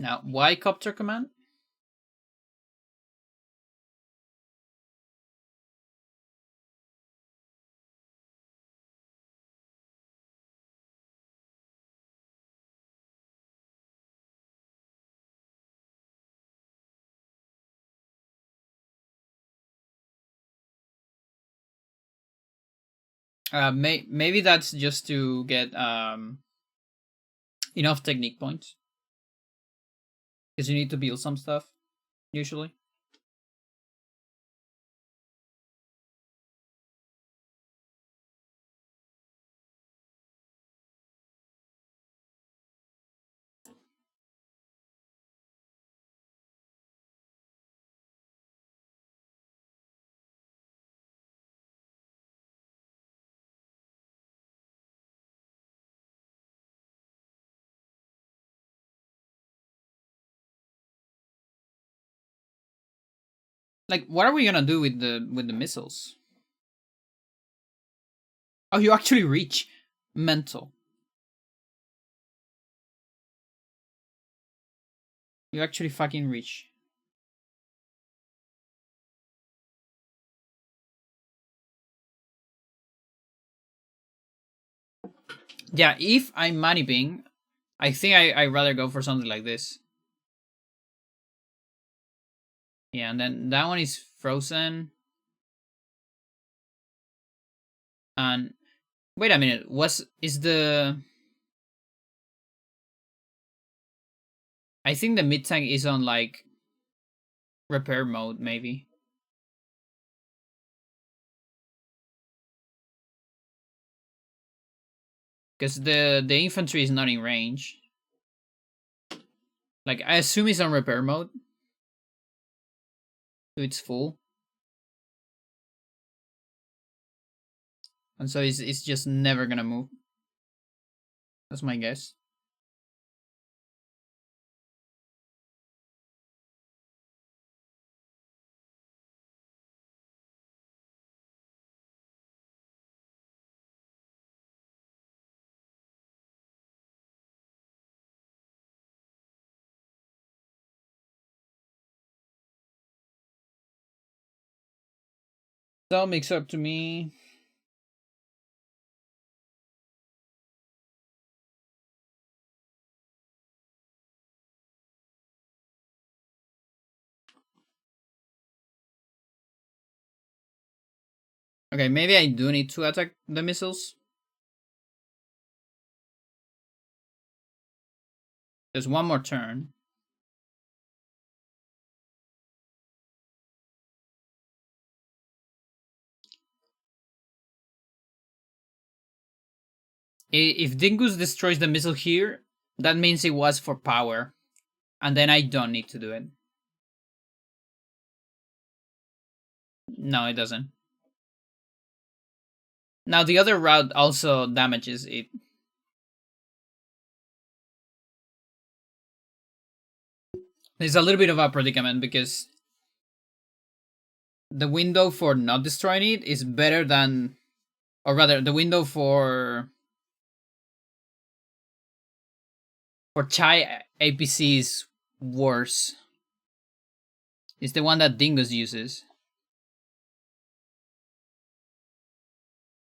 Now, why copter command? Maybe that's just to get enough technique points. Because you need to build some stuff, usually. Like, what are we gonna do with the missiles? Oh, you actually reach. Mental. You actually fucking reach. Yeah, if I'm money ping, I think I'd rather go for something like this. Yeah, and then that one is frozen. And wait a minute, is the I think the mid tank is on like repair mode, maybe. Because the infantry is not in range. Like, I assume it's on repair mode. So it's full. And so it's just never gonna move. That's my guess. That makes up to me. Okay, maybe I do need to attack the missiles. There's one more turn. If Dingus destroys the missile here, that means it was for power. And then I don't need to do it. No, it doesn't. Now the other route also damages it. It's a little bit of a predicament because the window for not destroying it is better than, or rather, the window for Chai APC is worse. It's the one that Dingus uses.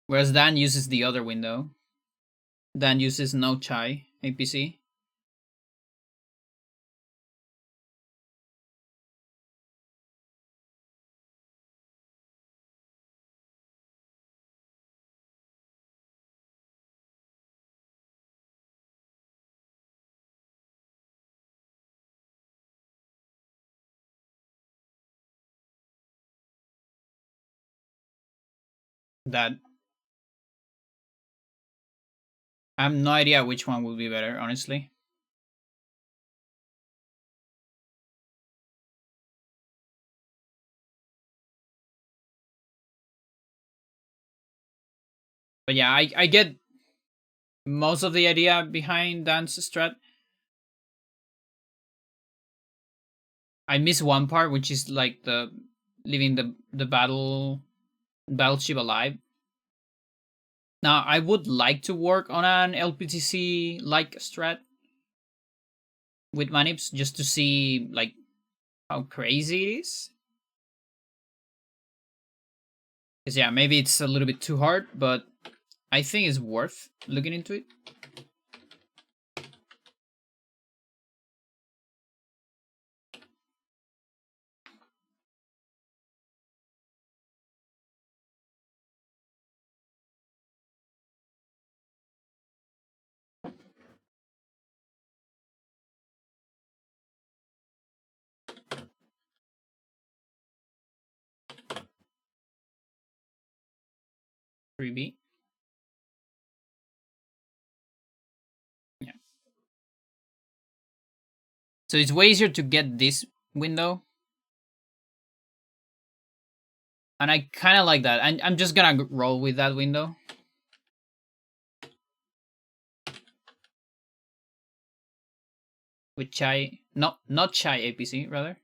Whereas Dan uses the other window. Dan uses no Chai APC. That I have no idea which one will be better, honestly. But yeah, I get most of the idea behind Dan's strat. I miss one part, which is like the leaving the battleship alive. Now I would like to work on an LPTC like strat with manips just to see like how crazy it is. Because yeah, maybe it's a little bit too hard, but I think it's worth looking into it. Freebie. Yeah. So it's way easier to get this window. And I kind of like that. I'm just gonna roll with that window. With Chai, no, not Chai APC, rather.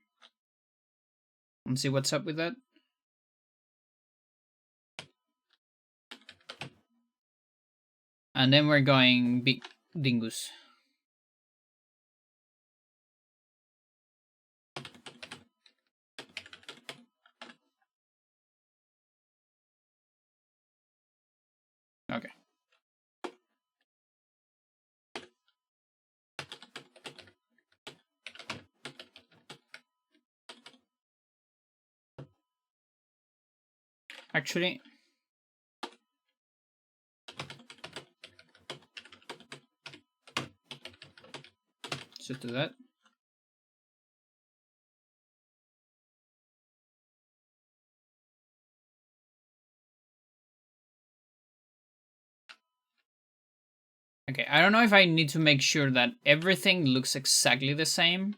Let's see what's up with that. And then we're going big Dingus. Okay. Actually, let's do that. Okay, I don't know if I need to make sure that everything looks exactly the same.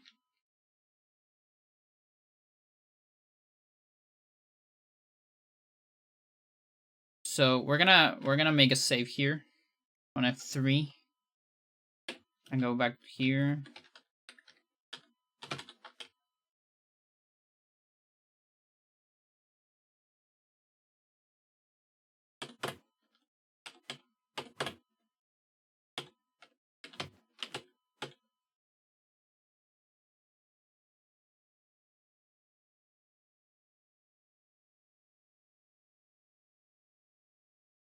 So we're gonna make a save here on F3 and go back here.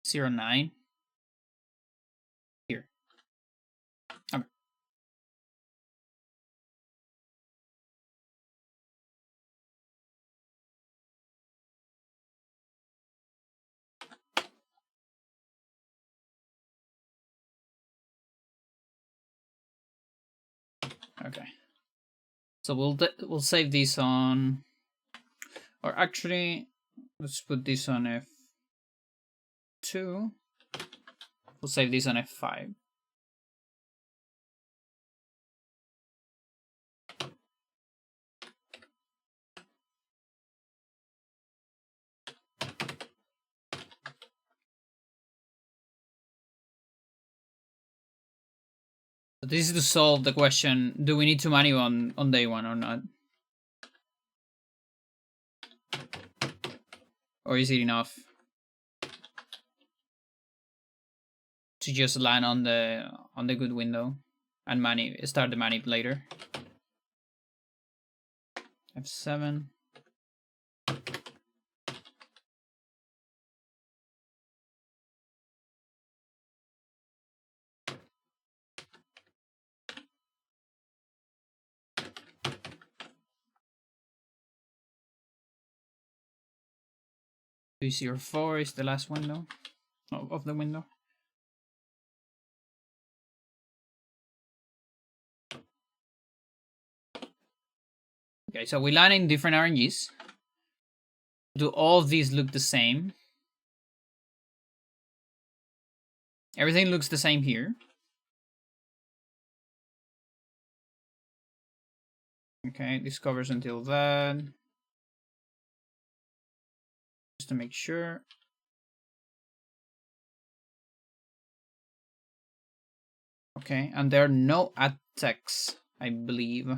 Zero 09 here. Okay. Okay. So we'll save this on, or actually, let's put this on F2. We'll save this on F5. So this is to solve the question: do we need to manual on day one or not, or is it enough to just land on the good window and start the manip later? F7. B04 is the last window of the window. Okay, so we land in different RNGs. Do all of these look the same? Everything looks the same here. Okay, this covers until that. Just to make sure. Okay, and there are no attacks, I believe.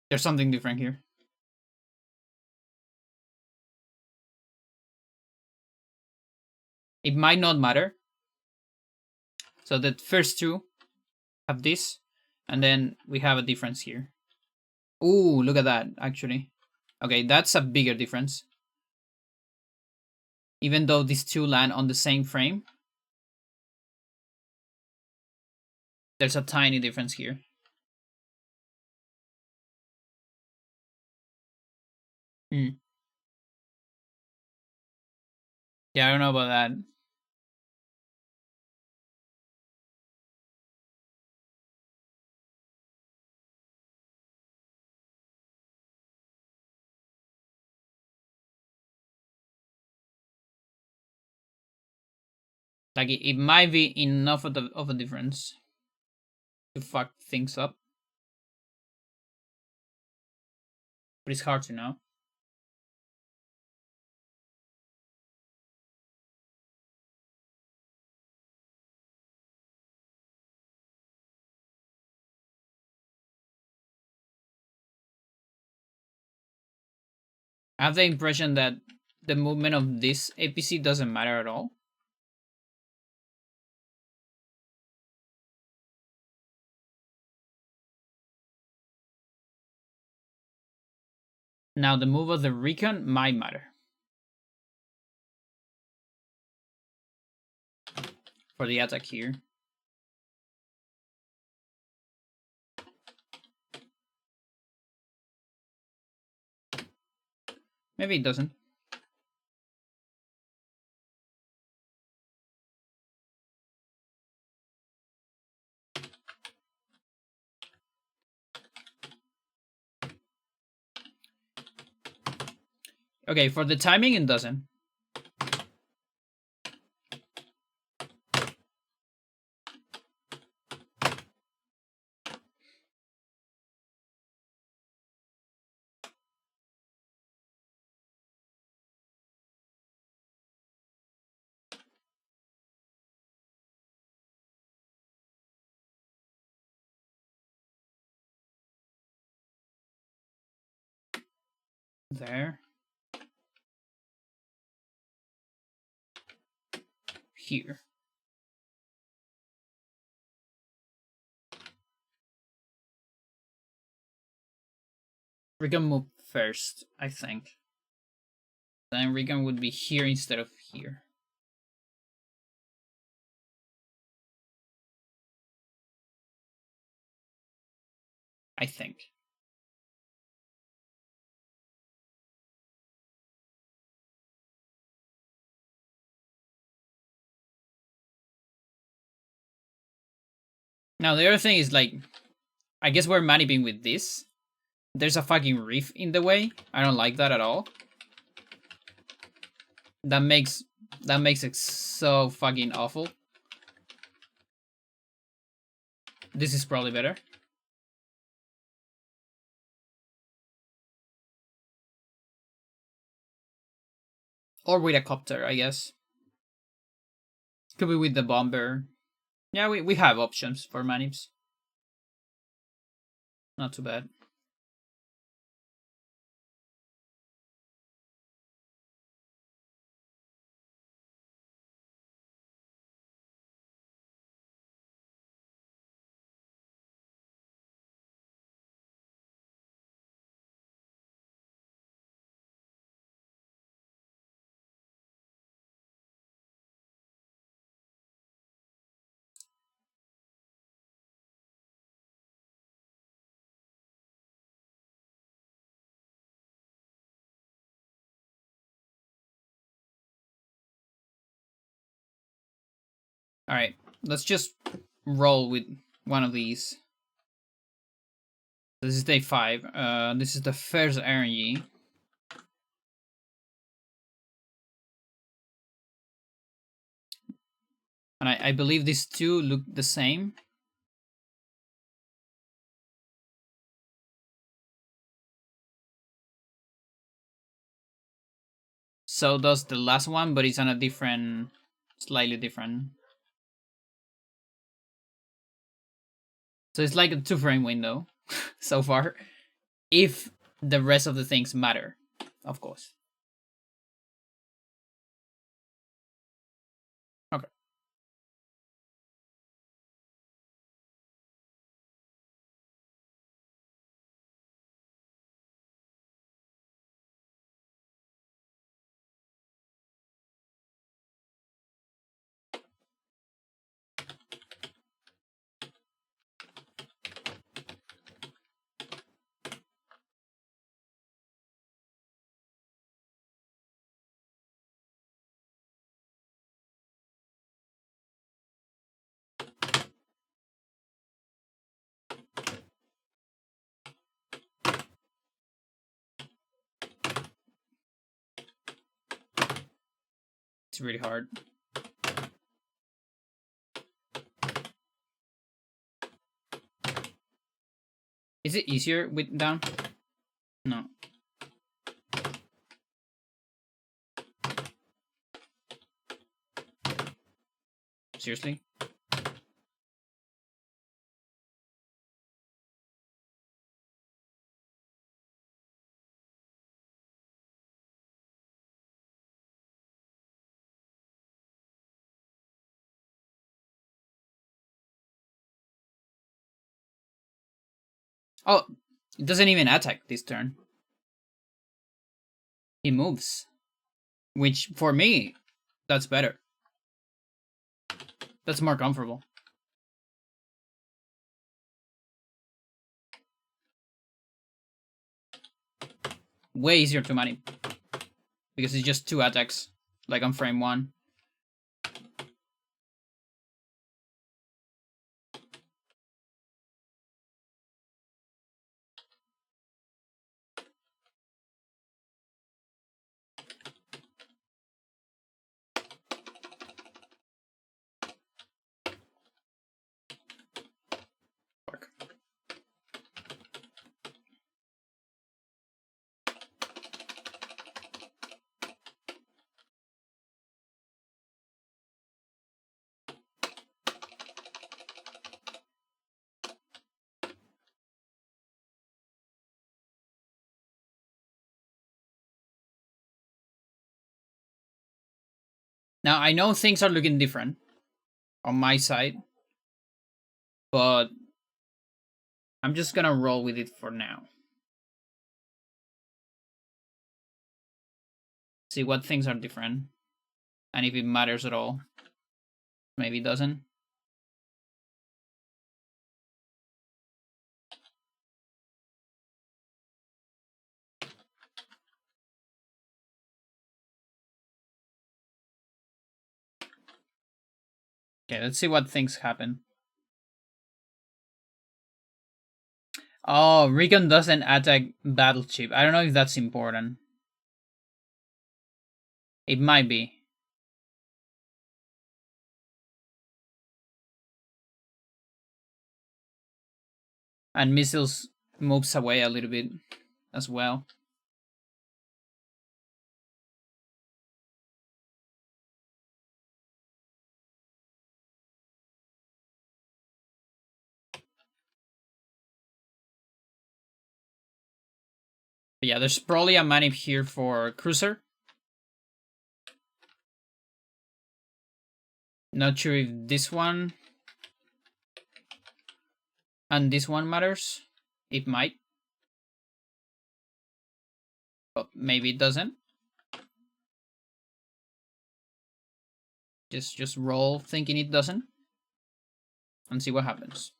There's something different here. It might not matter. So the first two have this, and then we have a difference here. Ooh, look at that, actually. Okay, that's a bigger difference. Even though these two land on the same frame, there's a tiny difference here. Hmm. Yeah, I don't know about that. Like it might be enough of a difference to fuck things up, but it's hard to know. I have the impression that the movement of this APC doesn't matter at all. Now the move of the recon might matter for the attack here. Maybe it doesn't. Okay, for the timing, it doesn't. There. Here. We can move first, I think. Then Regan would be here instead of here. I think. Now the other thing is like, I guess we're manipulating with this. There's a fucking reef in the way. I don't like that at all. That makes it so fucking awful. This is probably better. Or with a copter, I guess. Could be with the bomber. Yeah, we have options for manips. Not too bad. Alright, let's just roll with one of these. This is day 5. This is the first RNG. And I believe these two look the same. So does the last one, but it's on a different, slightly different. So it's like a 2-frame window so far. If the rest of the things matter, of course. Okay. It's really hard. Is it easier with down? No. Seriously? Oh, it doesn't even attack this turn. He moves. Which, for me, that's better. That's more comfortable. Way easier to manage. Because it's just 2 attacks. Like on frame 1. Now, I know things are looking different on my side, but I'm just gonna roll with it for now. See what things are different, and if it matters at all. Maybe it doesn't. Okay, let's see what things happen. Oh, Recon doesn't attack battleship. I don't know if that's important. It might be. And missiles moves away a little bit as well. But yeah, there's probably a manip here for cruiser. Not sure if this one and this one matters. It might. But maybe it doesn't. Just roll thinking it doesn't. And see what happens.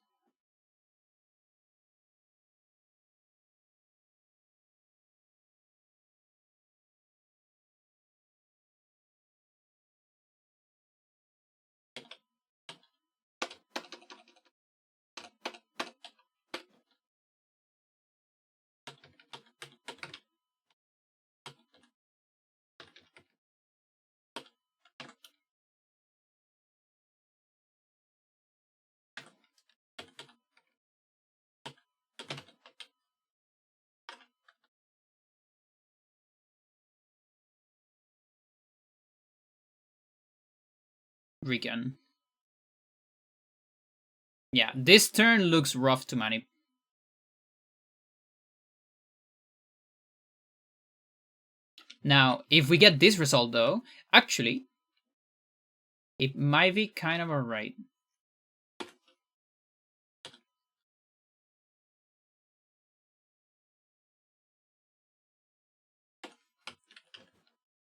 Recon. Yeah, this turn looks rough to manip. Now, if we get this result though, actually, it might be kind of alright.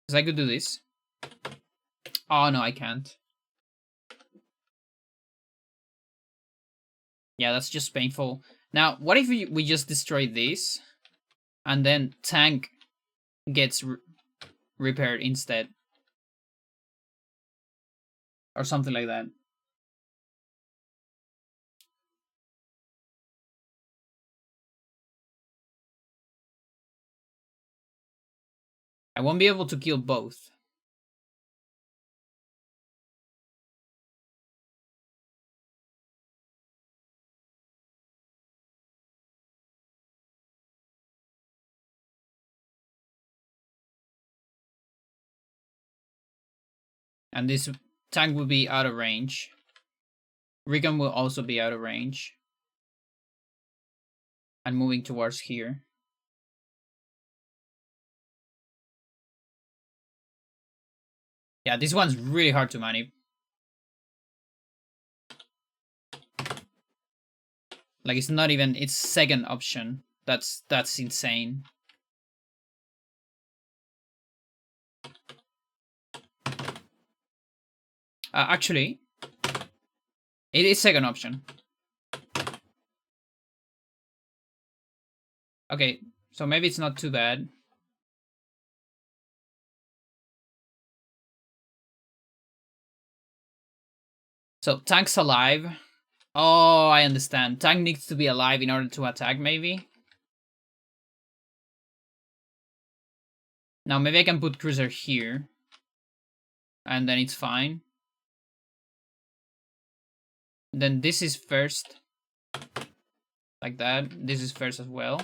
Because I could do this. Oh no, I can't. Yeah, that's just painful. Now, what if we just destroy this, and then tank gets repaired instead? Or something like that. I won't be able to kill both. And this tank will be out of range. Recon will also be out of range. And moving towards here. Yeah, this one's really hard to manip. Like, it's not even its second option. That's insane. Actually, it is second option. Okay, so maybe it's not too bad. So tank's alive. Oh, I understand. Tank needs to be alive in order to attack, maybe. Now maybe I can put cruiser here. And then it's fine. Then this is first. Like that. This is first as well.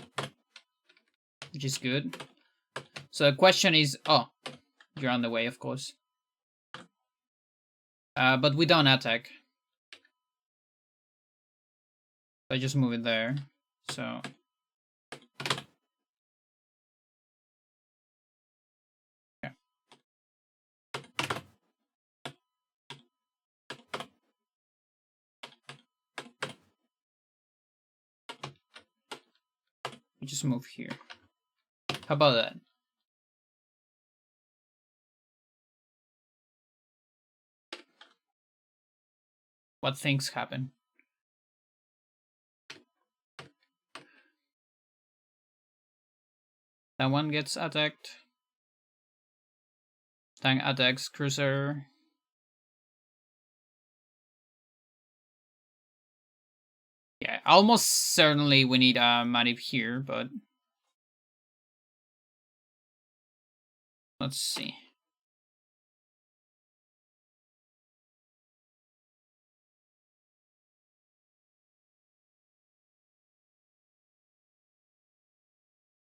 Which is good. So the question is... Oh, you're on the way, of course. But we don't attack. I just move it there. So... We just move here. How about that? What things happen? That one gets attacked. Tank attacks cruiser. Yeah, almost certainly we need a manip here, but let's see.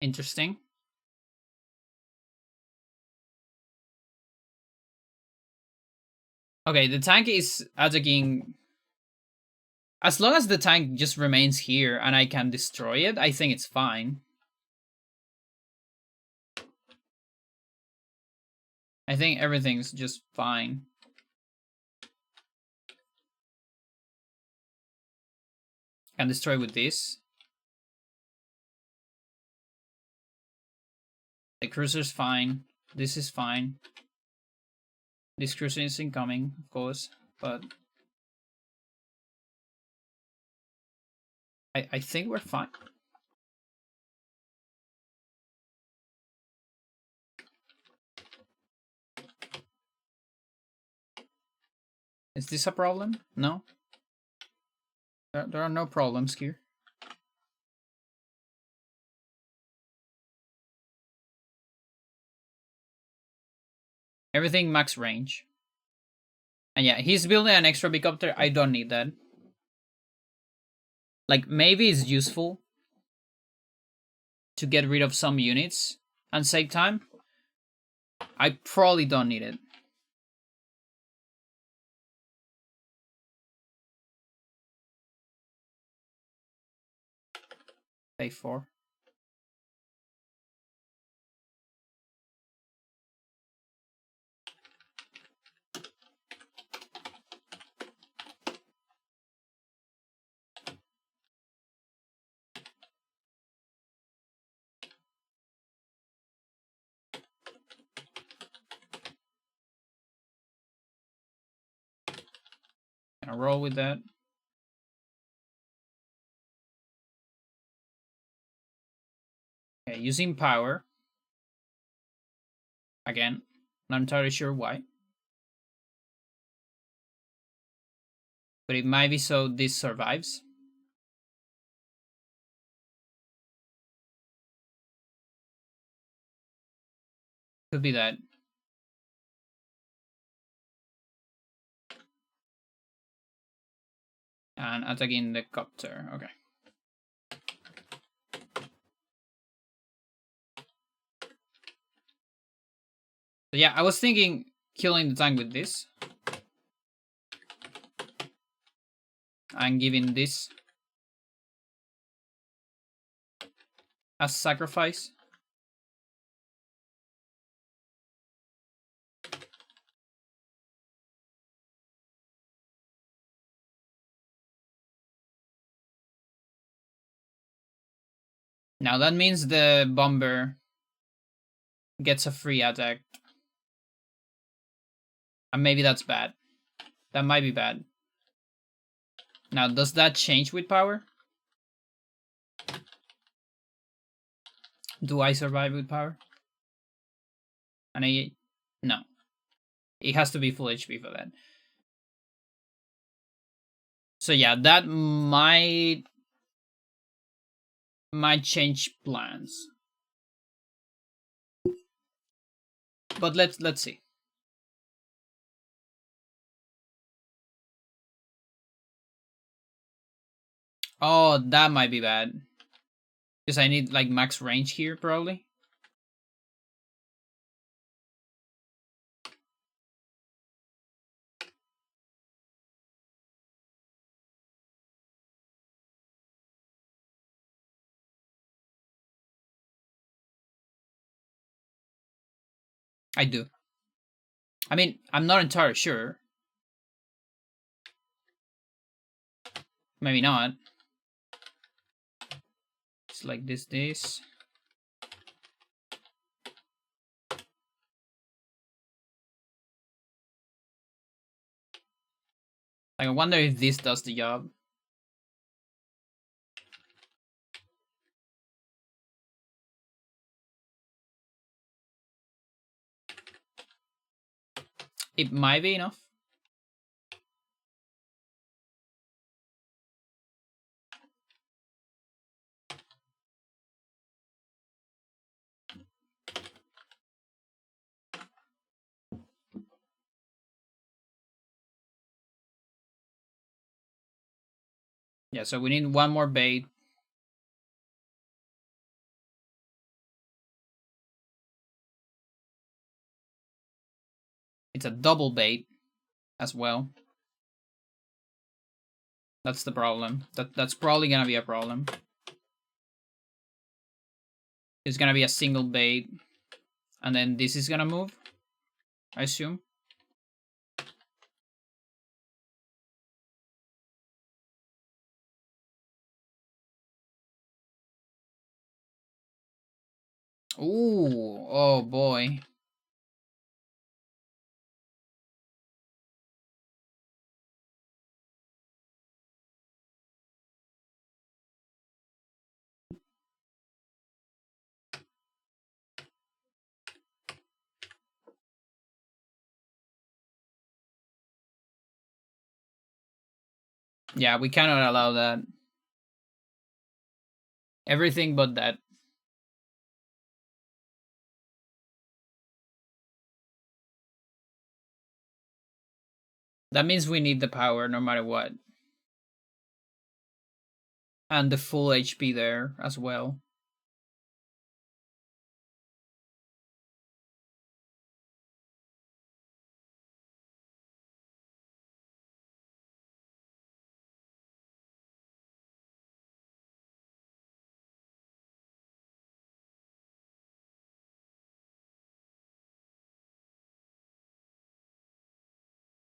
Interesting. Okay, the tank is attacking. As long as the tank just remains here and I can destroy it, I think it's fine. I think everything's just fine. Can destroy with this. The cruiser's fine. This is fine. This cruiser is incoming, of course, but I think we're fine. Is this a problem? No? There are no problems here. Everything max range. And yeah, he's building an extra bigcopter. I don't need that. Like, maybe it's useful to get rid of some units and save time. I probably don't need it. Pay 4. Gonna roll with that. Okay, using power. Again, not entirely sure why. But it might be so this survives. Could be that. And attacking the copter. Okay. So yeah, I was thinking killing the tank with this. And giving this as sacrifice. Now that means the bomber gets a free attack. And maybe that's bad. That might be bad. Now, does that change with power? Do I survive with power? And no. It has to be full HP for that. So yeah, that might change plans. But let's see. Oh, that might be bad. Because I need like max range here, probably. I do. I mean, I'm not entirely sure. Maybe not. this, like this. I wonder if this does the job. It might be enough. Yeah, so we need one more bait. It's a double bait as well. That's the problem. That's probably gonna be a problem. It's gonna be a single bait, and then this is gonna move, I assume. Ooh, oh boy. Yeah, we cannot allow that. Everything but that. That means we need the power no matter what. And the full HP there as well.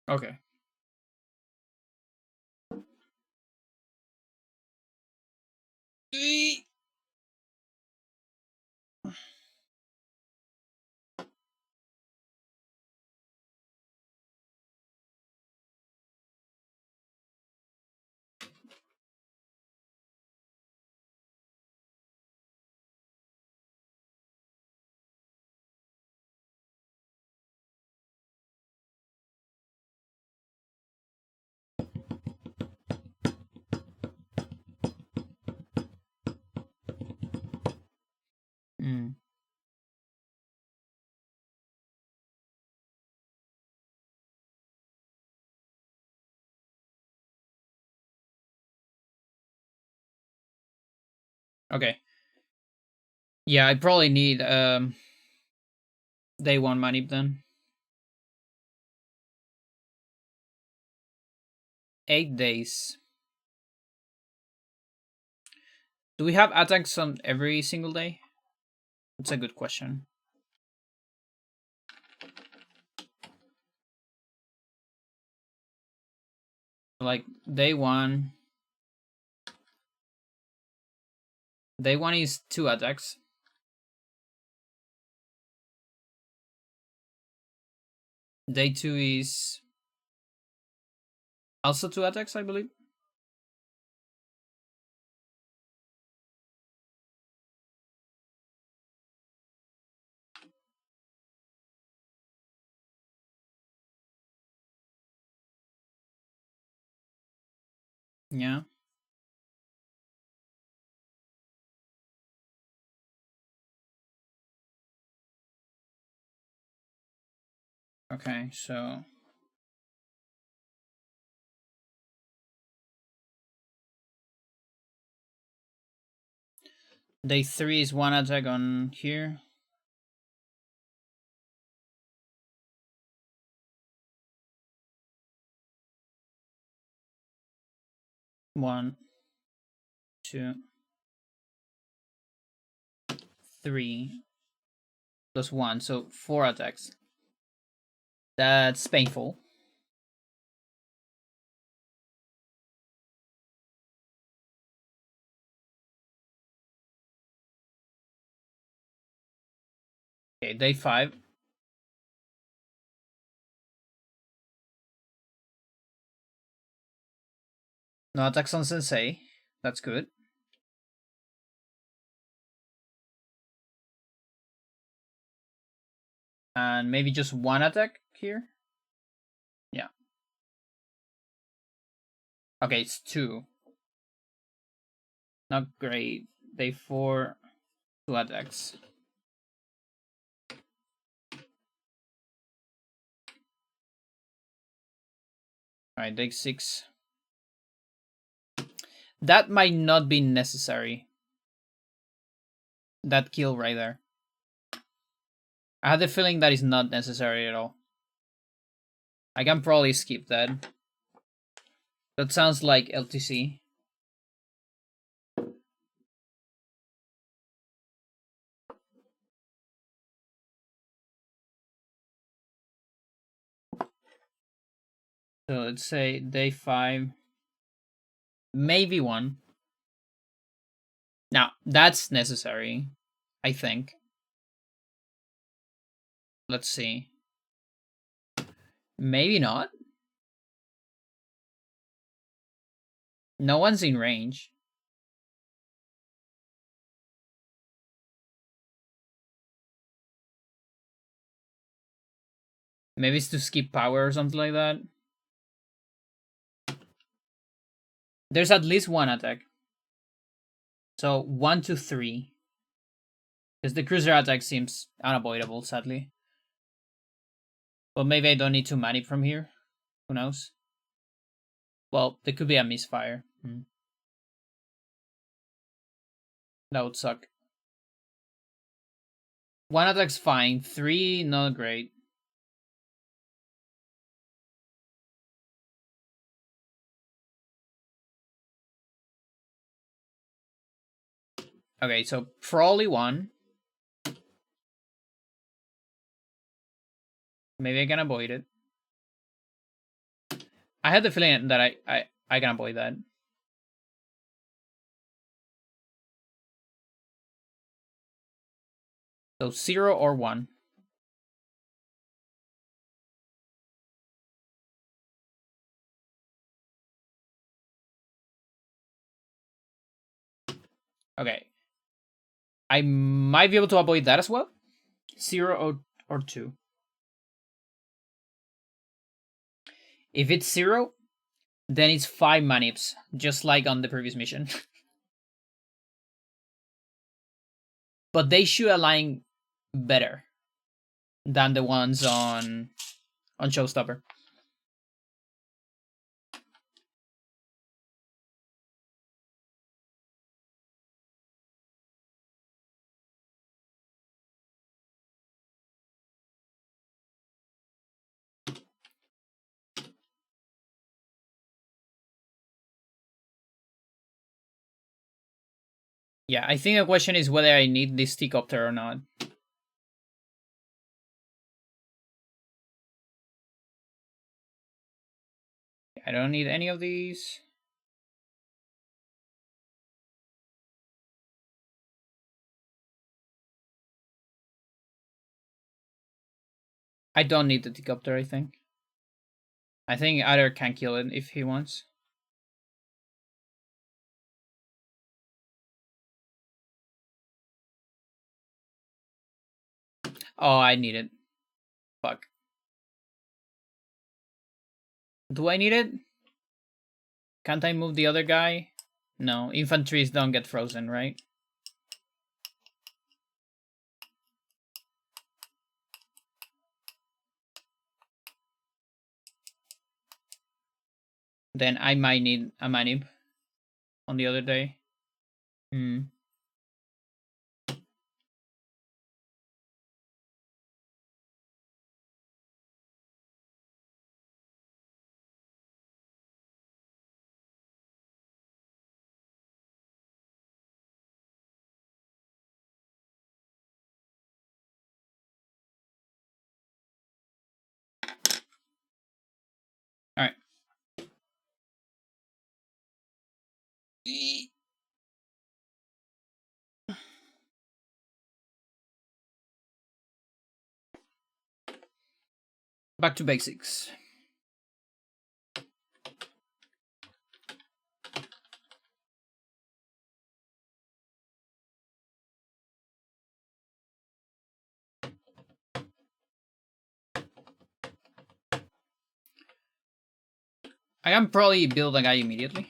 Okay. Mm. Okay. Yeah, I probably need day one money then. 8 days. Do we have attacks on every single day? That's a good question. Like day one. Day one is 2 attacks. Day 2 is also 2 attacks, I believe. Yeah. Okay, so day 3 is 1 attack on here. One, 2, 3 plus 1, so 4 attacks. That's painful. Okay, day 5. No attacks on Sensei. That's good. And maybe just one attack here. Yeah. Okay, it's 2. Not great. Day 4, 2 attacks. Alright, day 6. That might not be necessary. That kill right there. I had the feeling that is not necessary at all. I can probably skip that. That sounds like LTC. So let's say day 5. Maybe 1. Now, that's necessary, I think. Let's see. Maybe not. No one's in range. Maybe it's to skip power or something like that. There's at least 1 attack. So 1 to 3. Because the cruiser attack seems unavoidable, sadly. But maybe I don't need to manip from here. Who knows? Well, there could be a misfire. That would suck. 1 attack's fine. 3, not great. Okay, so probably 1. Maybe I can avoid it. I had the feeling that I can avoid that. So 0 or 1. Okay. I might be able to avoid that as well. 0 or 2. If it's 0, then it's 5 manips, just like on the previous mission. But they should align better than the ones on Showstopper. Yeah, I think the question is whether I need this T-copter or not. I don't need any of these. I don't need the T-copter, I think. I think Adder can kill it if he wants. Oh, I need it. Fuck. Do I need it? Can't I move the other guy? No, infantries don't get frozen, right? Then I might need a manip on the other day. Alright. Back to basics. I can probably build a guy immediately.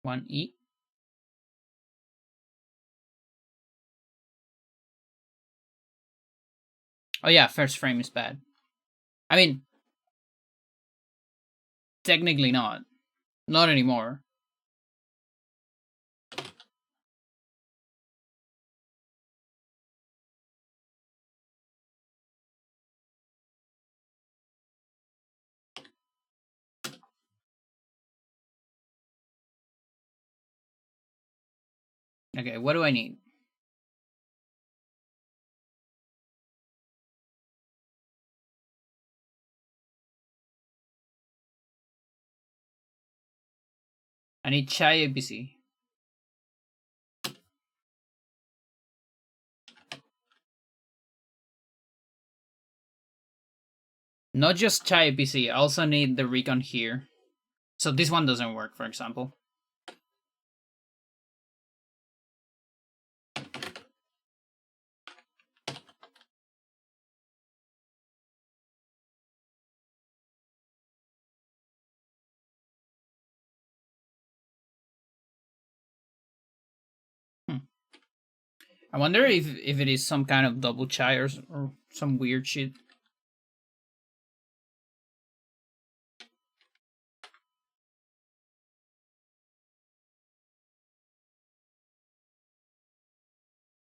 One E. Oh yeah, first frame is bad. I mean, technically not. Not anymore. Okay, what do I need? I need Chai ABC. Not just Chai ABC, I also need the recon here. So this one doesn't work, for example. I wonder if it is some kind of double Chai or some weird shit.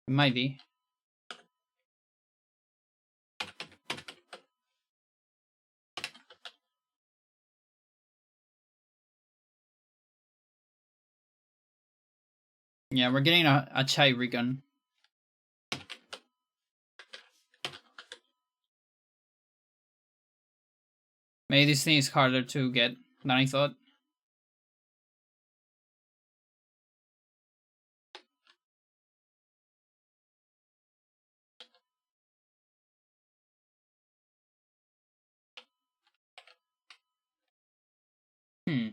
It might be. Yeah, we're getting a Chai recon. Maybe this thing is harder to get than I thought. Hmm.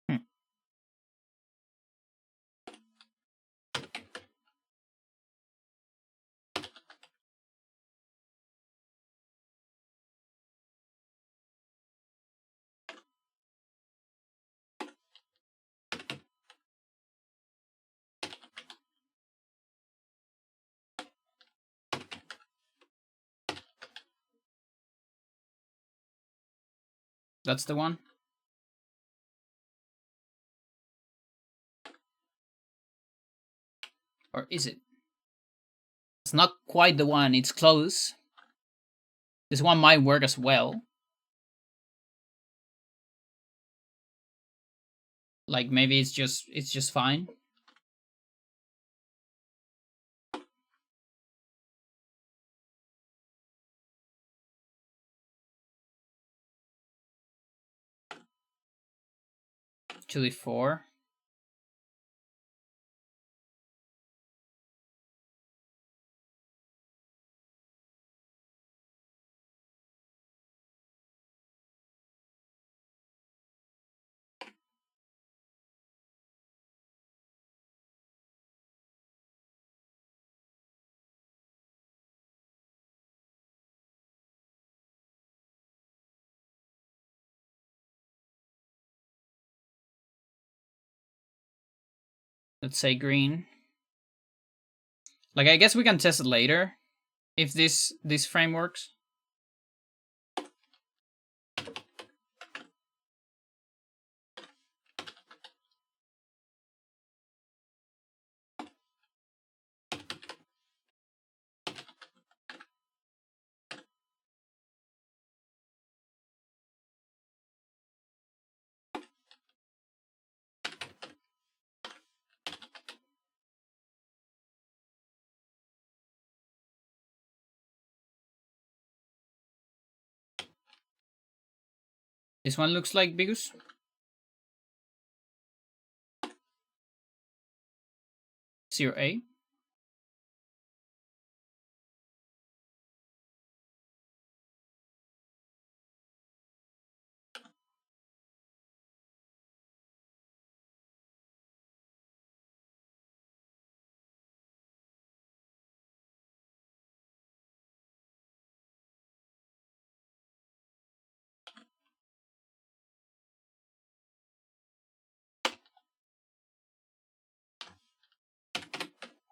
Hmm. That's the one. Or is it? It's not quite the one, it's close. This one might work as well. Like maybe it's just fine. Actually 4. Let's say green. Like, I guess we can test it later if this frame works. This one looks like Bigus. Zero A.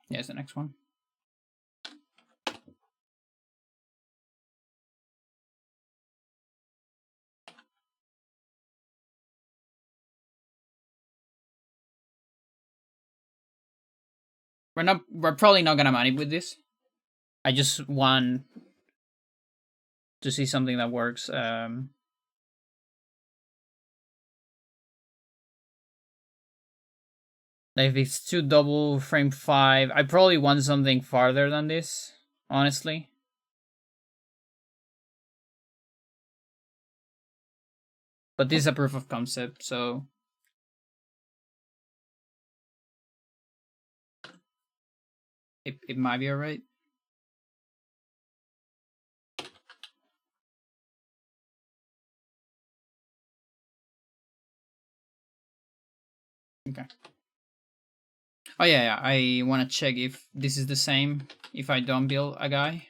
Here's the next one. We're probably not gonna manage with this. I just want to see something that works. Like if it's 2 double frame 5, I probably want something farther than this, honestly. But this is a proof of concept, so it might be alright. Okay. Oh yeah, I want to check if this is the same if I don't build a guy.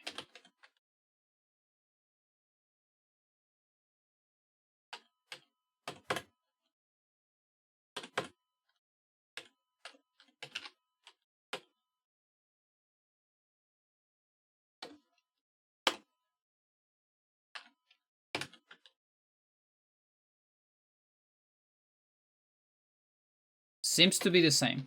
Seems to be the same.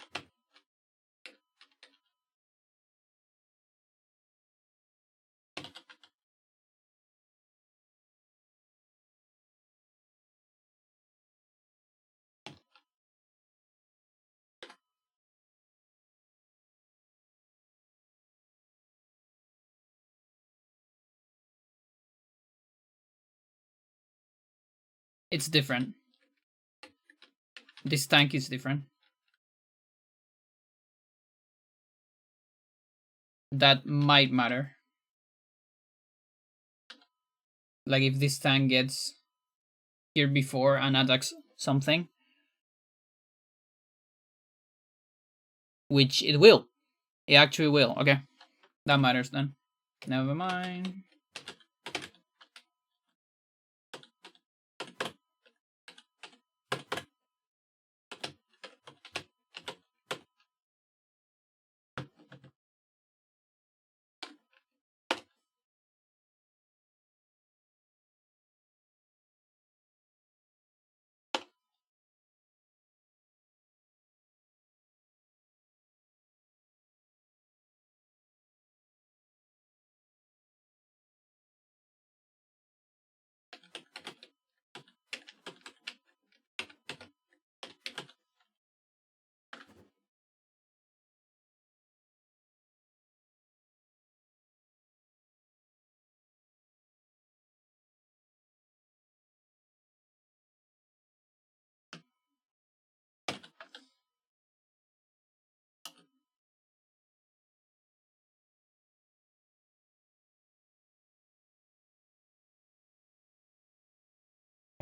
It's different. This tank is different. That might matter. Like if this tank gets here before and attacks something. Which it will. It actually will. Okay. That matters then. Never mind.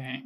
Okay.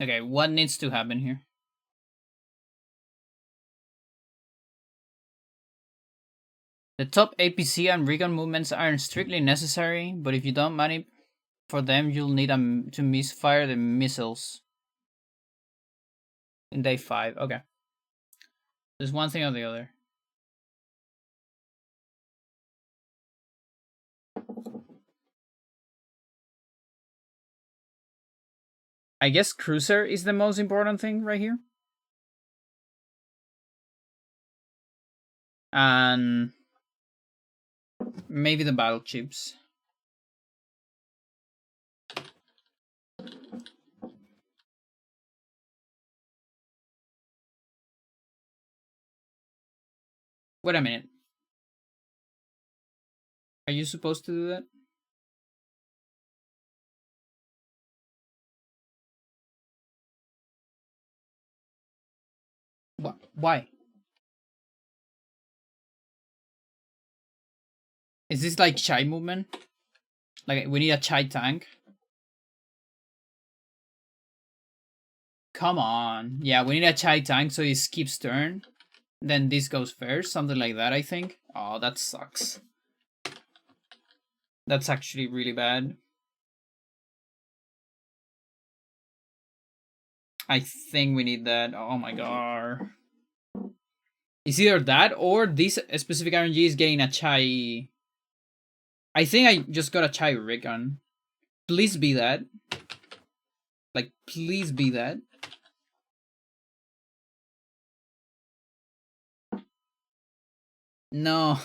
Okay, what needs to happen here? The top APC and recon movements aren't strictly necessary, but if you don't manage for them, you'll need to misfire the missiles. In day 5, okay. There's one thing or the other. I guess cruiser is the most important thing right here. And maybe the battleships. Wait a minute. Are you supposed to do that? Why? Is this like Chai movement? Like we need a Chai tank? Come on. Yeah, we need a Chai tank so he skips turn. Then this goes first, something like that, I think. Oh, that sucks. That's actually really bad. I think we need that. Oh my god. It's either that or this specific RNG is getting a Chai. I think I just got a Chai Recon. Please be that. Like, please be that. No.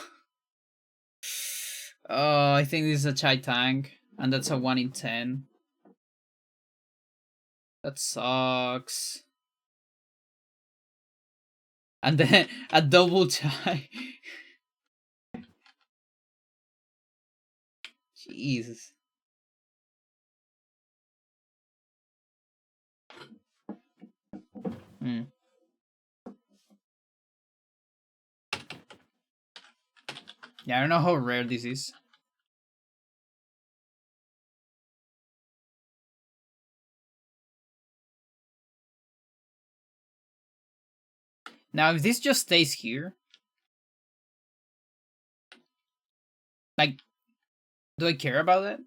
Oh, I think this is a Chai tank. And that's a 1 in 10. That sucks. And then a double Chai. Jesus. Hmm. Yeah, I don't know how rare this is. Now, if this just stays here, like, do I care about it?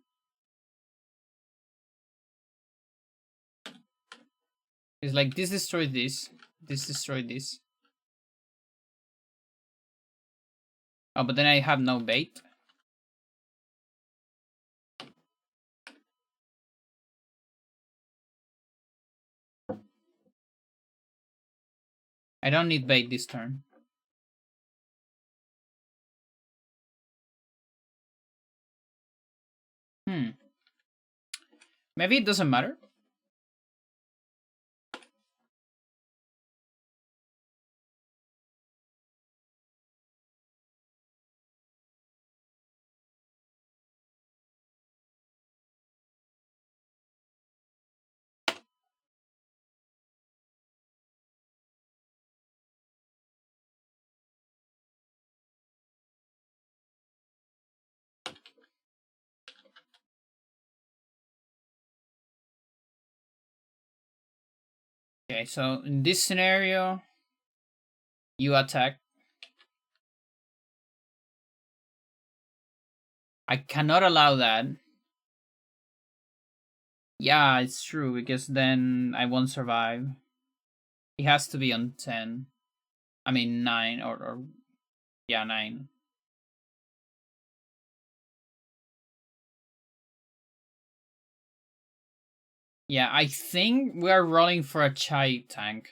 It's like, this destroyed this. This destroyed this. Oh, but then I have no bait. I don't need bait this turn. Maybe it doesn't matter. Okay, so in this scenario, you attack. I cannot allow that. Yeah, it's true, because then I won't survive. It has to be on 10. I mean, 9, or yeah, 9. Yeah, I think we are rolling for a Chai tank,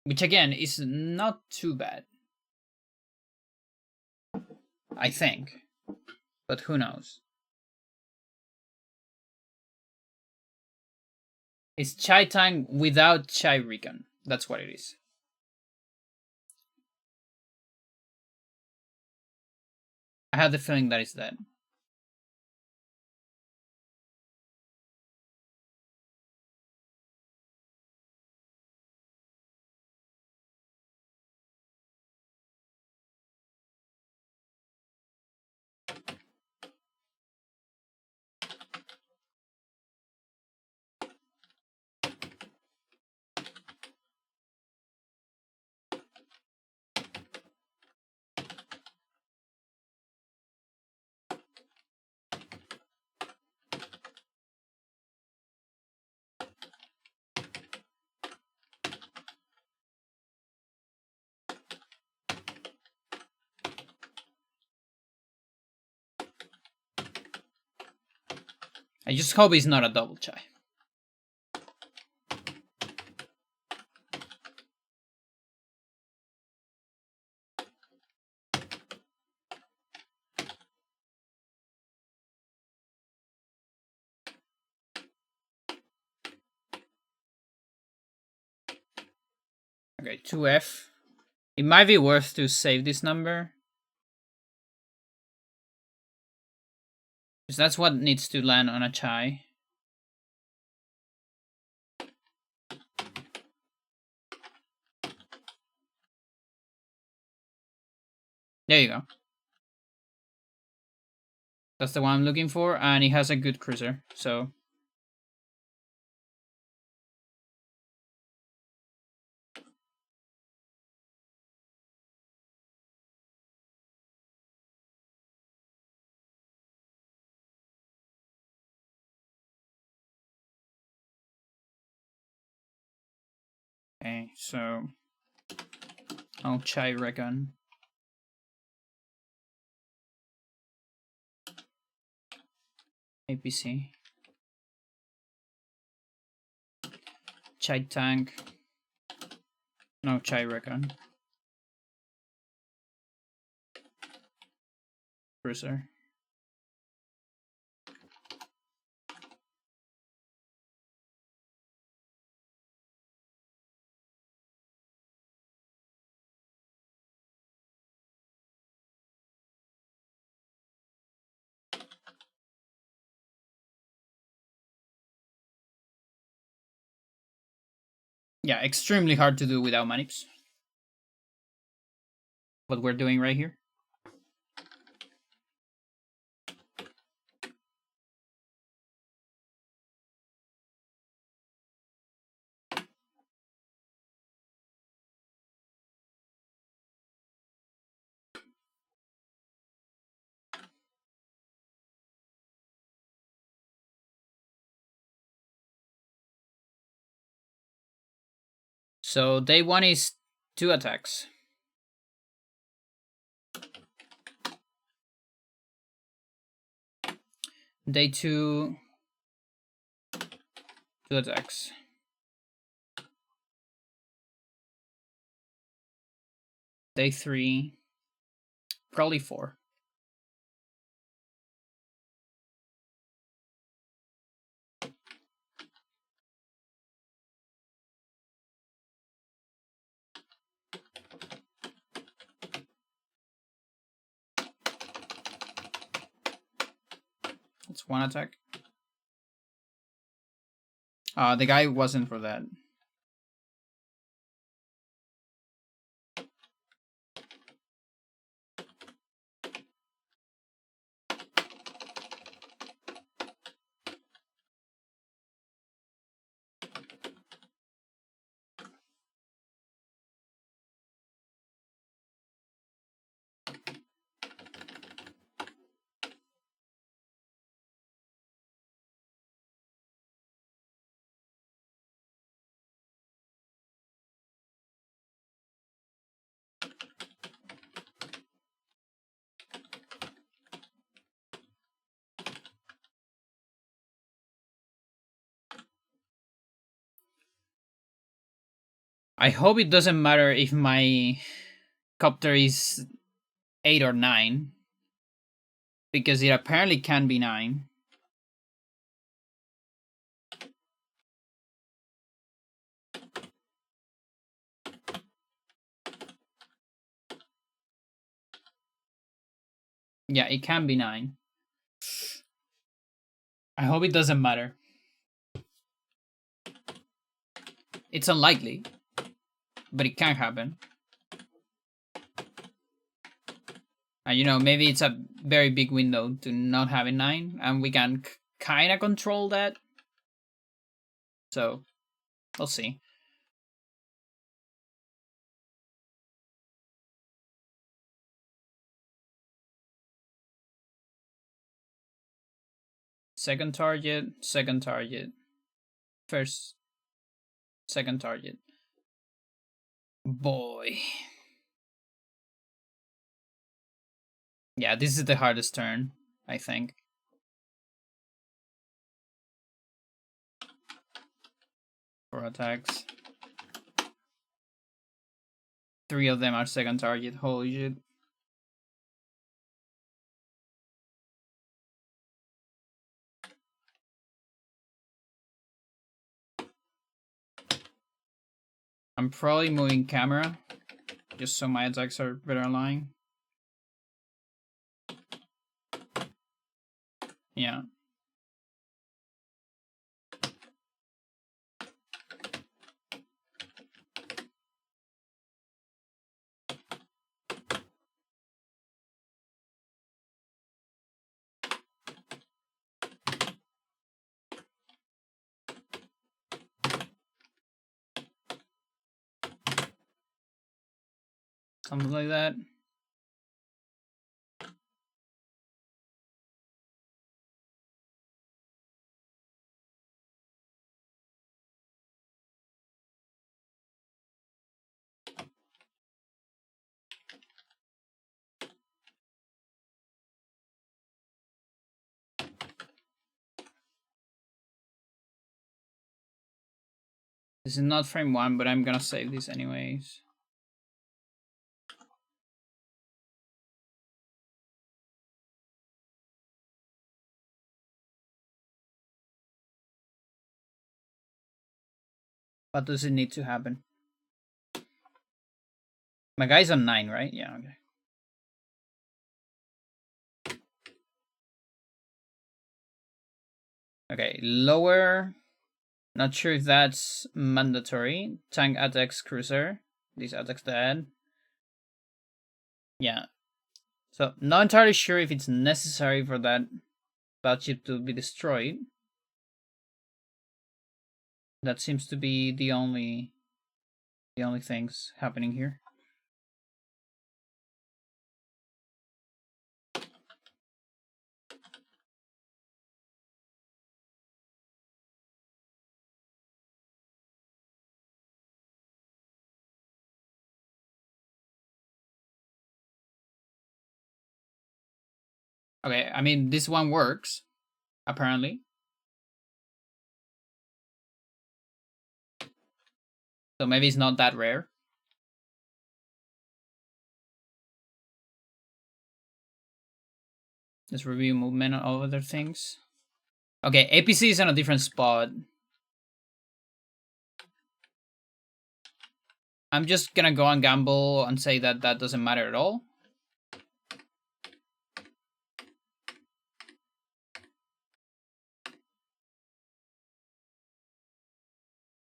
which again is not too bad. I think, but who knows? It's Chai tank without Chai Recon. That's what it is. I have the feeling that it's that. I just hope it's not a double chai. Okay, 2F. It might be worth to save this number. Because that's what needs to land on a chai. There you go. That's the one I'm looking for, and it has a good cruiser, so... Okay, so... I'll chai recon. APC. Chai tank. No, chai recon. Cruiser. Yeah, extremely hard to do without manips. What we're doing right here. So day 1 is 2 attacks. Day 2, 2 attacks. Day 3, probably 4. That's 1 attack. The guy wasn't for that. I hope it doesn't matter if my copter is 8 or 9. Because it apparently can be 9. Yeah, it can be 9. I hope it doesn't matter. It's unlikely, but it can happen. And you know, maybe it's a very big window to not have a 9, and we can kind of control that. So, we'll see. Second target, second target. First, second target. Boy. Yeah, this is the hardest turn, I think. for attacks. 3 of them are second target. Holy shit. I'm probably moving camera just so my attacks are better aligned. Yeah. Something like that. This is not frame 1, but I'm gonna save this anyways. What does it need to happen? My guy's on 9, right? Yeah, okay. Okay, lower. Not sure if that's mandatory. Tank attacks cruiser. These attacks dead. Yeah. So, not entirely sure if it's necessary for that battleship to be destroyed. That seems to be the only things happening here. Okay, I mean, this one works, apparently. So maybe it's not that rare. Let's review movement and all other things. Okay, APC is on a different spot. I'm just gonna go and gamble and say that that doesn't matter at all.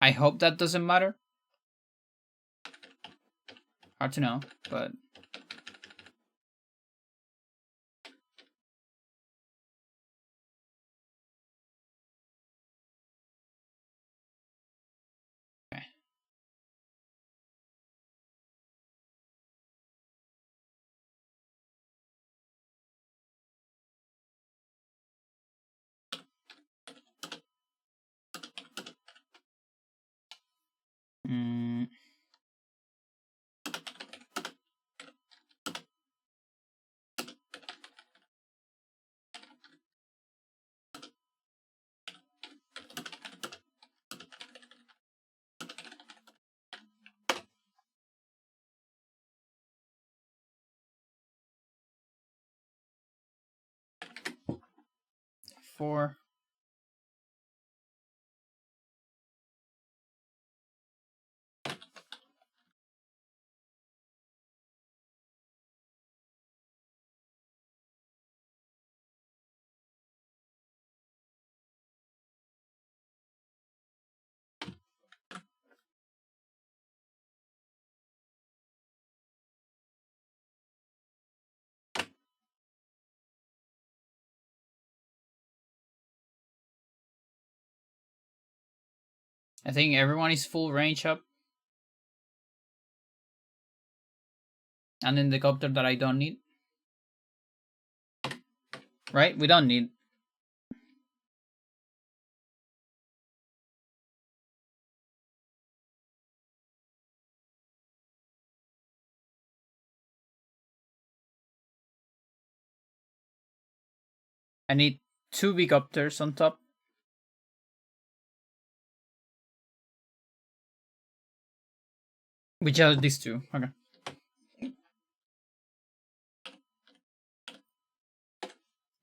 I hope that doesn't matter. Hard to know, but... Okay. Mm. Four. I think everyone is full range up. And then the copter that I don't need. Right? We don't need. I need 2 big copters on top. Which are these two? Okay.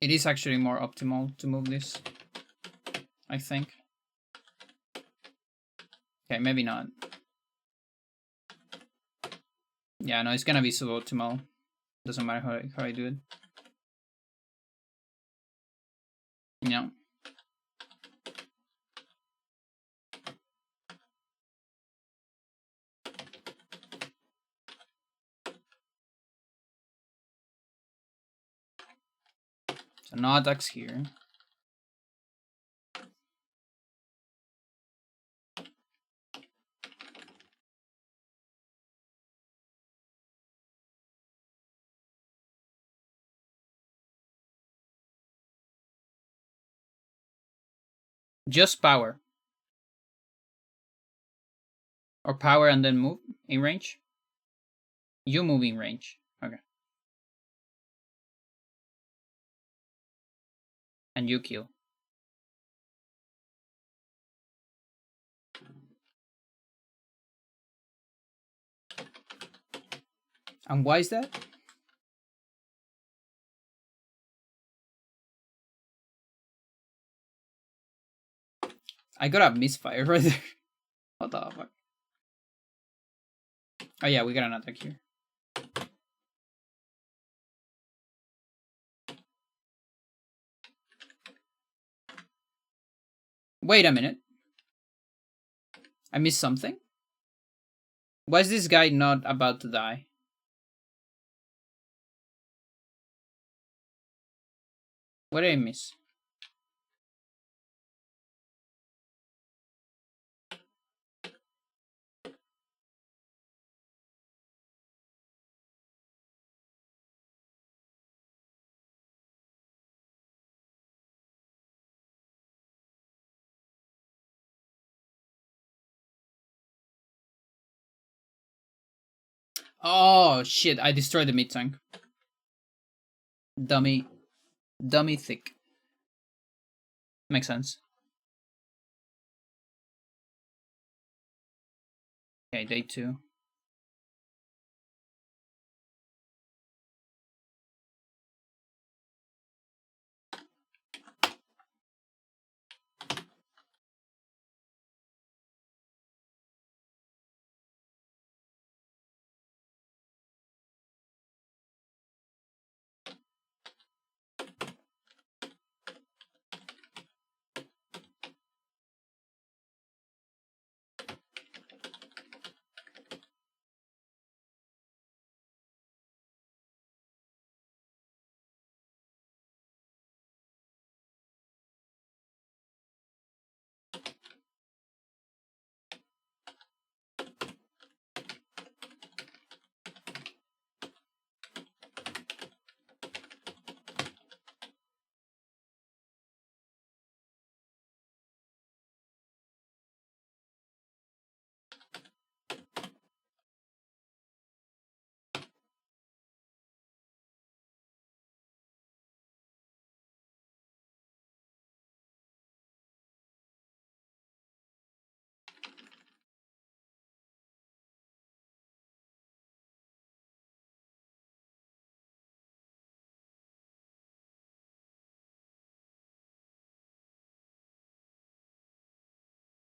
It is actually more optimal to move this, I think. Okay, maybe not. Yeah, no, it's gonna be suboptimal. Doesn't matter how I do it. Yeah. So no attacks here. Just power. Or power and then move in range? You move in range. Okay. And you kill. And why is that? I got a misfire right there. What the fuck? Oh yeah, we got an attack here. Wait a minute. I missed something? Why is this guy not about to die? What did I miss? Oh shit, I destroyed the mid tank. Dummy. Dummy thick. Makes sense. Okay, day 2.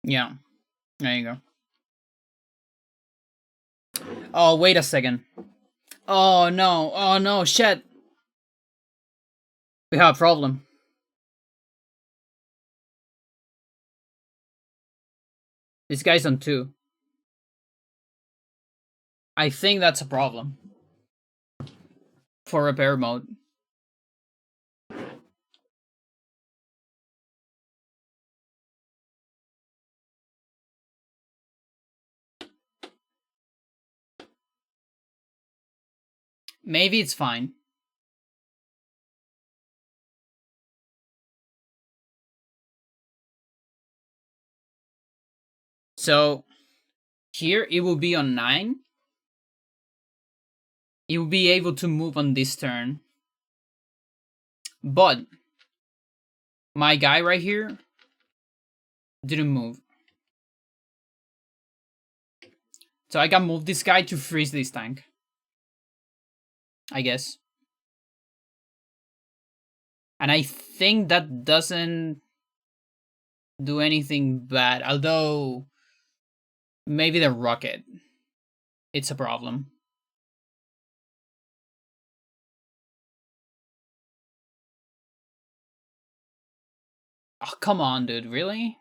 Yeah, there you go. Oh, wait a second. Oh no, shit. We have a problem. This guy's on 2. I think that's a problem. For repair mode. Maybe it's fine. So here it will be on 9. It will be able to move on this turn. But my guy right here didn't move. So I can move this guy to freeze this tank, I guess. And I think that doesn't do anything bad, although maybe the rocket, it's a problem. Oh, come on, dude, really?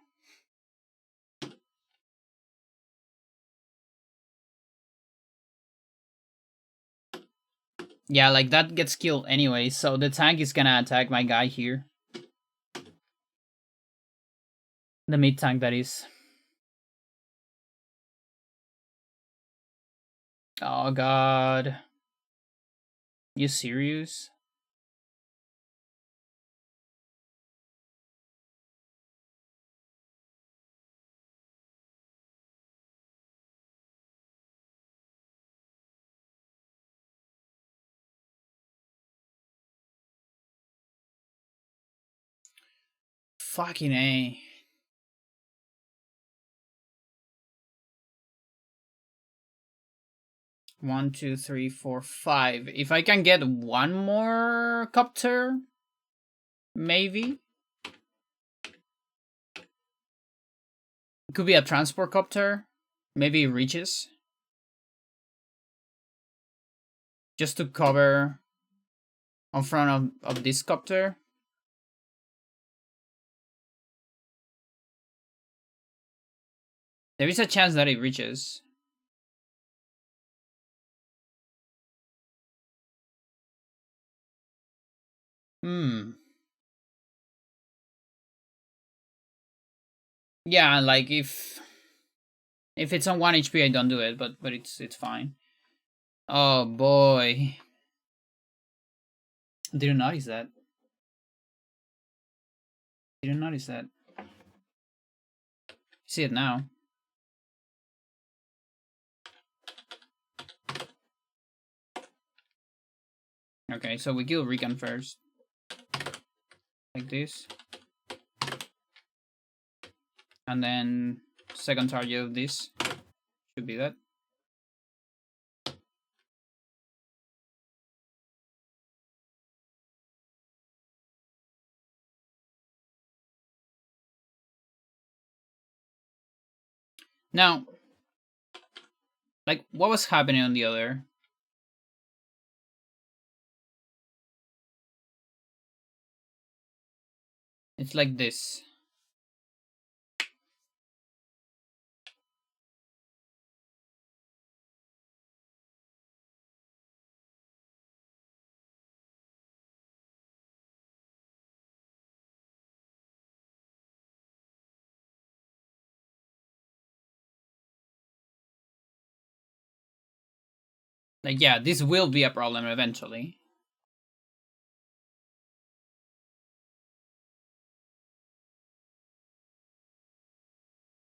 Yeah, like that gets killed anyway, so the tank is gonna attack my guy here. The mid tank, that is. Oh god. You serious? Fucking A. One, two, three, four, five. If I can get one more copter, maybe. It could be a transport copter. Maybe it reaches. Just to cover on front of this copter. There is a chance that it reaches. Yeah, like if it's on 1 HP I don't do it, but it's fine. Oh boy. Didn't notice that. Didn't notice that. See it now. Okay, so we kill Recon first. Like this. And then second target of this should be that. Now, like, what was happening on the other? It's like this. Like, yeah, this will be a problem eventually.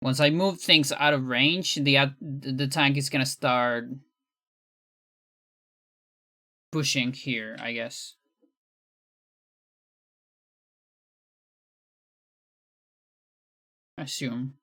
Once I move things out of range, the tank is gonna start pushing here, I guess. I assume.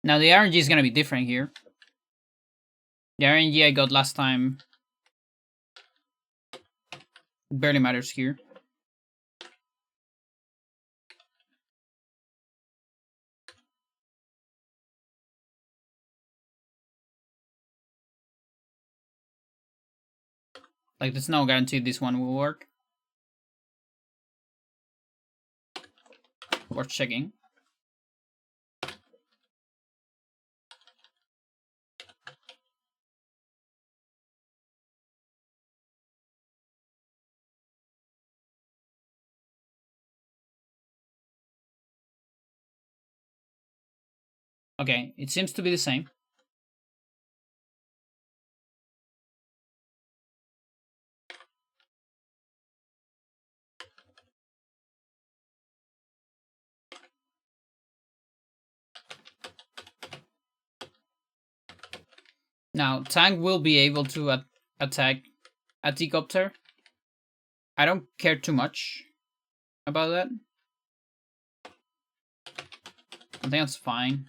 Now the RNG is gonna be different here. The RNG I got last time barely matters here. Like, there's no guarantee this one will work. Worth checking. Okay, it seems to be the same. Now, tank will be able to attack a T-copter. I don't care too much about that. I think that's fine.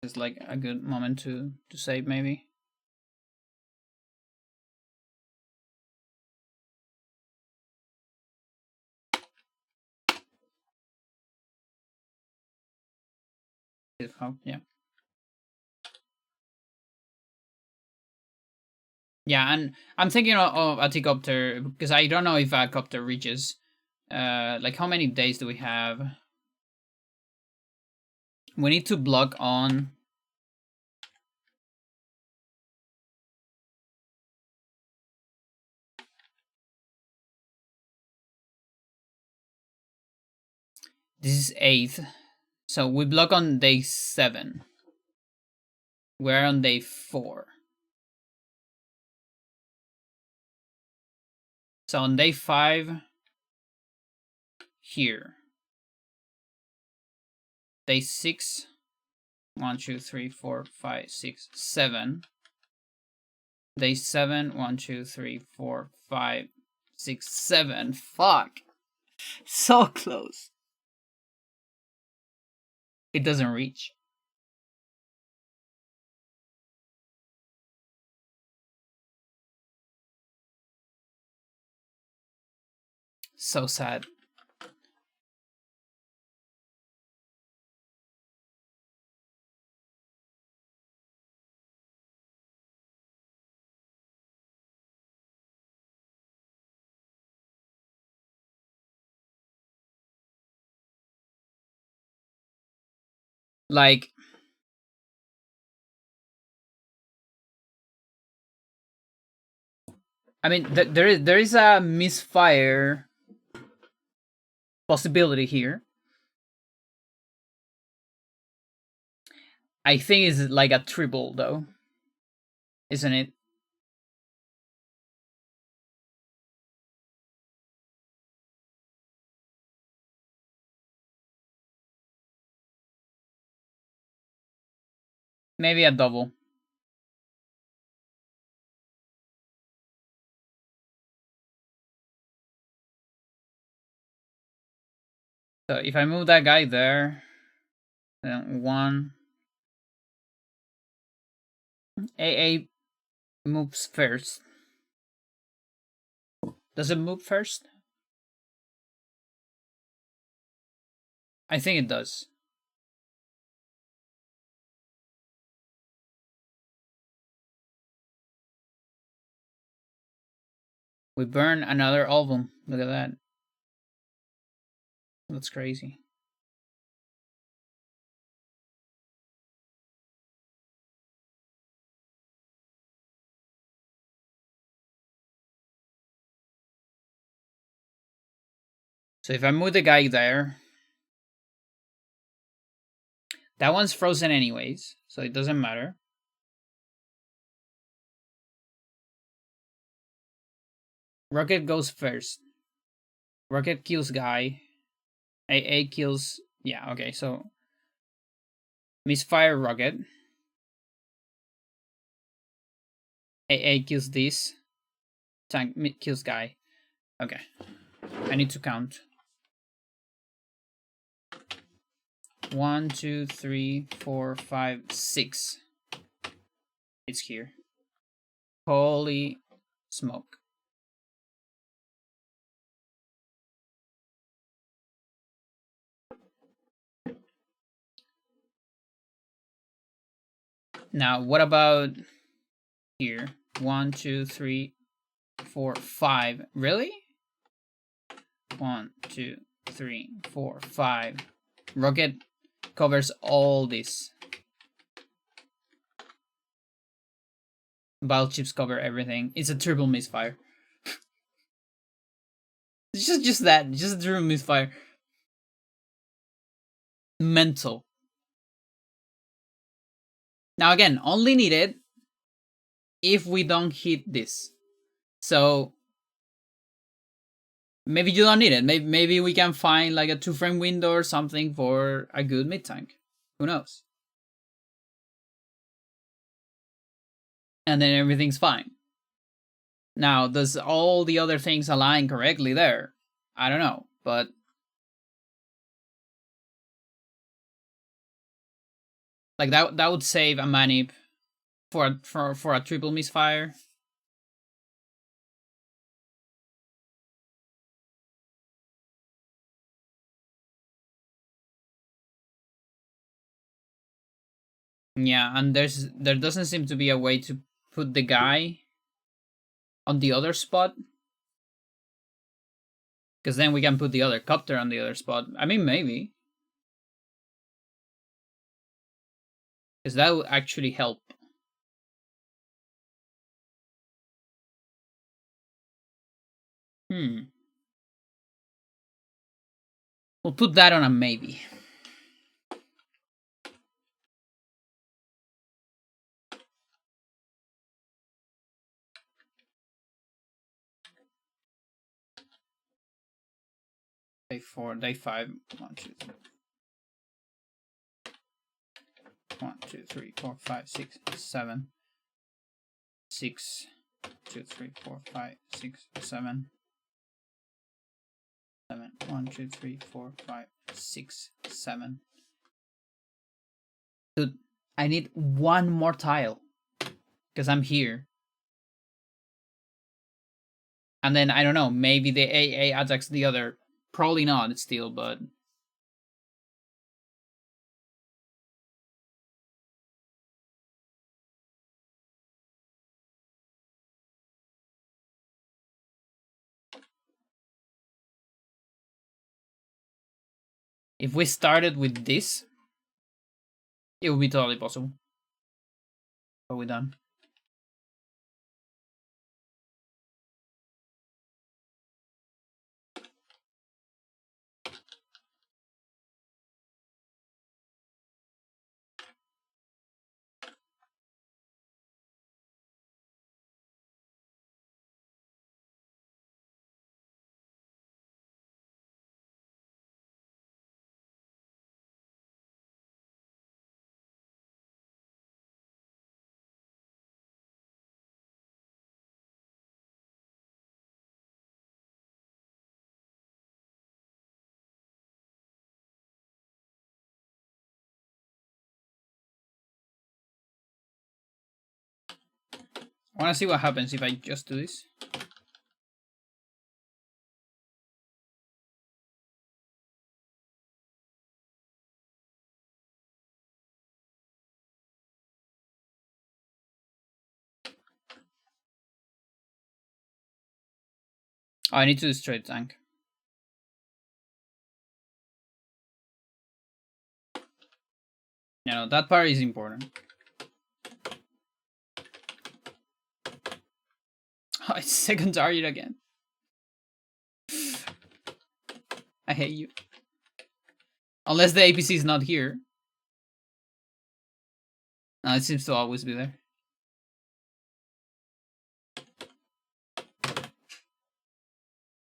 It's like a good moment to save, maybe. Yeah. Yeah, and I'm thinking of a T-copter because I don't know if a copter reaches. Like how many days do we have? We need to block on. This is 8th, so we block on day 7. We're on day 4. So on day 5, here. Day 6, 1, 2, 3, 4, 5, 6, 7. Day 7, 1, 2, 3, 4, 5, 6, 7. Fuck. So close. It doesn't reach. So sad. Like, I mean, there is a misfire possibility here. I think it's like a triple though, isn't it? Maybe a double. So if I move that guy there, then 1 AA moves first. Does it move first? I think it does. We burn another album. Look at that. That's crazy. So if I move the guy there, that one's frozen anyways, so it doesn't matter. Rocket goes first. Rocket kills guy. AA kills. Yeah, okay, so misfire rocket. AA kills this. Tank kills guy. Okay. I need to count. 1, 2, 3, 4, 5, 6. It's here. Holy smoke. Now, what about here? 1, 2, 3, 4, 5. Really? 1, 2, 3, 4, 5. Rocket covers all this. Battle chips cover everything. It's a triple misfire. Just that. Just Triple Misfire. Mental. Now again, only needed if we don't hit this. So maybe you don't need it. Maybe we can find like a 2-frame window or something for a good mid tank. Who knows? And then everything's fine. Now, does all the other things align correctly there? I don't know, but like that would save a manip for a triple misfire. Yeah, and there doesn't seem to be a way to put the guy on the other spot. Because then we can put the other copter on the other spot. I mean, maybe. Because that would actually help. We'll put that on a maybe. Day 4, day 5. 1, 2, 3. 1, 2, 3, 4, 5, 6, 7. 6, 2, 3, 4, 5, 6, 7. 7. 1, 2, 3, 4, 5, 6, 7. Dude, I need one more tile. Because I'm here. And then, I don't know, maybe the AA attacks the other. Probably not still, but... if we started with this, it would be totally possible. But we're done. I want to see what happens if I just do this. Oh, I need to destroy the tank. No, that part is important. Oh, it's second target again. I hate you. Unless the APC is not here. No, it seems to always be there.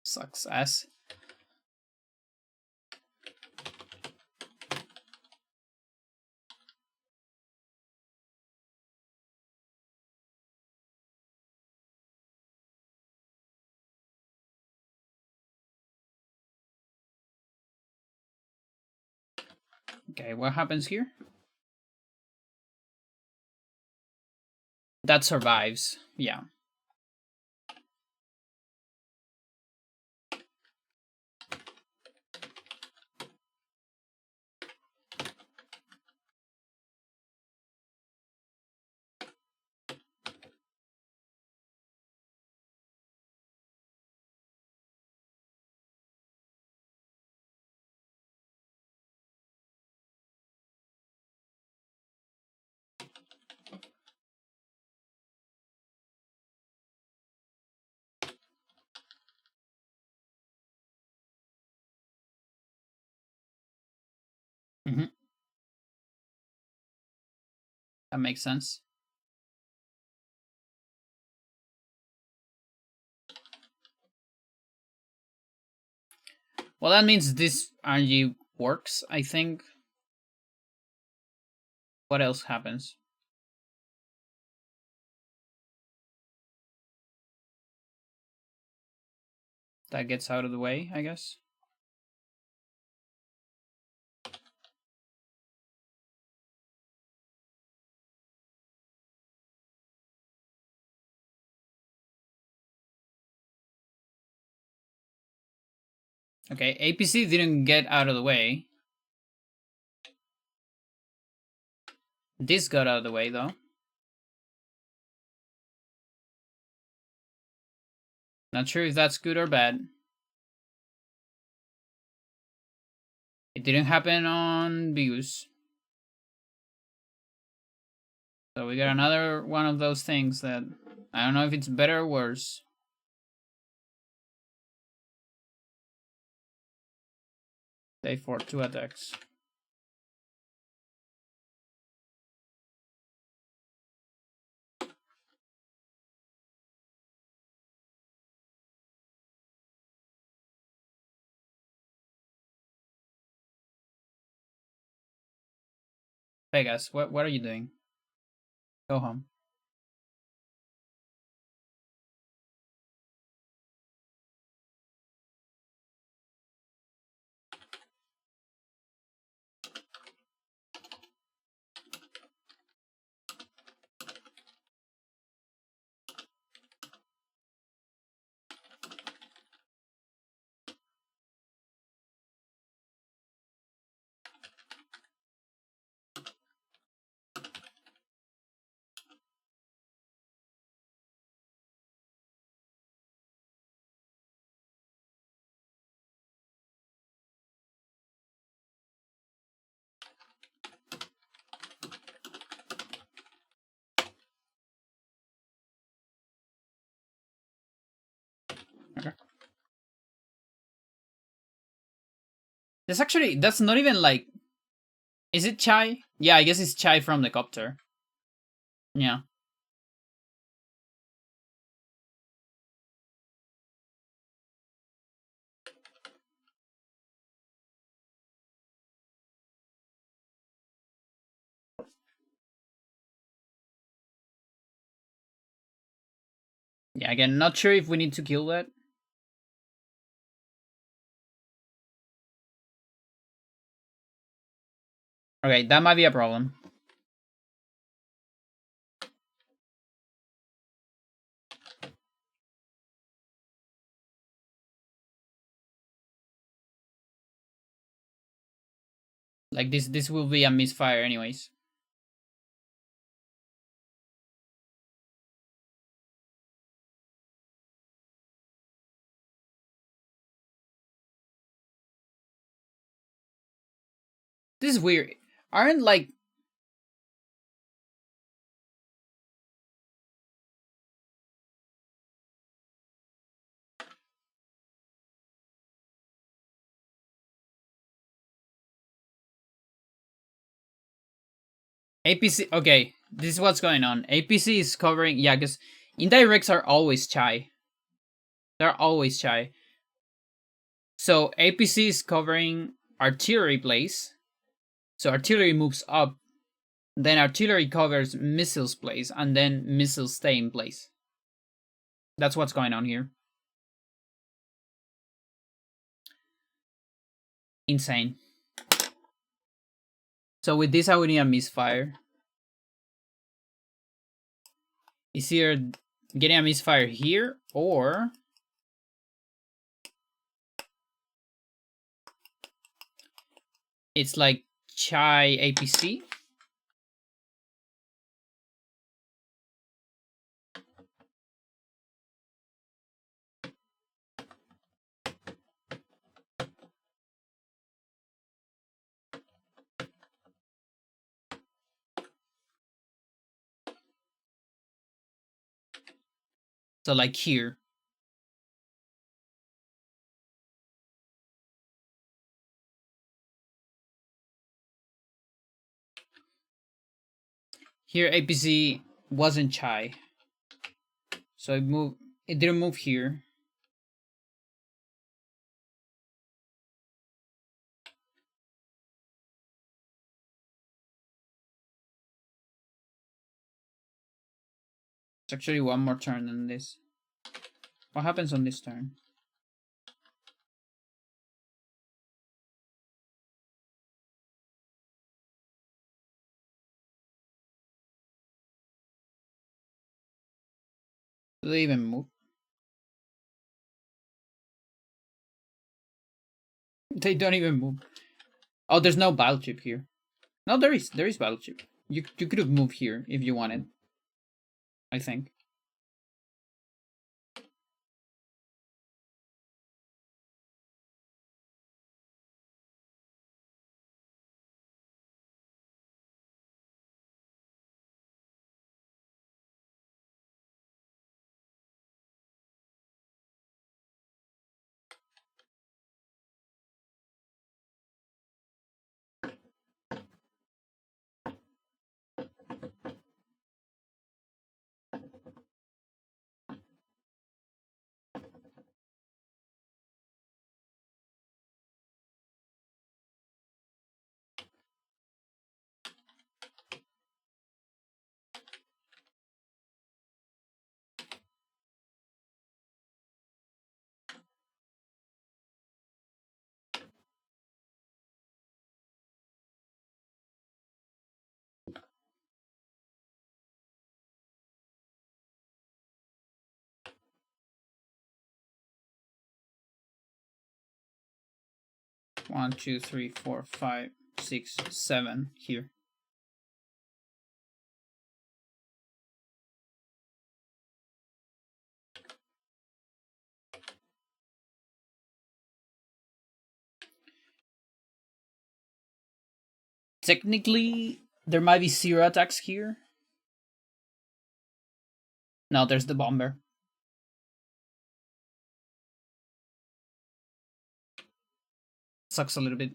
Sucks ass. Okay, what happens here? That survives. Yeah. Mm-hmm. That makes sense. Well, that means this RNG works, I think. What else happens? That gets out of the way, I guess. Okay, APC didn't get out of the way. This got out of the way, though. Not sure if that's good or bad. It didn't happen on views. So we got another one of those things that I don't know if it's better or worse. Day 4, 2 attacks. Vegas, what are you doing? Go home. Okay. That's not even like, is it chai? Yeah, I guess it's chai from the copter. Yeah. Yeah, again, not sure if we need to kill that. Okay, that might be a problem. Like this will be a misfire anyways. This is weird. Aren't like APC? Okay, this is what's going on. APC is covering, yeah, because indirects are always chai. They're always chai. So APC is covering artillery place. So artillery moves up. Then artillery covers missiles place, and then missiles stay in place. That's what's going on here. Insane. So with this, I would need a misfire. It's either getting a misfire here, or it's like chai APC. So like here. Here APC wasn't shy. So it didn't move here. It's actually one more turn than this. What happens on this turn? Do they even move? They don't even move. Oh, there's no battle chip here. No, there is battle chip. You could have moved here if you wanted. I think. One, two, three, four, five, 6, 7 here. Technically, there might be 0 attacks here. No, there's the bomber. Sucks a little bit.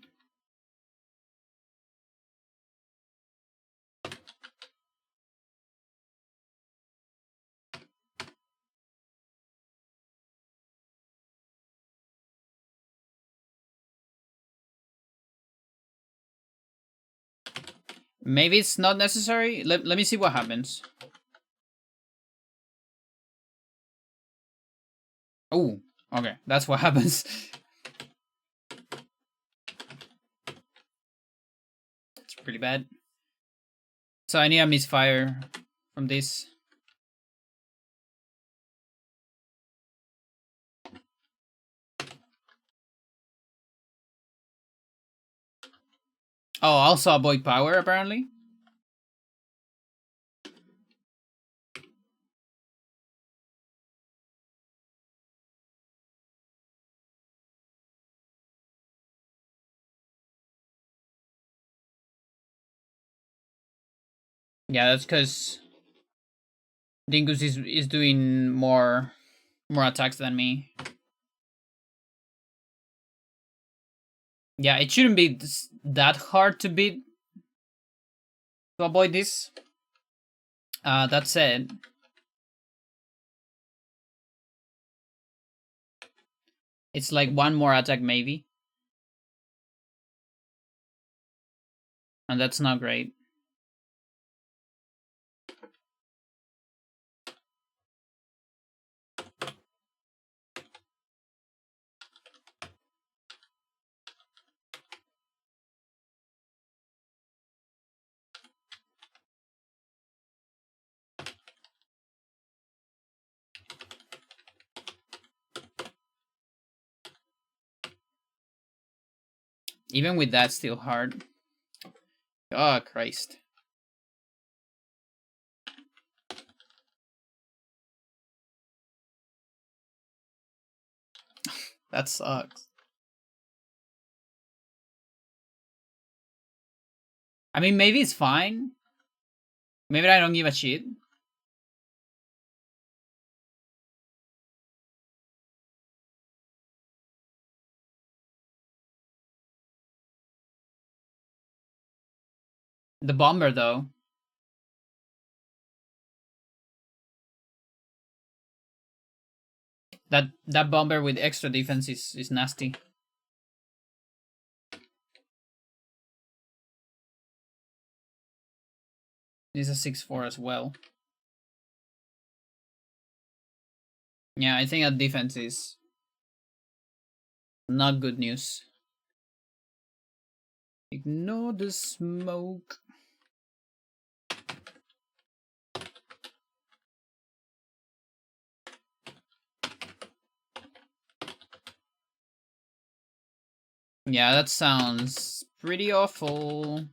Maybe it's not necessary. Let me see what happens. Oh, okay. That's what happens. It's pretty bad. So I need a misfire from this. Oh, also avoid power, apparently. Yeah, that's because Dingus is doing more attacks than me. Yeah, it shouldn't be that hard to beat to avoid this. That said, it's like one more attack maybe, and that's not great. Even with that, still hard. Oh, Christ. That sucks. I mean, maybe it's fine. Maybe I don't give a shit. The bomber, though. That bomber with extra defense is nasty. This is a 6-4 as well. Yeah, I think that defense is not good news. Ignore the smoke. Yeah, that sounds pretty awful.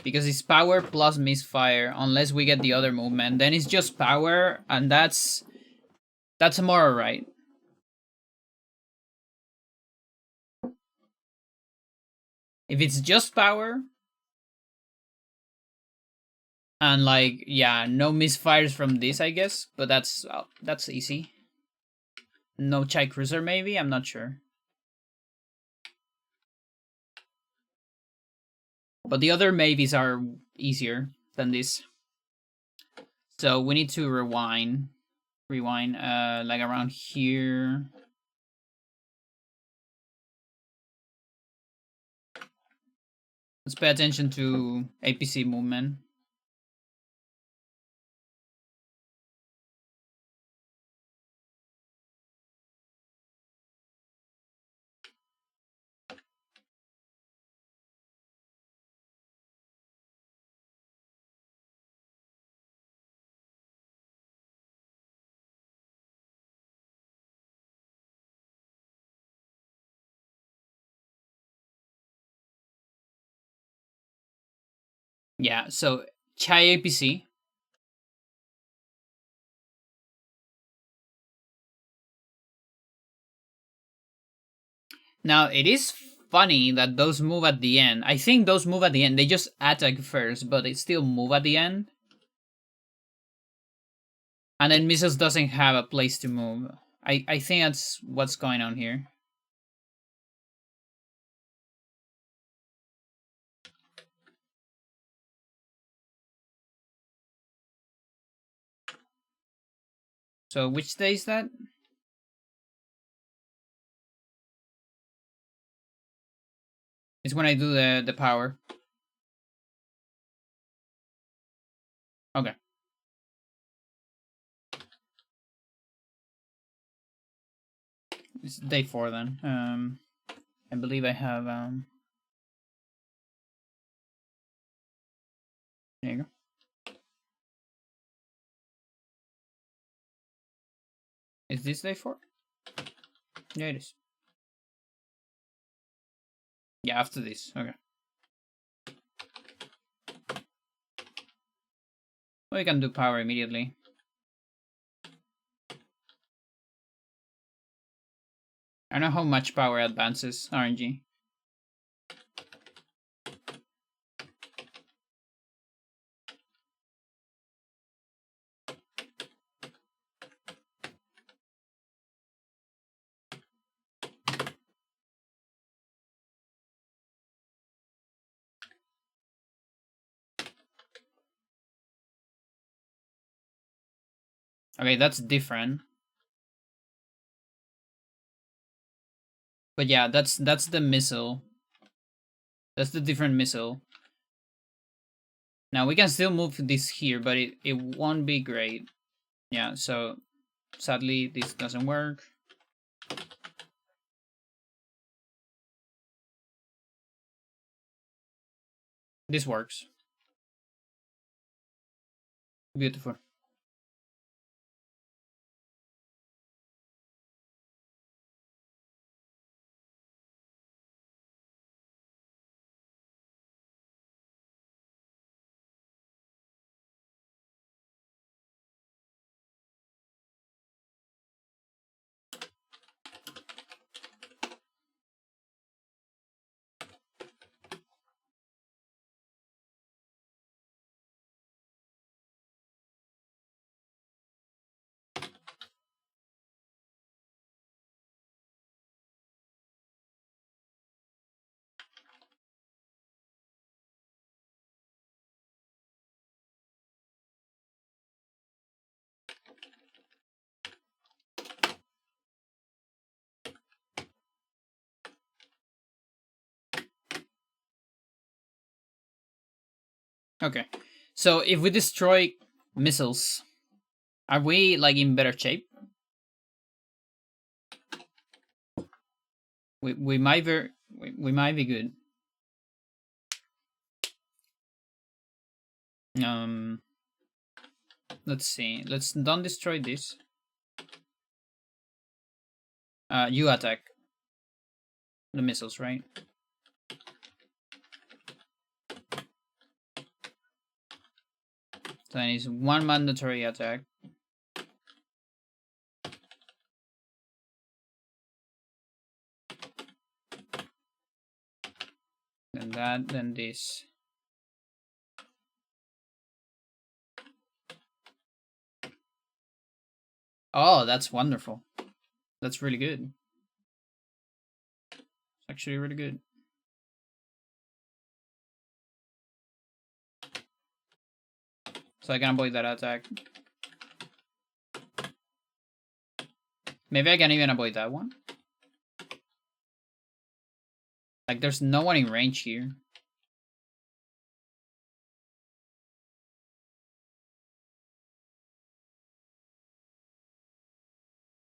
Because it's power plus misfire, unless we get the other movement. Then it's just power, and that's more alright. If it's just power, and like, yeah, no misfires from this, I guess. But that's easy. No Chai Cruiser, maybe? I'm not sure. But the other maybes are easier than this. So we need to rewind. Rewind, like around here. Let's pay attention to APC movement. Yeah, so Chai APC. Now, it is funny that those move at the end. I think those move at the end. They just attack first, but they still move at the end. And then Missiles doesn't have a place to move. I think that's what's going on here. So which day is that? It's when I do the power. Okay. It's day 4 then. I believe I have there you go. Is this day 4? Yeah, it is. Yeah, after this. Okay. Well, we can do power immediately. I don't know how much power advances RNG. Okay, that's different. But yeah, that's the missile. That's the different missile. Now we can still move this here, but it won't be great. Yeah, so sadly this doesn't work. This works. Beautiful. Okay. So if we destroy missiles, are we like in better shape? We might we might be good. Let's see. Let's don't destroy this. You attack the missiles, right? So it's one mandatory attack. Then that, then this. Oh, that's wonderful. That's really good. It's actually really good. So I can avoid that attack. Maybe I can even avoid that one. Like, there's no one in range here.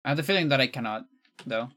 I have the feeling that I cannot, though.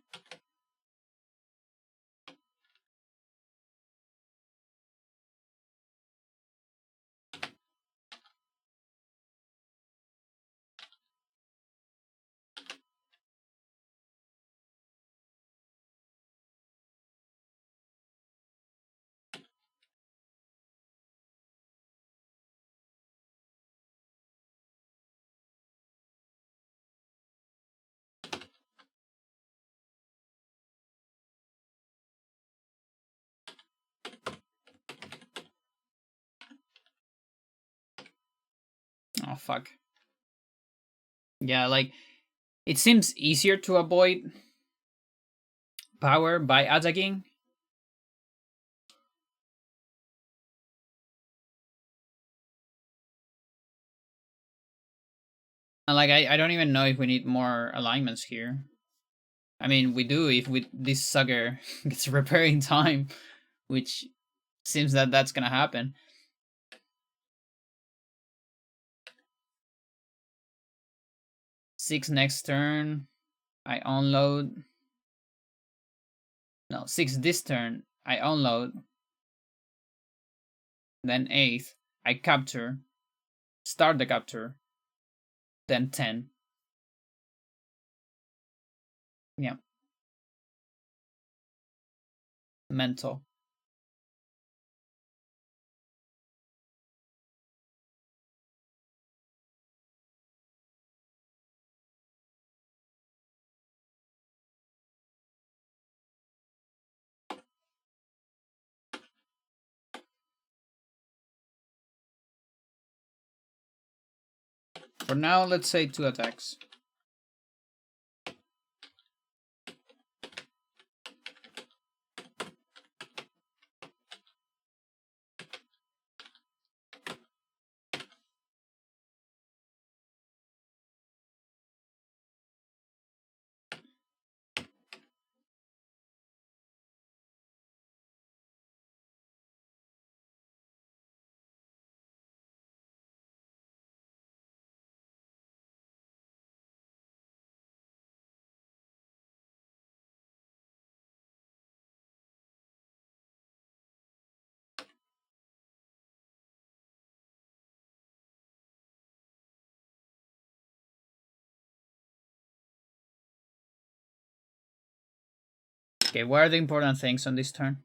Oh, fuck. Yeah, like, it seems easier to avoid power by attacking. And like, I don't even know if we need more alignments here. I mean, we do if this sucker gets repaired in time, which seems that that's gonna happen. Six next turn. I unload. No, six this turn. I unload. Then eighth. I capture. Start the capture. Then 10. Yeah. Mental. For now, let's say 2 attacks. Okay, what are the important things on this turn?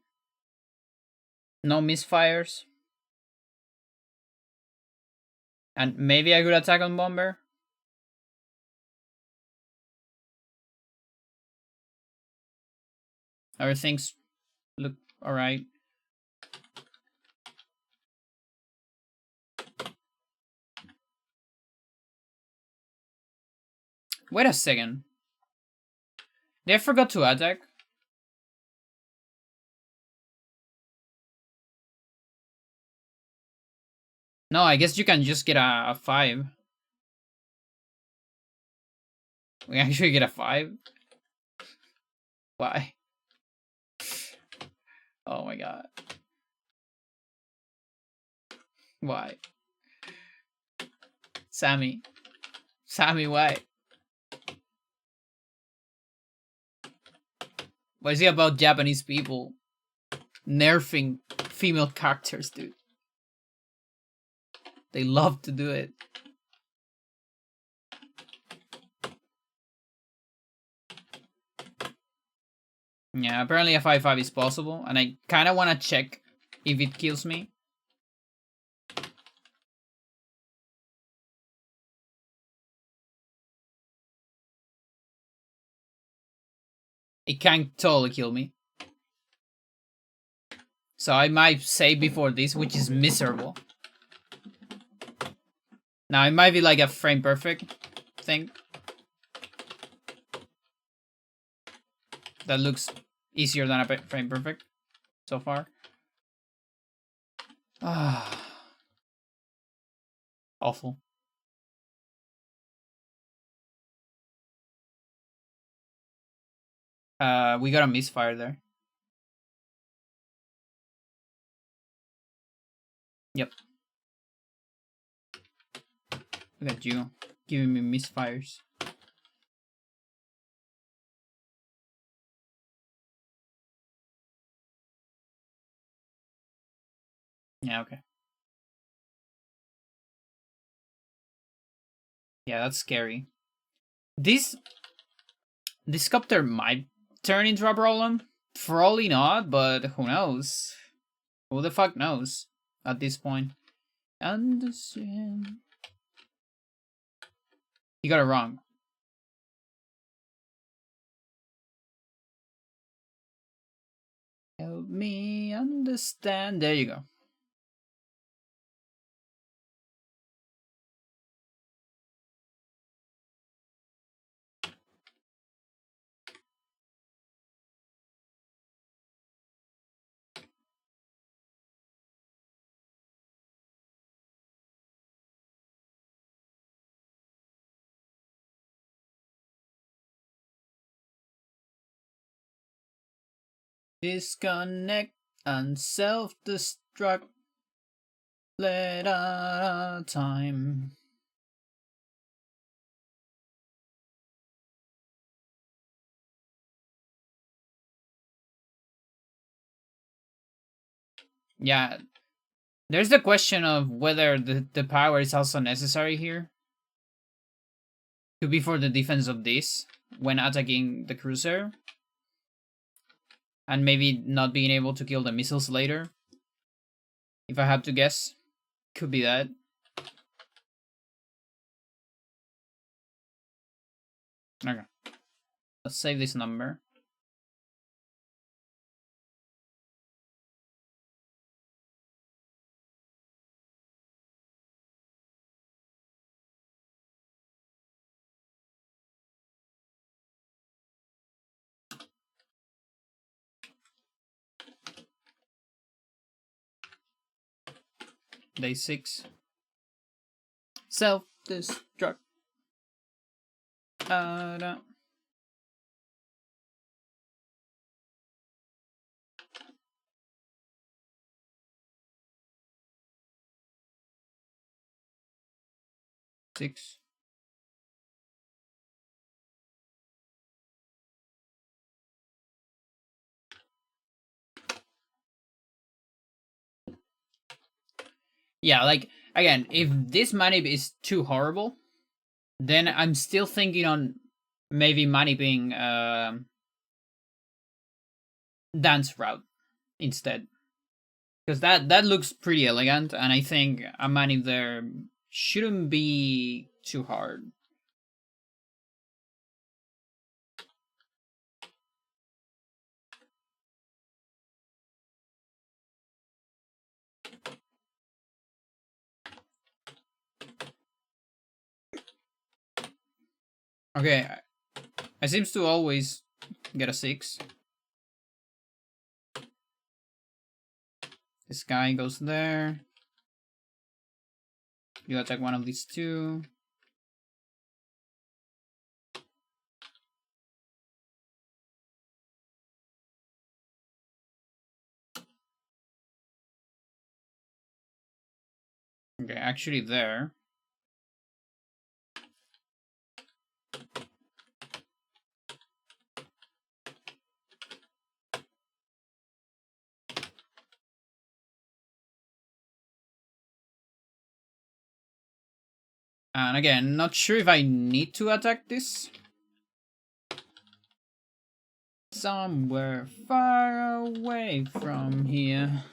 No misfires. And maybe a good attack on Bomber. Everything's look alright. Wait a second. Did I forgot to attack? No, I guess you can just get a 5. We actually get a 5? Why? Oh my god. Why? Sammy. Sammy, why? What is it about Japanese people nerfing female characters, dude? They love to do it. Yeah, apparently a 5-5 is possible, and I kind of want to check if it kills me. It can totally kill me. So I might save before this, which is miserable. Now, it might be like a frame perfect thing. That looks easier than a frame perfect so far. Awful. We got a misfire there. Yep. Look at you, giving me misfires. Yeah, okay. Yeah, that's scary. This copter might turn into a problem. Probably not, but who knows? Who the fuck knows at this point? Understand. You got it wrong. Help me understand. There you go. Disconnect and self-destruct. Let out time. Yeah. There's the question of whether the power is also necessary here. To be for the defense of this when attacking the cruiser. And maybe not being able to kill the missiles later. If I had to guess. Could be that. Okay. Let's save this number. Day 6. Self-destruct. No. Six. Yeah, like, again, if this manip is too horrible, then I'm still thinking on maybe maniping dance route instead. Because that looks pretty elegant, and I think a manip there shouldn't be too hard. Okay, I seems to always get a 6. This guy goes there. You attack one of these two. Okay, actually there. And again, not sure if I need to attack this. Somewhere far away from here.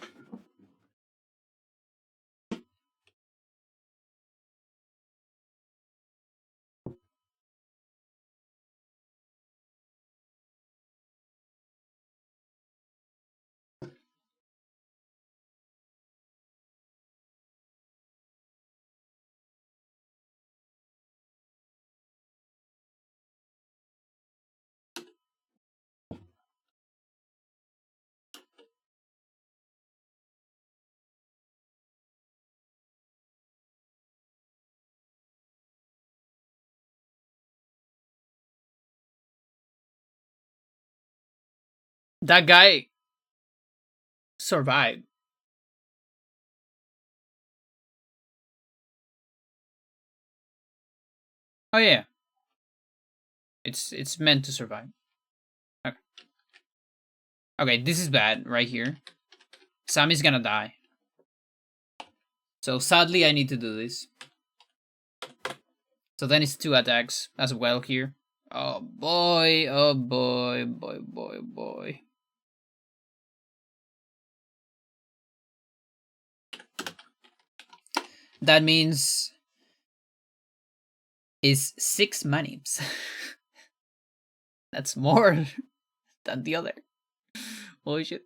That guy survived. Oh yeah. It's meant to survive. Okay. Okay, this is bad right here. Sammy's gonna die. So sadly I need to do this. So then it's 2 attacks as well here. Oh boy, oh boy, boy, boy, boy. That means is 6 manips. That's more than the other. Holy shit.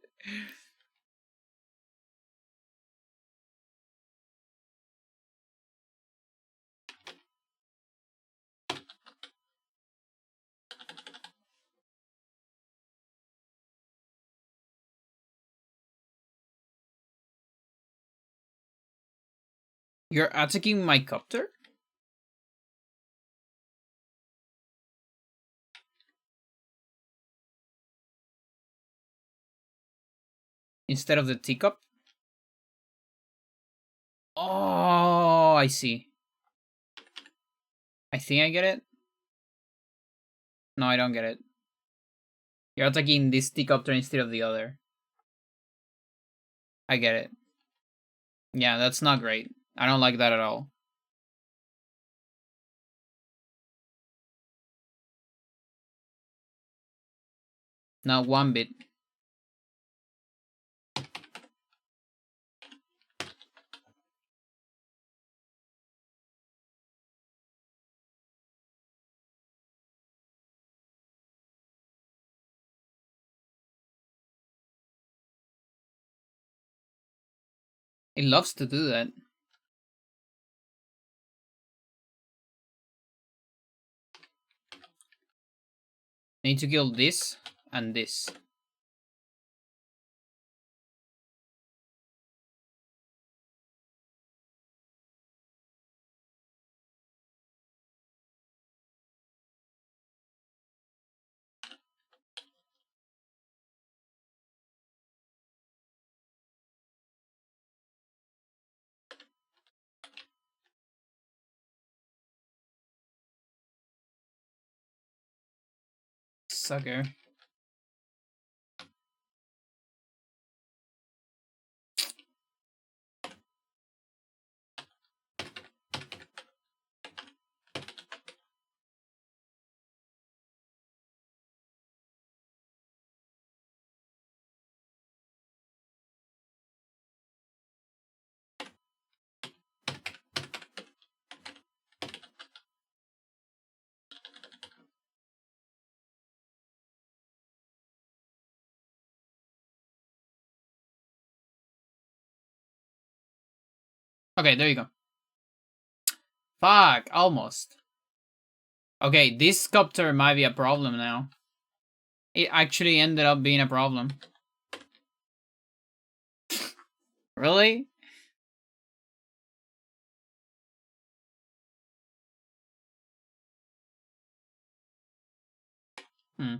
You're attacking my copter? Instead of the teacup? Oh, I see. I think I get it. No, I don't get it. You're attacking this teacup instead of the other. I get it. Yeah, that's not great. I don't like that at all. Not one bit. It loves to do that. I need to kill this and this. Sucker. Okay, there you go. Fuck, almost. Okay, this copter might be a problem now. It actually ended up being a problem. Really? Hmm.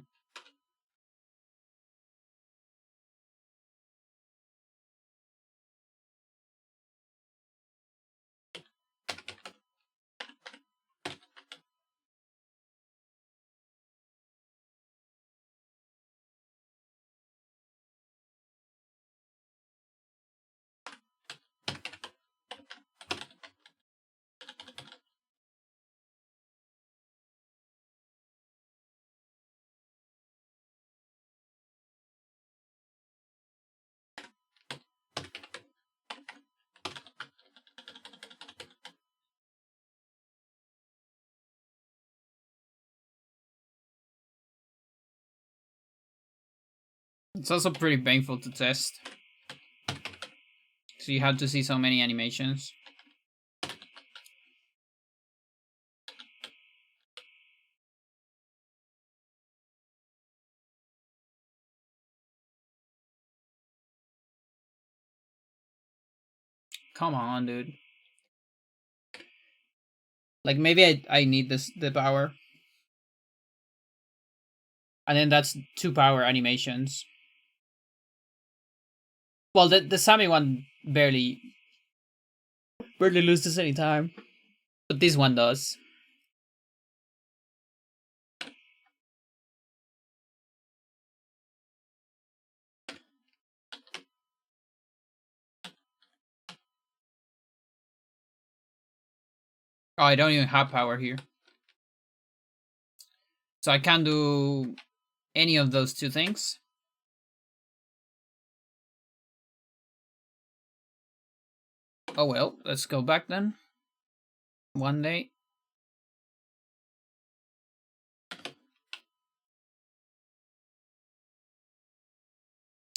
It's also pretty painful to test. So you have to see so many animations. Come on, dude. Like maybe I need the power. And then that's 2 power animations. Well, the Sammy one barely loses any time. But this one does. Oh, I don't even have power here. So I can't do any of those 2 things. Oh well, let's go back then. One day.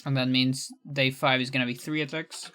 And that means day 5 is gonna be 3 attacks.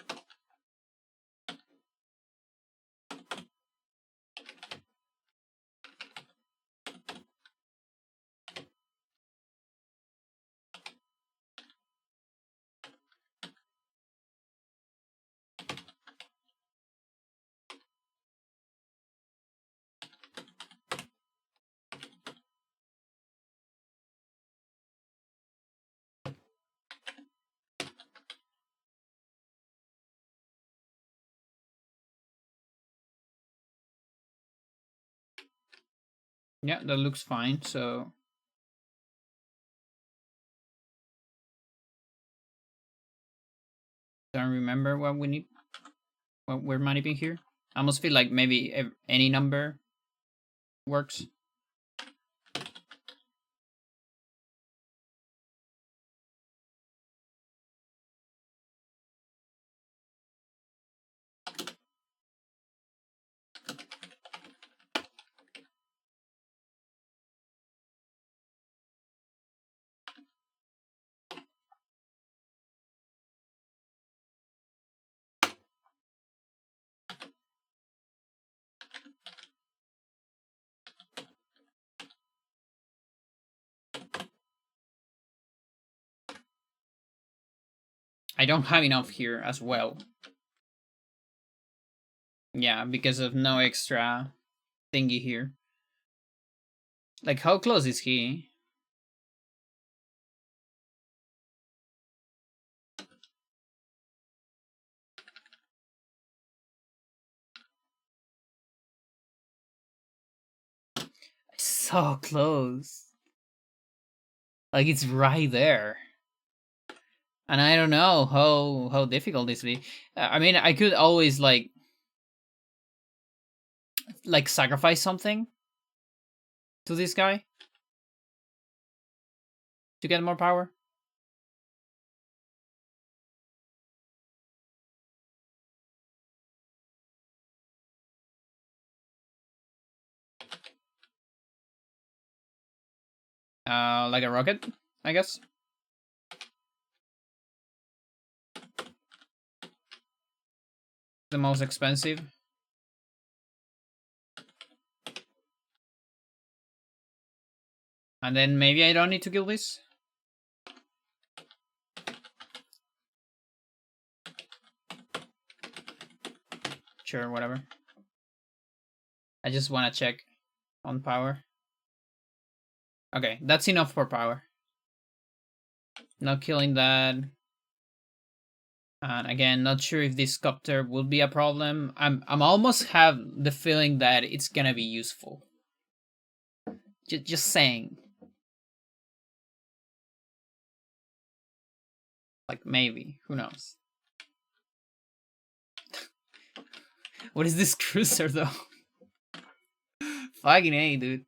Yeah, that looks fine. So don't remember what we need. What we're manipulating here. I almost feel like maybe any number works. I don't have enough here as well. Yeah, because of no extra thingy here. Like, how close is he? So close. Like, it's right there. And I don't know how difficult this will be. I mean, I could always like sacrifice something to this guy to get more power. Like a rocket, I guess. The most expensive. And then maybe I don't need to kill this. Sure, whatever. I just want to check on power. Okay, that's enough for power. Not killing that. And again, not sure if this copter will be a problem. I'm almost have the feeling that it's gonna be useful. Just saying. Like maybe, who knows? What is this cruiser though? Fucking A, dude.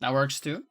That works too.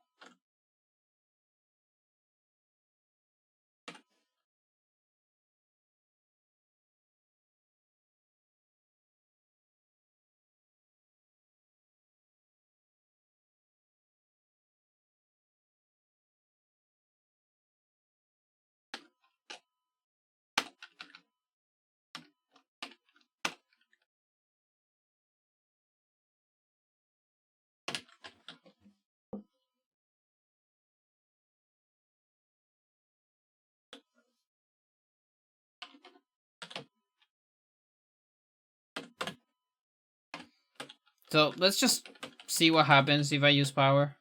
So let's just see what happens if I use power.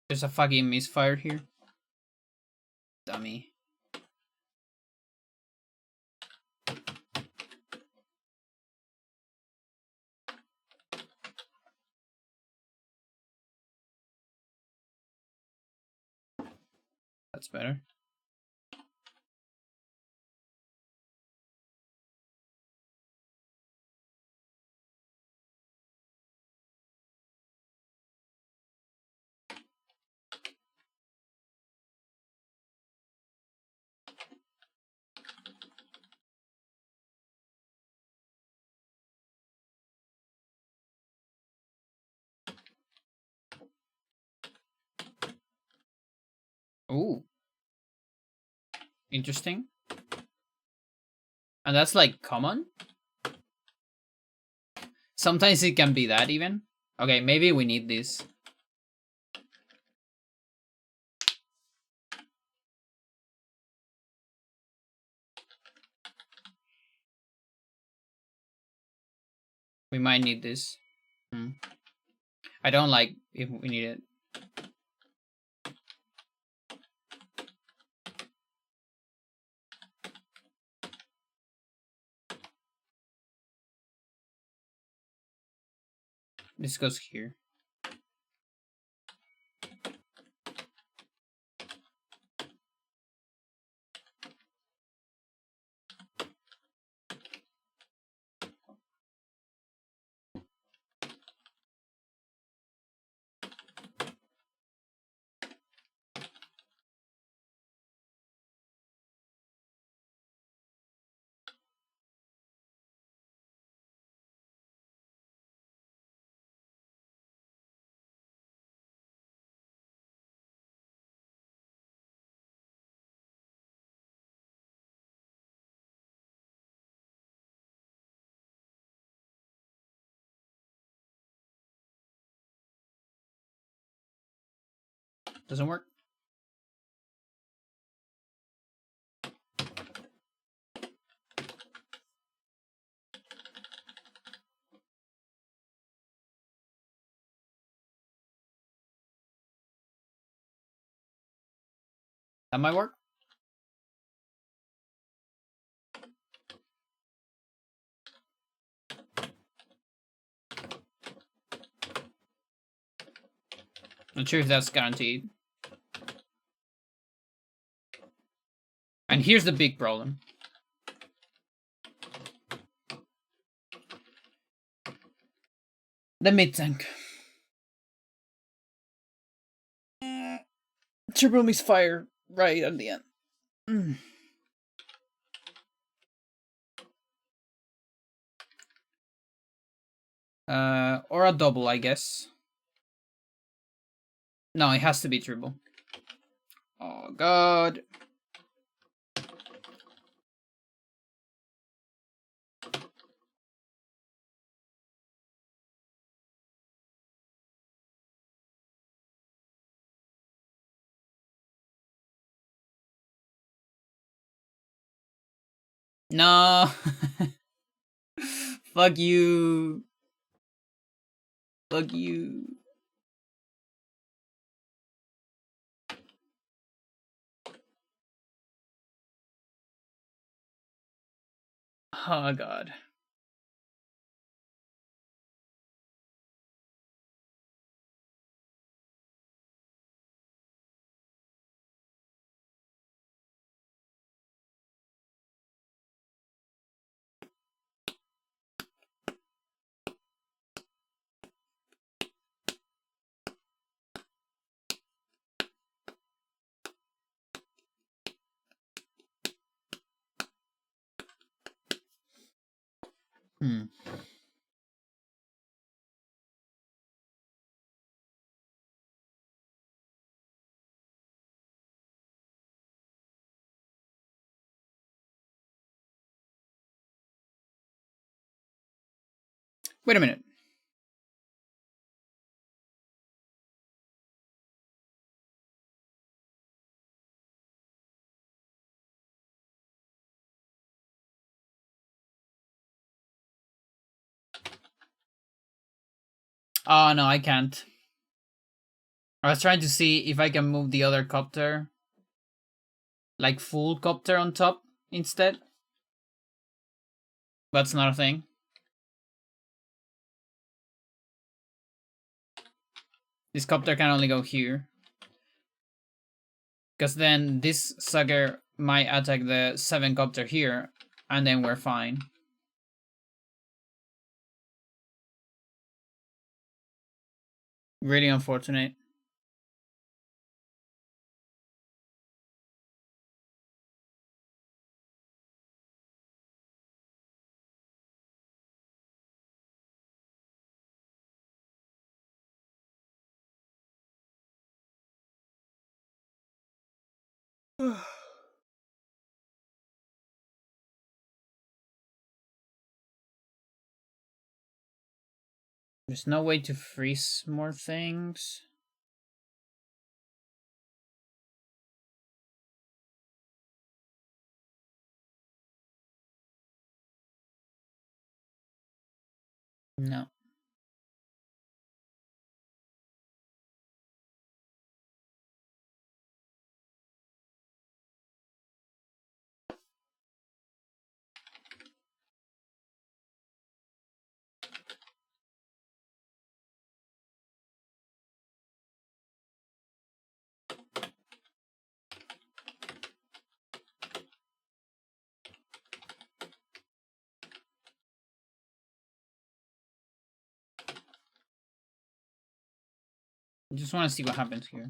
There's a fucking misfire here. Dummy. That's better. Ooh. Interesting. And that's like common? Sometimes it can be that even. Okay, maybe we need this. We might need this. I don't like if we need it. This goes here. Doesn't work. That might work. Not sure if that's guaranteed. And here's the big problem. The mid tank. Triple misfire right at the end. Or a double, I guess. No, it has to be triple. Oh god. No. Fuck you. Fuck you. Oh god. Hmm. Wait a minute. Oh no, I can't. I was trying to see if I can move the other copter, like full copter on top instead. That's not a thing. This copter can only go here. Because then this sucker might attack the 7 copter here, and then we're fine. Really unfortunate. There's no way to freeze more things. No. I just want to see what happens here.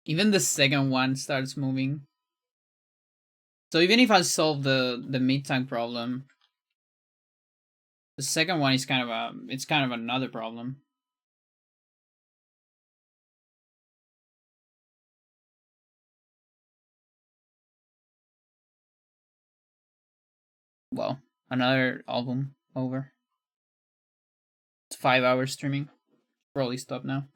Even the second one starts moving. So even if I solve the mid tank problem, the second one is kind of another problem. Well, another album over. It's 5 hours streaming. Probably stop now.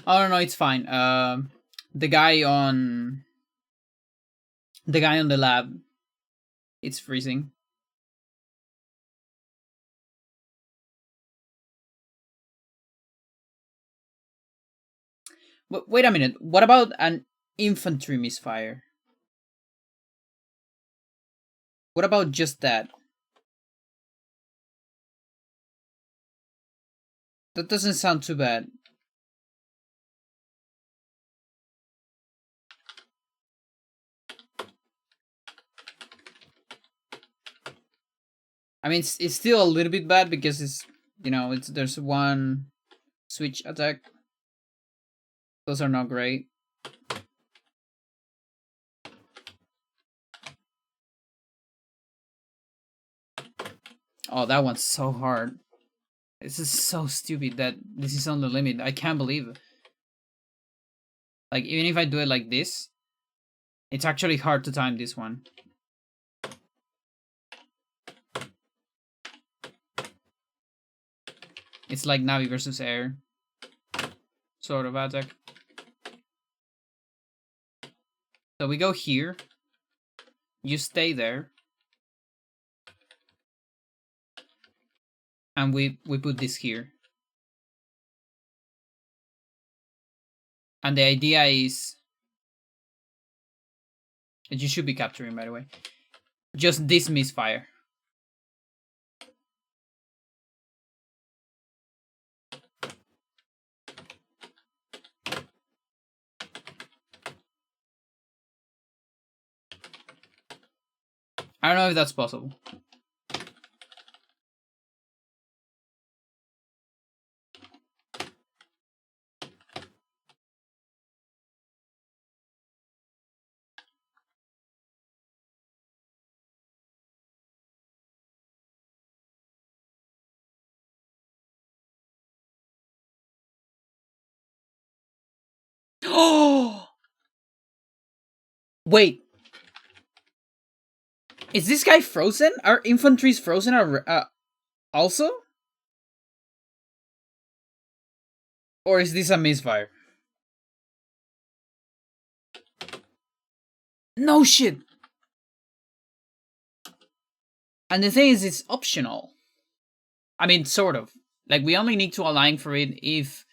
Oh no, it's fine. The guy on the lab, it's freezing. Wait a minute. What about an infantry misfire? What about just that? That doesn't sound too bad. I mean, it's still a little bit bad because it's there's one switch attack. Those are not great. Oh, that one's so hard. This is so stupid that this is on the limit. I can't believe it. Like, even if I do it like this, it's actually hard to time this one. It's like Navi versus Air sort of attack. So we go here. You stay there. And we put this here. And the idea is that you should be capturing, by the way. Just this misfire. I don't know if that's possible. Oh! Wait. Is this guy frozen? Our infantry's frozen also? Or is this a misfire? No shit! And the thing is, it's optional. I mean, sort of. Like, we only need to align for it if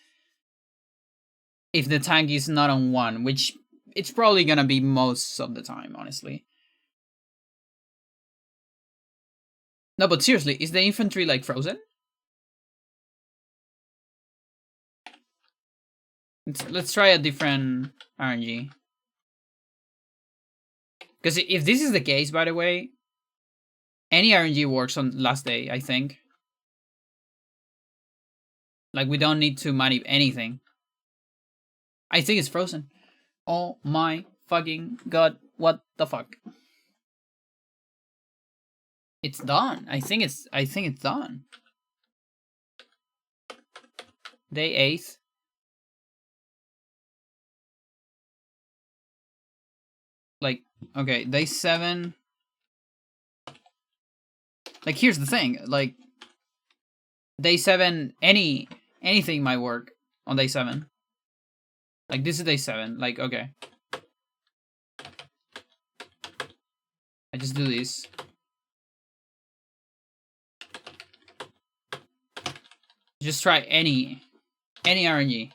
the tank is not on 1, which it's probably gonna be most of the time, honestly. No, but seriously, is the infantry, like, frozen? Let's try a different RNG. Because if this is the case, by the way, any RNG works on last day, I think. Like, we don't need to manip anything. I think it's frozen. Oh my fucking god, what the fuck? It's done. I think it's done. Day 8th. Like, okay, day 7. Like, here's the thing, like, day 7, anything might work on day 7. Like, this is day 7, like, okay. I just do this. Just try any RNG.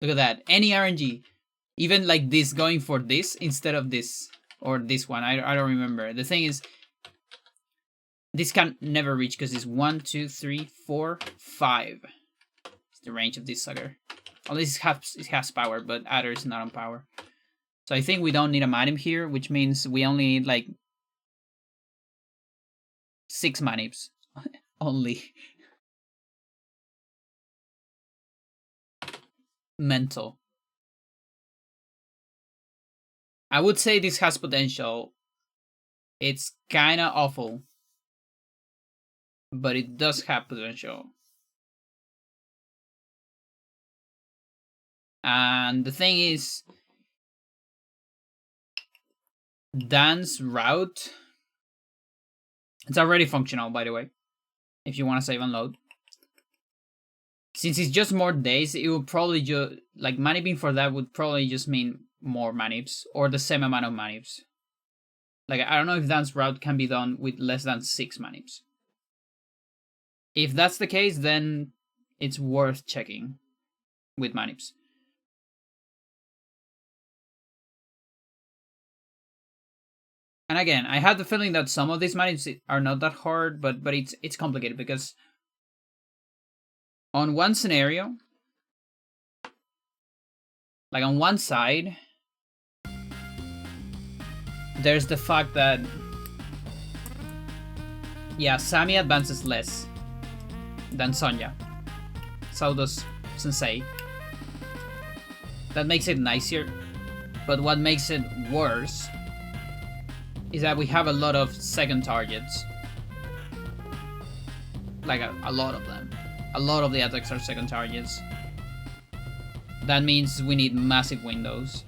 Look at that, any RNG. Even like this, going for this instead of this. Or this one, I don't remember. The thing is, this can never reach because it's 1, 2, 3, 4, 5. It's the range of this sucker. Unless it has power, but Adder is not on power. So I think we don't need a manip here, which means we only need like 6 manips. Only. Mental. I would say this has potential. It's kinda awful. But it does have potential. And the thing is, Dan's route, it's already functional, by the way, if you want to save and load. Since it's just more days, it will probably just, like, maniping for that would probably just mean more manips, or the same amount of manips. Like, I don't know if Dan's route can be done with less than 6 manips. If that's the case, then it's worth checking with manips. And again, I have the feeling that some of these manips are not that hard, but it's complicated because on one scenario, like on one side, there's the fact that, yeah, Sammy advances less than Sonya. So does Sensei. That makes it nicer, but what makes it worse is that we have a lot of second targets. Like a lot of them. A lot of the attacks are second targets. That means we need massive windows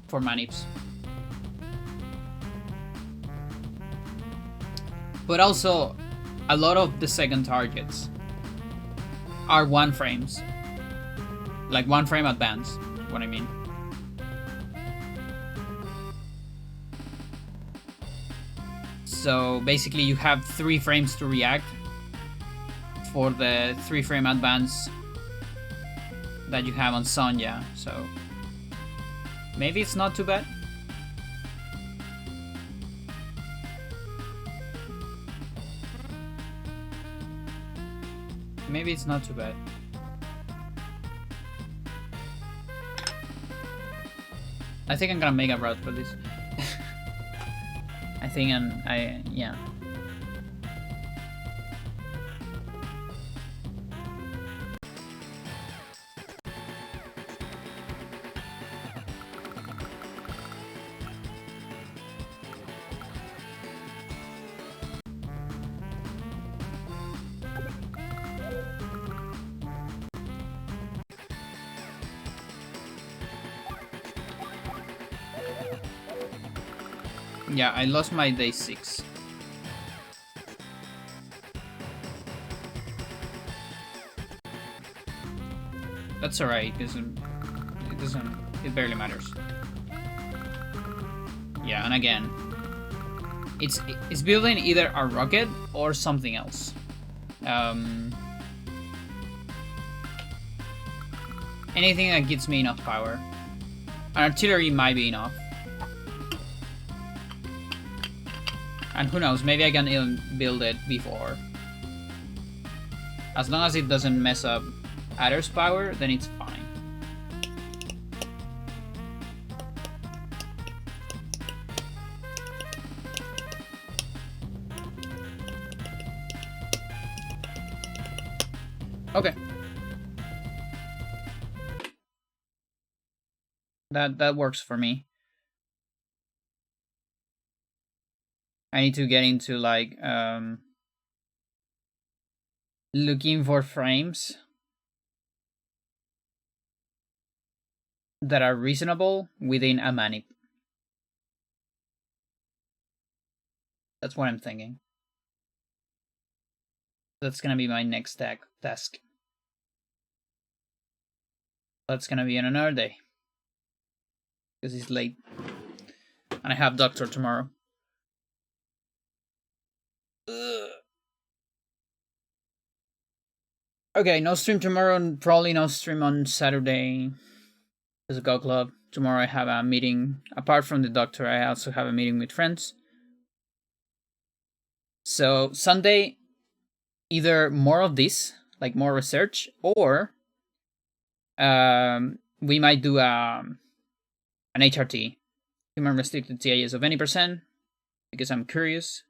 for manips. But also, a lot of the second targets are 1 frames. Like 1 frame advance, what I mean. So basically you have 3 frames to react for the 3 frame advance that you have on Sonya, so maybe it's not too bad. maybe it's not too bad. I think I'm gonna make a route for this. I think yeah. Yeah, I lost my day 6. That's alright, because it barely matters. Yeah, and again, it's building either a rocket or something else. Anything that gives me enough power. An artillery might be enough. And who knows, maybe I can even build it before. As long as it doesn't mess up Adder's power, then it's fine. Okay. That works for me. I need to get into like looking for frames that are reasonable within a manip. That's what I'm thinking. That's gonna be my next task. That's gonna be on another day. Because it's late. And I have doctor tomorrow. Ugh. Okay, no stream tomorrow, and probably no stream on Saturday. There's a Go Club. Tomorrow I have a meeting. Apart from the doctor, I also have a meeting with friends. So Sunday, either more of this, like more research, or we might do an HRT, human restricted TIS of any %, because I'm curious.